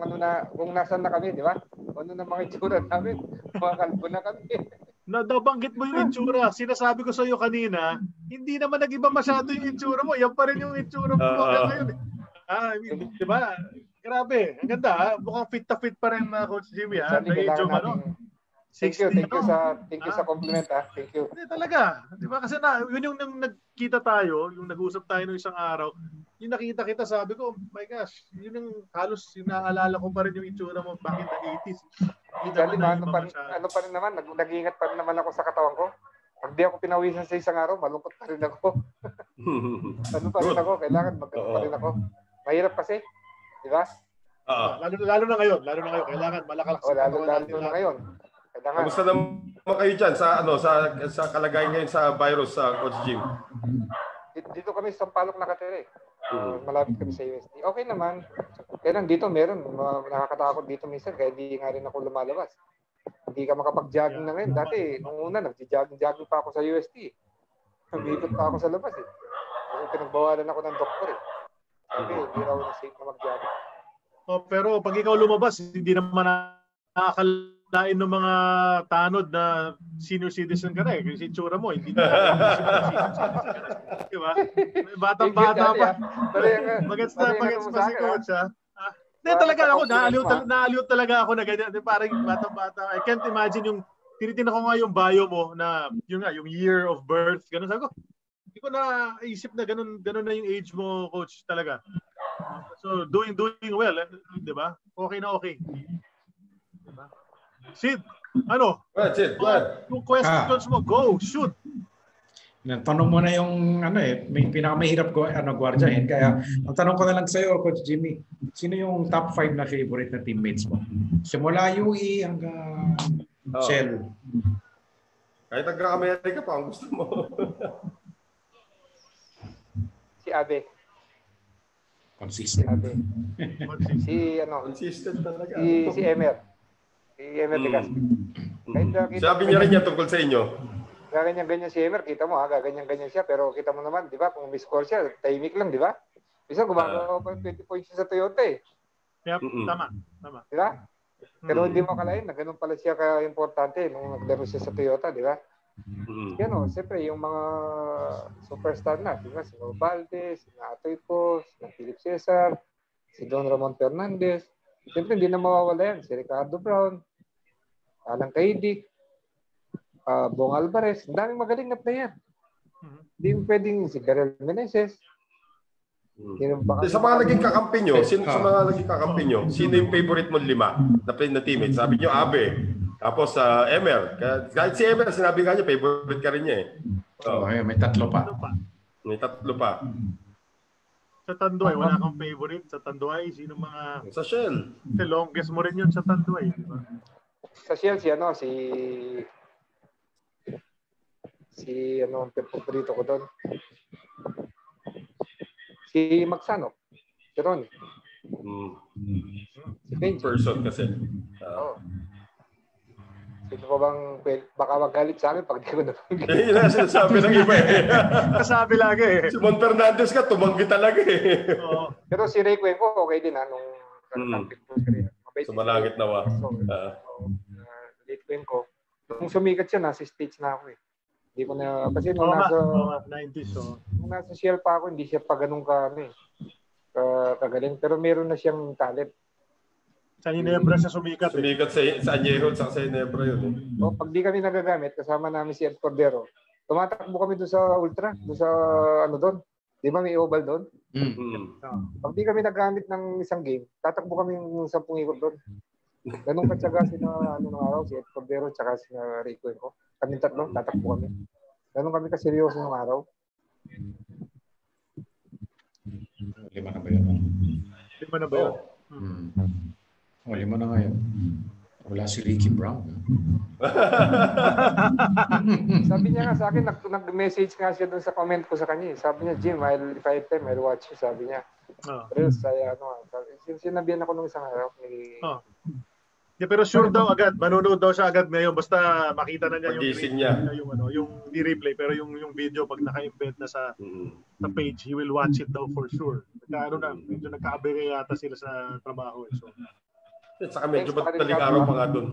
kung nasan na kami, di ba? Ano na mga itsura namin, mga kalbo na kami. Nabanggit mo yung itsura. Sinasabi ko sa iyo kanina, hindi naman nag-iba masyado yung itsura mo. Yan pa rin yung itsura mo ngayon. Di ba? Grabe, ang ganda. Mukhang fit na fit pa rin na Coach Jimmy. Thank you sa compliment. Thank you. Hindi talaga. Di ba? Kasi yun yung nagkita tayo, yung nag-usap tayo ng isang araw, yung nakita kita, sabi ko, my gosh, yun yung halos inaalala ko pa rin yung itsura mo back in the 80s. Ano pa rin naman, nag-iingat pa rin naman ako sa katawan ko. Pag di ako pinawisan sa isang araw, malungkot pa rin ako. Kailangan magkano pa rin ako. Mahirap kasi, di ba? Lalo na ngayon, kailangan malakalak sa katawan natin. Lalo na ngayon. Kamusta naman kayo dyan sa kalagayan ngayon sa virus, Coach Jim? Dito kami sa Sampaloc nakatira. Malapit kami sa UST. Okay naman. Kaya lang dito meron. Nakakatakot dito minsan kaya hindi nga rin ako lumalabas. Hindi ka makapag-jogging na ngayon. Dati, nung una, nag-jogging pa ako sa UST. Nag-ikot pa ako sa labas Kasi pinagbawalan ako ng doktor Sabi, hindi raw na safe na mag-jogging. Pero pag ikaw lumabas, hindi naman nakakalain ng mga tanod na senior citizen ka na Kasi itsura mo, hindi na diba? Batang-bata pa. Magets pa si Coach, Hindi talaga ako, naaliw talaga ako na ganyan. Parang batang-bata. I can't imagine yung, tinitingnan ko nga yung bio mo na, yung year of birth, gano'n. Sabi ko, hindi ko naisip na gano'n na yung age mo, Coach, talaga. So, doing well, di ba? Okay na okay. Diba? Sid, ano? Go ahead, Sid. Go ahead. Yung questions mo, go, shoot. Tanong mo na yung may pinakamahirap ko gwardiyahin. Kaya ang tanong ko na lang sa iyo, Coach Jimmy, sino yung top 5 na favorite na teammates mo? Simula UE hanggang Shell. Kahit taga-Amerika pa ang gusto mo. Si Abe. Consistent. Abe. Consistent talaga. Si Emer. Si Emer de Castro. Sabi niya rin yan tungkol sa inyo. Gaganyan-ganyan si Emer, kita mo gaganyan-ganyan siya, pero kita mo naman, di ba, kung may score siya, tahimik lang, di ba? Bisa gumagawa pa 20 points sa Toyota eh. Yep, tama. Di ba? Pero hindi mo akalain na ganun pala siya ka-importante nung naglaro siya sa Toyota, di ba? Yan siyempre, yung mga superstar na, di ba? Si Mo Valdez, si Atoy Pos, si Philip Cesar, si Don Ramon Fernandez. Siyempre, hindi na mawawala yan. Si Ricardo Brown, Alan Kaidik, Bong Alvarez, ang daming magaling na player. Hindi mo pwedeng si Garel Meneses. Sa mga naging kakampi nyo, sino yung favorite mo 5 na teammate? Sabi nyo, Abe. Tapos Emer. Kahit si Emer, sinabi nga niya, favorite ka rin niya eh. May 3 pa. May 3 pa. Sa Tanduay, wala kang favorite? Sa Tanduay, sino mga... Sa Shell. The longest mo rin yun sa Tanduay, di ba? Sa Shell, si ang paborito ko doon. Si Magsano. Si Ron. Si Benji. Person kasi. Sino pa bang baka magalit sa akin pag di ko nabanggit. Yun na sinasabi ng iba eh. Kasabi lagi eh. Si Mon Fernandez ka, tumanggi talaga eh. Pero si Ray Cuenco, okay din nung sumalangit nawa. Ray Cuenco. Nung sumikat siya, nasa stage na ako eh. Hindi ko na, kasi nung nasa 90s, nung nasa Shell pa ako, hindi siya pa ganun kagaling. Pero meron na siyang talent. Sa Ginebra siya sumikat. Sumikat sa Añejo at sa Ginebra yun. Pag di kami nagagamit, kasama namin si Ed Cordero, tumatakbo kami doon sa Ultra, doon sa doon. Di ba may oval doon? Pag di kami nagamit ng isang game, tatakbo kami ng 10 ikot doon. Ganun katsaga si araw, si Ed Cordero at si Rico ko. Kami 3, tatakbo kami. Ganun kami kaseryoso nung araw. 5 na ba yun? 5 na ba yun? 5 na ngayon. Wala si Ricky Brown. Sabi niya nga sa akin, nag-message nga siya doon sa comment ko sa kanya. Sabi niya, Jim, if I have time, I'll watch you. Sabi niya. Pero sinabihan ako nung isang araw. Pero sure daw agad, manonood daw siya agad ngayon basta makita na niya yung di-replay pero yung video pag naka-embed na sa page, he will watch it daw for sure. Medyo nagka-abere yata sila sa trabaho. So. Saka medyo madaling araw pa nga doon.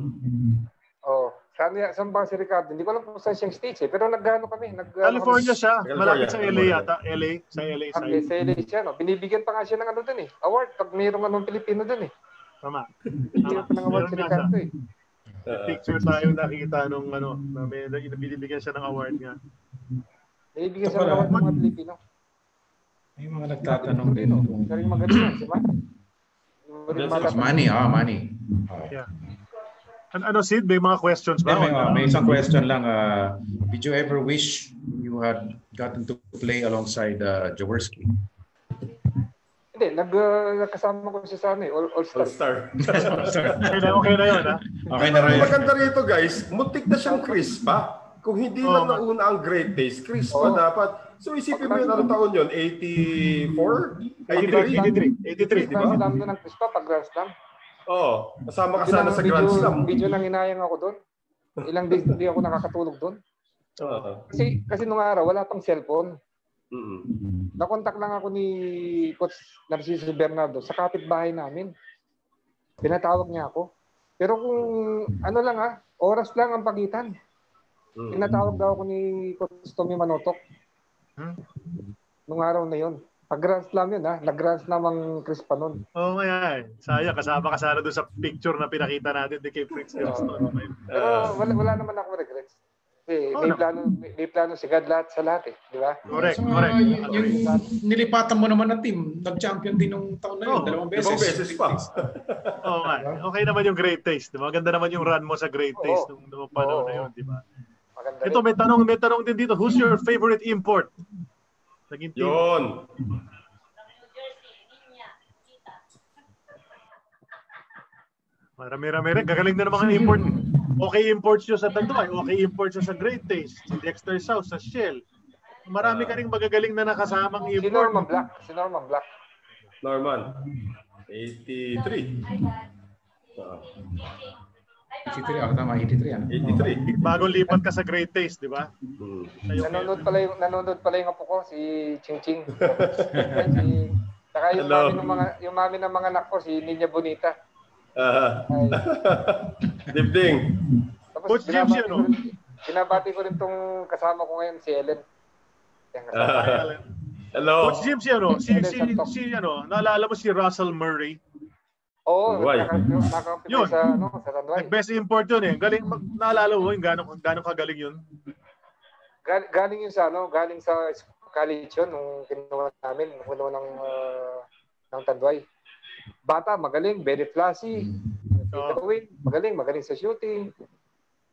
Saan ba si Ricardo? Hindi ko alam kung saan siyang stage eh. Pero nag-ano kami. California siya. Malapit sa LA yata. Sa LA side. Sa LA siya. Binibigyan pa nga siya ng doon eh. Award pag mayroong Pilipino doon eh. Tama. Hindi pa ng award si Ricardo eh. Picture tayo nakita nung na may binibigyan siya ng award nga. Binibigyan siya ng award ng mga Pilipino. May mga nagtatanong din. Galing magaling yan, si Manny. Yeah. Sid, may mga questions ba? May isang question lang. Did you ever wish you had gotten to play alongside Jaworski? Hindi, nagkasama ko siya sa All-Star. Okay na yun, ha? Okay na rin. Maganda rito, guys. Muntik na siyang Chris pa. Kung hindi lang nauna ang great days, Chris pa dapat. So isipin mo yun, anong taon yun? 84? 83, di ba? Slam na ng Chris pa pag Grand Slam. Oo. Kasama ka sana sa Grand Slam. Video nang inayang ako doon. Ilang days hindi ako nakakatulog doon. Kasi nung araw, wala pang cellphone. Nakontak lang ako ni Coach Narciso Bernardo sa kapitbahay namin. Pinatawag niya ako. Pero kung oras lang ang pagitan. Pinatawag daw ako ni Coach Tommy Manotok. Nung araw na yun. Pag Grand Slam yun nag-Grand Slam ang Chris pa nun. Nga. Sayang, kasama ka sana doon sa picture na pinakita natin ni kay Prince Johnston. Pero wala naman ako regrets. May plano si God lahat sa lahat di ba? Correct. Yung nilipatan mo naman na team, nag-champion din nung taon na yun, dalawang beses pa. Oo nga. Okay naman yung Great Taste, di ba? Maganda naman yung run mo sa Great Taste nung panahon na yun, di ba? Ito, may tanong din dito. Who's your favorite import? Yun. Marami-rami rin. Gagaling na ng mga import. Okay imports nyo sa Tanduay. Okay imports nyo sa Great Taste. Si Dexter South sa Shell. Marami ka rin magagaling na nakasamang import. Si Norman Black. Norman. 83. 83, tama, 83 ano? 83. Bagong lipat ka sa Great Taste, di ba? Nanonood pala yung apo ko, si Ching Ching. Saka yung mami ng mga anak ko, si Ninya Bonita. Dibding. Tapos Coach James yun, no? Binabati ko rin tong kasama ko ngayon, si Ellen. Hello. Coach James yun, no? Naalala mo si Russell Murray? Oo, nakakampi sa Tanduay. Best import yun eh. Galing, naalala mo yung gano'ng kagaling yun? Galing yun galing sa college yun, nung kinuha namin, nung ng Tanduay. Bata, magaling, very flashy. Magaling sa shooting.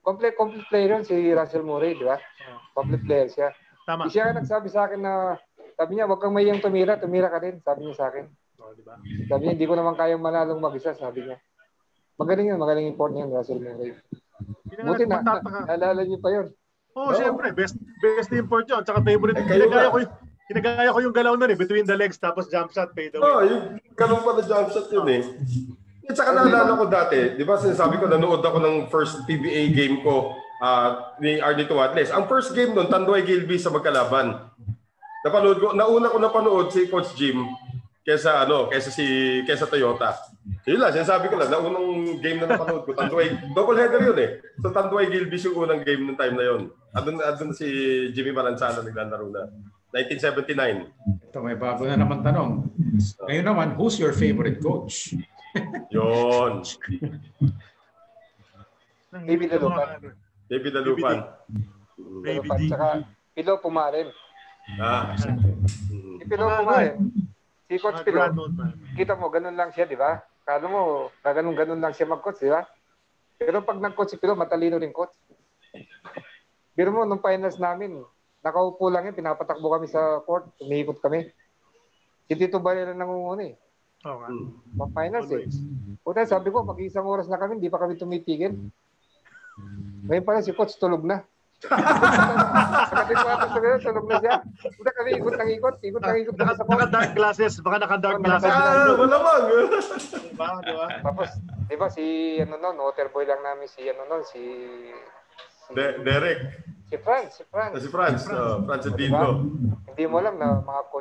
Complete player yun si Russell Murray, di ba? Complete player siya. Tama. Siya nagsabi sa akin na, sabi niya, wag kang mayang tumira ka din, sabi niya sa akin. Diba? Sabi niya, hindi ko naman kayang manalong mag-isa, sabi niya. Magaling import niya, Russell Murray. Buti naalala niyo pa yun. Siyempre, best import yun. Tsaka favorite. Kinagaya ko yung galaw nun between the legs, tapos jump shot, fade away. Yung galaw pa na jump shot yun At saka naalala ko dati, di ba sinasabi ko, nanood ako ng first PBA game ko ni Ardito Wadles. Ang first game nun, Tanduay Gilby sa magkalaban. Nauna ko napanood si Coach Jim kesa Toyota. Yun lang, sinasabi ko lang, naunang game na napanood ko, Tanduay, double header yun So Tanduay Gilby yung unang game ng time na yun. Adun si Jimmy Balanzano naglalaro na. 1979. Ito, may bago na naman tanong. Ngayon naman, who's your favorite coach? Yun. Baby Dalupan. Tsaka Pilo Pumarin. Si Pilo Pumarin. Si Coach Pilo. Kita mo, ganun lang siya, di ba? Kala mo, ganun lang siya mag-coach, di ba? Pero pag nag-coach si Pilo, matalino rin coach. Pero mo, nung finals namin, nakaupo lang yun, pinapatakbo kami sa court, umiikot kami. Si Tito Barrera nangunguna finals Puta, sabi ko, mag-isang oras na kami, hindi pa kami tumitigil. Ngayon pala si coach tulog na. Tulog na siya. Puta kami, ikot ng ikot sa court. Naka-dark glasses, baka naka-dark glasses. Malamang. Diba? Tapos, diba si, waterboy lang namin si Derek. Si Franz. Si Franz Dino. Hindi mo alam na mga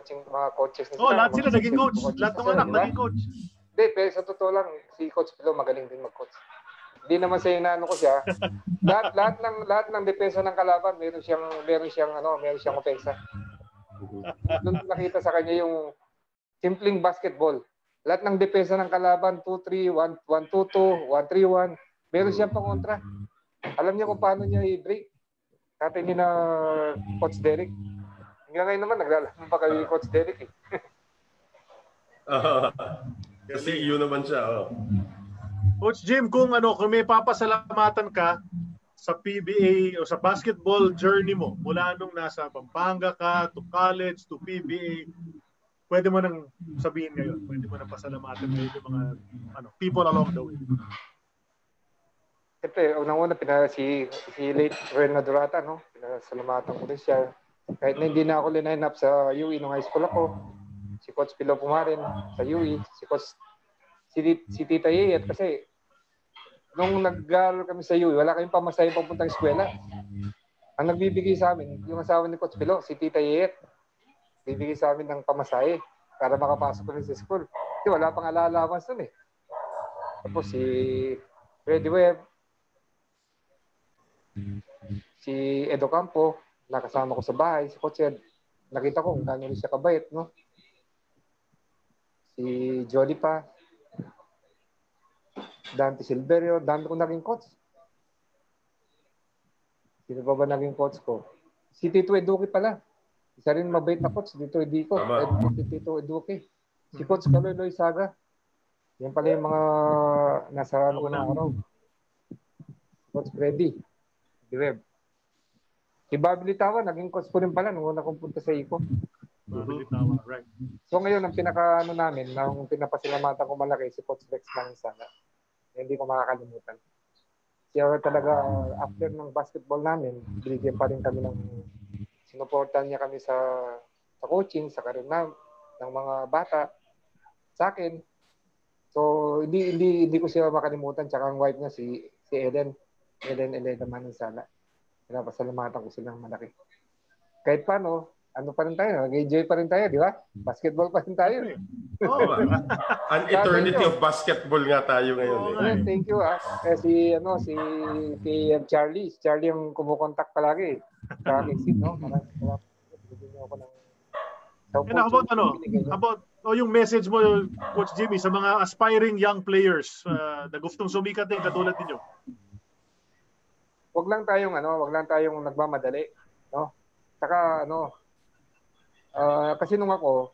coaches na sila. Lahat sila naging coach. Lahat ng anak naging coach. Hindi, pero sa totoo lang, si Coach Pilo magaling din mag-coach. Hindi naman sa inaano ko siya. lahat ng depensa ng kalaban, meron siyang opensa. Doon nakita sa kanya yung simpleng basketball. Lahat ng depensa ng kalaban, 2-3, 1-2-2, 1-3-1, meron siyang pangontra. Alam niya kung paano niya i-break. Kata niya na Coach Derek. Hanggang ngayon naman, naglalaman pa kayo Coach Derek Kasi yun naman siya. Coach Jim, kung may papasalamatan ka sa PBA o sa basketball journey mo, mula nung nasa Pampanga ka, to college, to PBA, pwede mo nang sabihin ngayon, pwede mo nang pasalamatan ngayon yung mga people along the way. Siyempre, unang-una, si late Rena Durata, pinasalamatan ko rin siya. Kahit na hindi na ako line up sa UE nung high school ako, si Coach Pilo Pumarin sa UE, si Tita Yeyet, kasi nung nag-aaral kami sa UE, wala kaming pamasahe papuntang eskwela. Ang nagbibigay sa amin, yung asawa ni Coach Pilo, si Tita Yeyet, bibigay sa amin ng pamasahe para makapasok ko rin sa school. Kasi wala pang alalawas nun Tapos si Freddy Webb, si Edo Campo, nakasama ko sa bahay, si Coach Ed, nakita ko kung gano'n rin siya kabait, Si Jody pa, Dante Silverio, dami ko naging coach. Si Sino ba naging coach ko? Si Tito Eduque pala. Isa rin mabait na coach, Tito Edico. Si Tito Eduque. Si Coach Kaloy Saga. Yan pala yung mga nasa ano na araw. Coach Freddy. Direb. Si Bobby Litawa, naging coach ko rin pala nung una kong punta sa ICO. Bobby Litawa, right. So ngayon, ang pinaka-ano namin, nang pinapasalamatan ko malaki, si Coach Rex Mansala. Hindi ko makakalimutan. Siya talaga, after ng basketball namin, binigyan pa rin kami ng sinuportan niya kami sa coaching, sa karir ng mga bata, sa akin. So, hindi ko siya makalimutan. Tsaka ang wife niya, si Ellen Elena Mansala. Pinapasalamatan ko silang malaki. Kahit paano, ano pa rin tayo, nag-enjoy pa rin tayo, di ba? Basketball pa rin tayo. Oh, an eternity of basketball nga tayo ngayon. Thank you. Si Charlie. Si Charlie yung kumukontak palagi. Sa akin, no? Maraming salamat. Bigyan niyo ako ng... About yung message mo, Coach Jimmy, sa mga aspiring young players na gustong sumikat din katulad ninyo. Wag lang tayong nagmamadali, no? Saka kasi nung ako,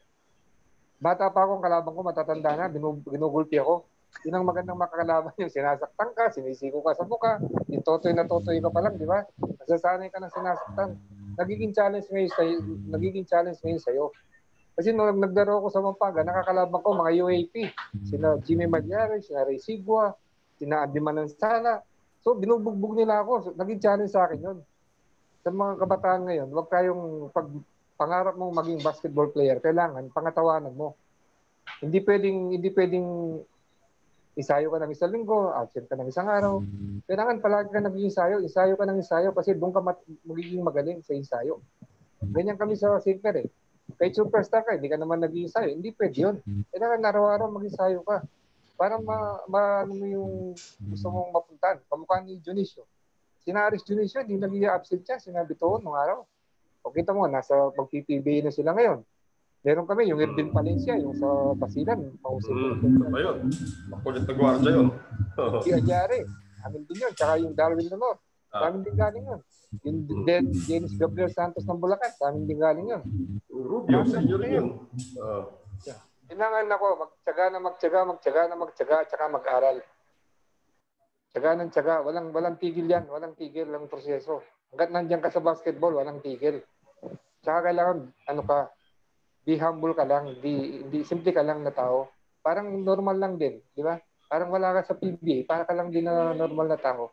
bata pa akong kalaban ko, matatanda na, ginugulpi ako. Yun ang magandang makakalaban yung sinasaktan ka, sinisiko ka sa mukha, yung totoy na totoy ka pa lang, di ba? Nasasanay ka ng sinasaktan. Nagiging challenge ngayon sa'yo. Kasi nung nagdaro ko sa Pampanga, nakakalaban ko mga UAP. Sina Jimmy Magliares, sina Ray Sigua, sina Andy Manansala. So, binubugbog nila ako. So, naging challenge sa akin yun. Sa mga kabataan ngayon, huwag tayong pangarap mong maging basketball player. Kailangan, pangatawanan mo. Hindi pwedeng isayo ka ng isang linggo, absent ka ng isang araw. Kailangan palagi ka nag-iisayo. Isayo ka ng isayo kasi doon ka magiging magaling sa isayo. Ganyan kami sa Silver eh. Kahit superstar ka, hindi ka naman nag-iisayo. Hindi pwede yun. Kailangan araw-araw mag-isayo ka. Para ano mo yung gusto mong mapuntahan. Kamukha ni Dionisio. Sinaris Dionisio, hindi nag-i-absent siya. Sinabi to nung araw. O kita mo, nasa mag-PPBA na sila ngayon. Meron kami, yung Irvin Palencia, yung sa Basilan. Ano ba yun? Makulit na gwardiya yun. Si Agyari, amin din yun. Tsaka yung Darwin Leonor. Amin din galing yun. Yung Dennis Gabriel Santos ng Bulacan, amin din galing yun. Rubio, senior yun. Kailangan ako, magtyaga, tsaka mag-aral. Tyaga ng tyaga. Walang tigil yan. Walang tigil ang proseso. Hanggat nandiyan ka sa basketball, walang tigil. Tsaka kailangan, be humble ka lang. Hindi simple ka lang na tao. Parang normal lang din. Di ba? Parang wala ka sa PBA. Para ka lang din na normal na tao.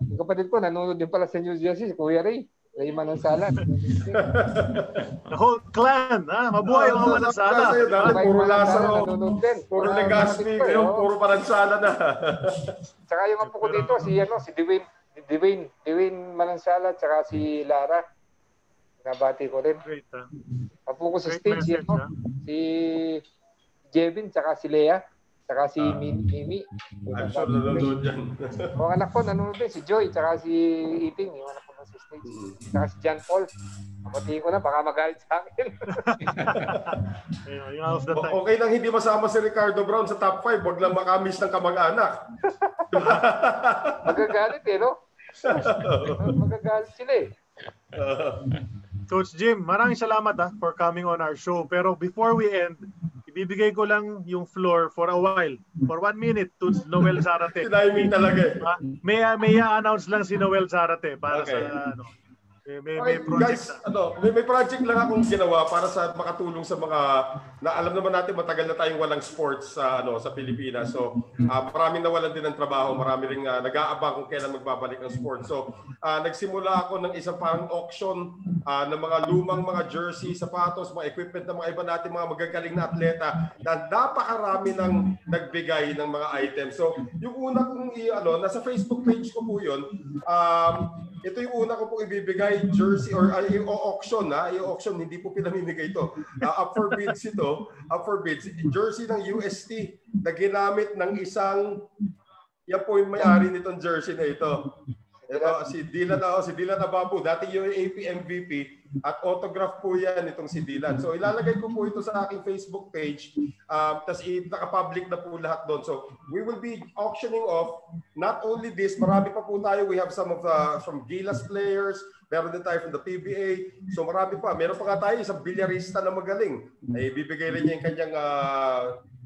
Yung kapatid ko, nanonood din pala sa New Jersey, si Kuya Ray. Ray Manansala. The whole clan, ha? Mabuhay mga Manansala. Puro Lazaro. Puro Legaspi. Ngayon, puro Manansala na. Tsaka yung apo ko dito, si Dwayne Manansala, tsaka si Lara. Nabati ko rin. Great, ha? Apo ko sa stage, si Jevin, tsaka si Lea. Saka si Mimi. I'm sure nanonood yan. O anak ko, nanonood din. Si Joy, saka si Iping. Yung anak ko na sa stage. Saka si John Paul. Mabutiin ko na, baka magalit sa akin. Okay nang hindi masama si Ricardo Brown sa top 5. Huwag lang makamiss ng kamag-anak. Magagalit no? Magagalit sila Coach Jim, maraming salamat for coming on our show. Pero before we end, ibibigay ko lang yung floor for a while, for 1 minute to Noel Zarate. Siniming talaga May announce lang si Noel Zarate para sa may project. Guys, may project lang akong ginawa para sa makatulong sa mga alam naman natin matagal na tayong walang sports sa Pilipinas. So, maraming nawalan din ng trabaho, marami ring nag-aabang kung kailan magbabalik ang sports. So, nagsimula ako ng isang parang auction ng mga lumang mga jersey, sapatos, mga equipment ng mga iba natin mga magagaling na atleta na napakarami ng nagbigay ng mga items. So, yung una kong nasa Facebook page ko po 'yun. Ito yung una ko pong ibibigay jersey or i-auction i-auction, hindi po pinamimigay ito. Up for bids ito, jersey ng UST na ginamit ng yan po yung may-ari nitong jersey na ito. Ito si Dylan Ababu, dati yung AP MVP, at autograph po yan itong si Dylan. So ilalagay ko po ito sa aking Facebook page, tapos naka-public na po lahat doon. So we will be auctioning off not only this, marami pa po tayo. We have some of the from Gilas players, meron din tayo from the PBA. So marami pa. Meron pa nga tayo isang bilyarista na magaling. Ay bibigay rin niya yung kanyang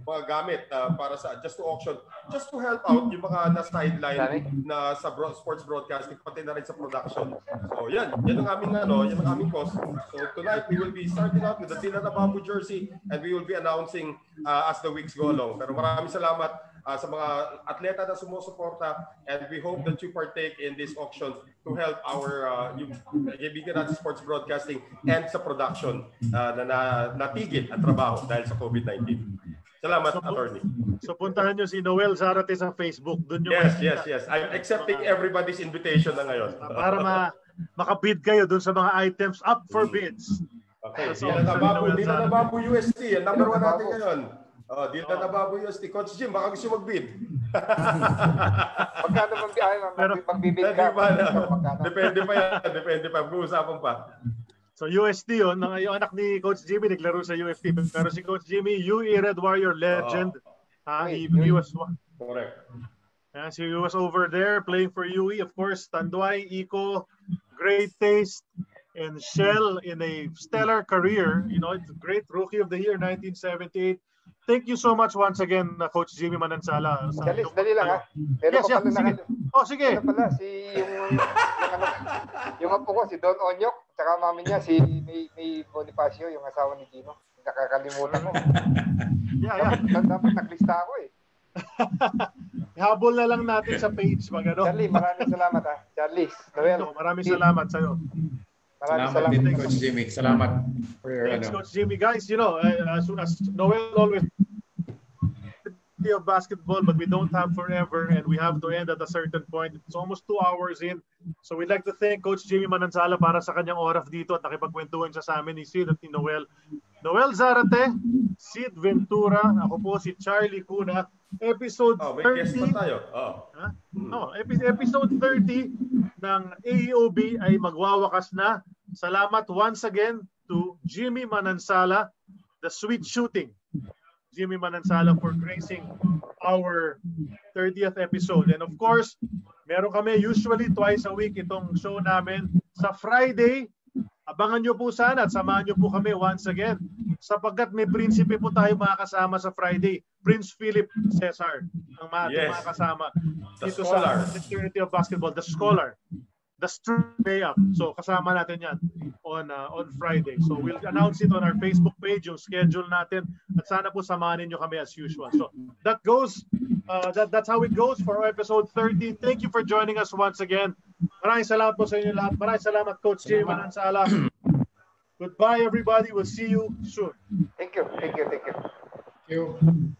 mga gamit para sa just to auction, just to help out yung mga na-sideline na sa sports broadcasting, pati na rin sa production. So yan ang aming yan ang aming cost. So tonight we will be starting out with the Dylan Ababu jersey and we will be announcing as the weeks go along. Pero maraming salamat sa mga atleta na sumusuporta, and we hope that you partake in this auction to help our yung kaibigan natin sa sports broadcasting and sa production na natigil ang trabaho dahil sa COVID-19. Salamat, attorney. So puntahan nyo si Noel Zarate sa Facebook. Doon nyo yes. I'm accepting everybody's invitation na ngayon. Para makabid kayo doon sa mga items up for bids. Okay, Dylan Ababu UST. Ang number 1 natin ngayon. Dylan Ababu UST. Coach Jim, baka gusto mag-bid. Magkano magbibid ka? Depende pa yan. Depende pa. Mag-uusapan pa. So UST yun, yung anak ni Coach Jimmy naglaro sa UST. Pero si Coach Jimmy, UE Red Warrior legend. He was correct. So he was over there playing for UE. Of course, Tanduay, Iko, great taste, and Shell in a stellar career. You know, it's a great Rookie of the Year, 1978. Thank you so much once again, Coach Jimmy Manansala. Dali lang ha. Pero sige. Sige. Ano pala, yung apo ko, si Don Onyok, tsaka mami niya, si May Bonifacio, yung asawa ni Dino. Nakakalimutan mo. Dapat naglista ako eh. Habol na lang natin sa page. Charlie, maraming salamat ha. Charlie, Noel. Maraming salamat sa'yo. Salamat din, Coach Jimmy. Salamat for your Thanks, Coach Jimmy. Guys, you know, as Noel always of basketball, but we don't have forever, and we have to end at a certain point. It's almost 2 hours in. So we'd like to thank Coach Jimmy Manansala para sa kanyang oras dito at nakipagkwentuhan siya sa amin ni Sid at ni Noel. Noel Zarate, Sid Ventura, ako po si Charlie Cuna. Episode 30. May guest pa tayo. Episode 30 ng AEOB ay magwawakas na. Salamat once again to Jimmy Manansala, the sweet shooting. Jimmy Manansala for gracing our 30th episode. And of course, meron kami usually twice a week itong show namin. Sa Friday, abangan nyo po sana at samahan nyo po kami once again. Sapagkat may prinsipe po tayo mga kasama sa Friday. Prince Philip Cesar ang mga kasama. Dito sa Fraternity of Basketball, the scholar. The Stray Up. So kasama natin yan on Friday. So we'll announce it on our Facebook page, yung schedule natin. At sana po samahan niyo kami as usual. So that goes, that's how it goes for episode 30. Thank you for joining us once again. Maraming salamat po sa inyo lahat. Maraming salamat, Coach Jimmy Manansala. Goodbye, everybody. We'll see you soon. Thank you. Thank you.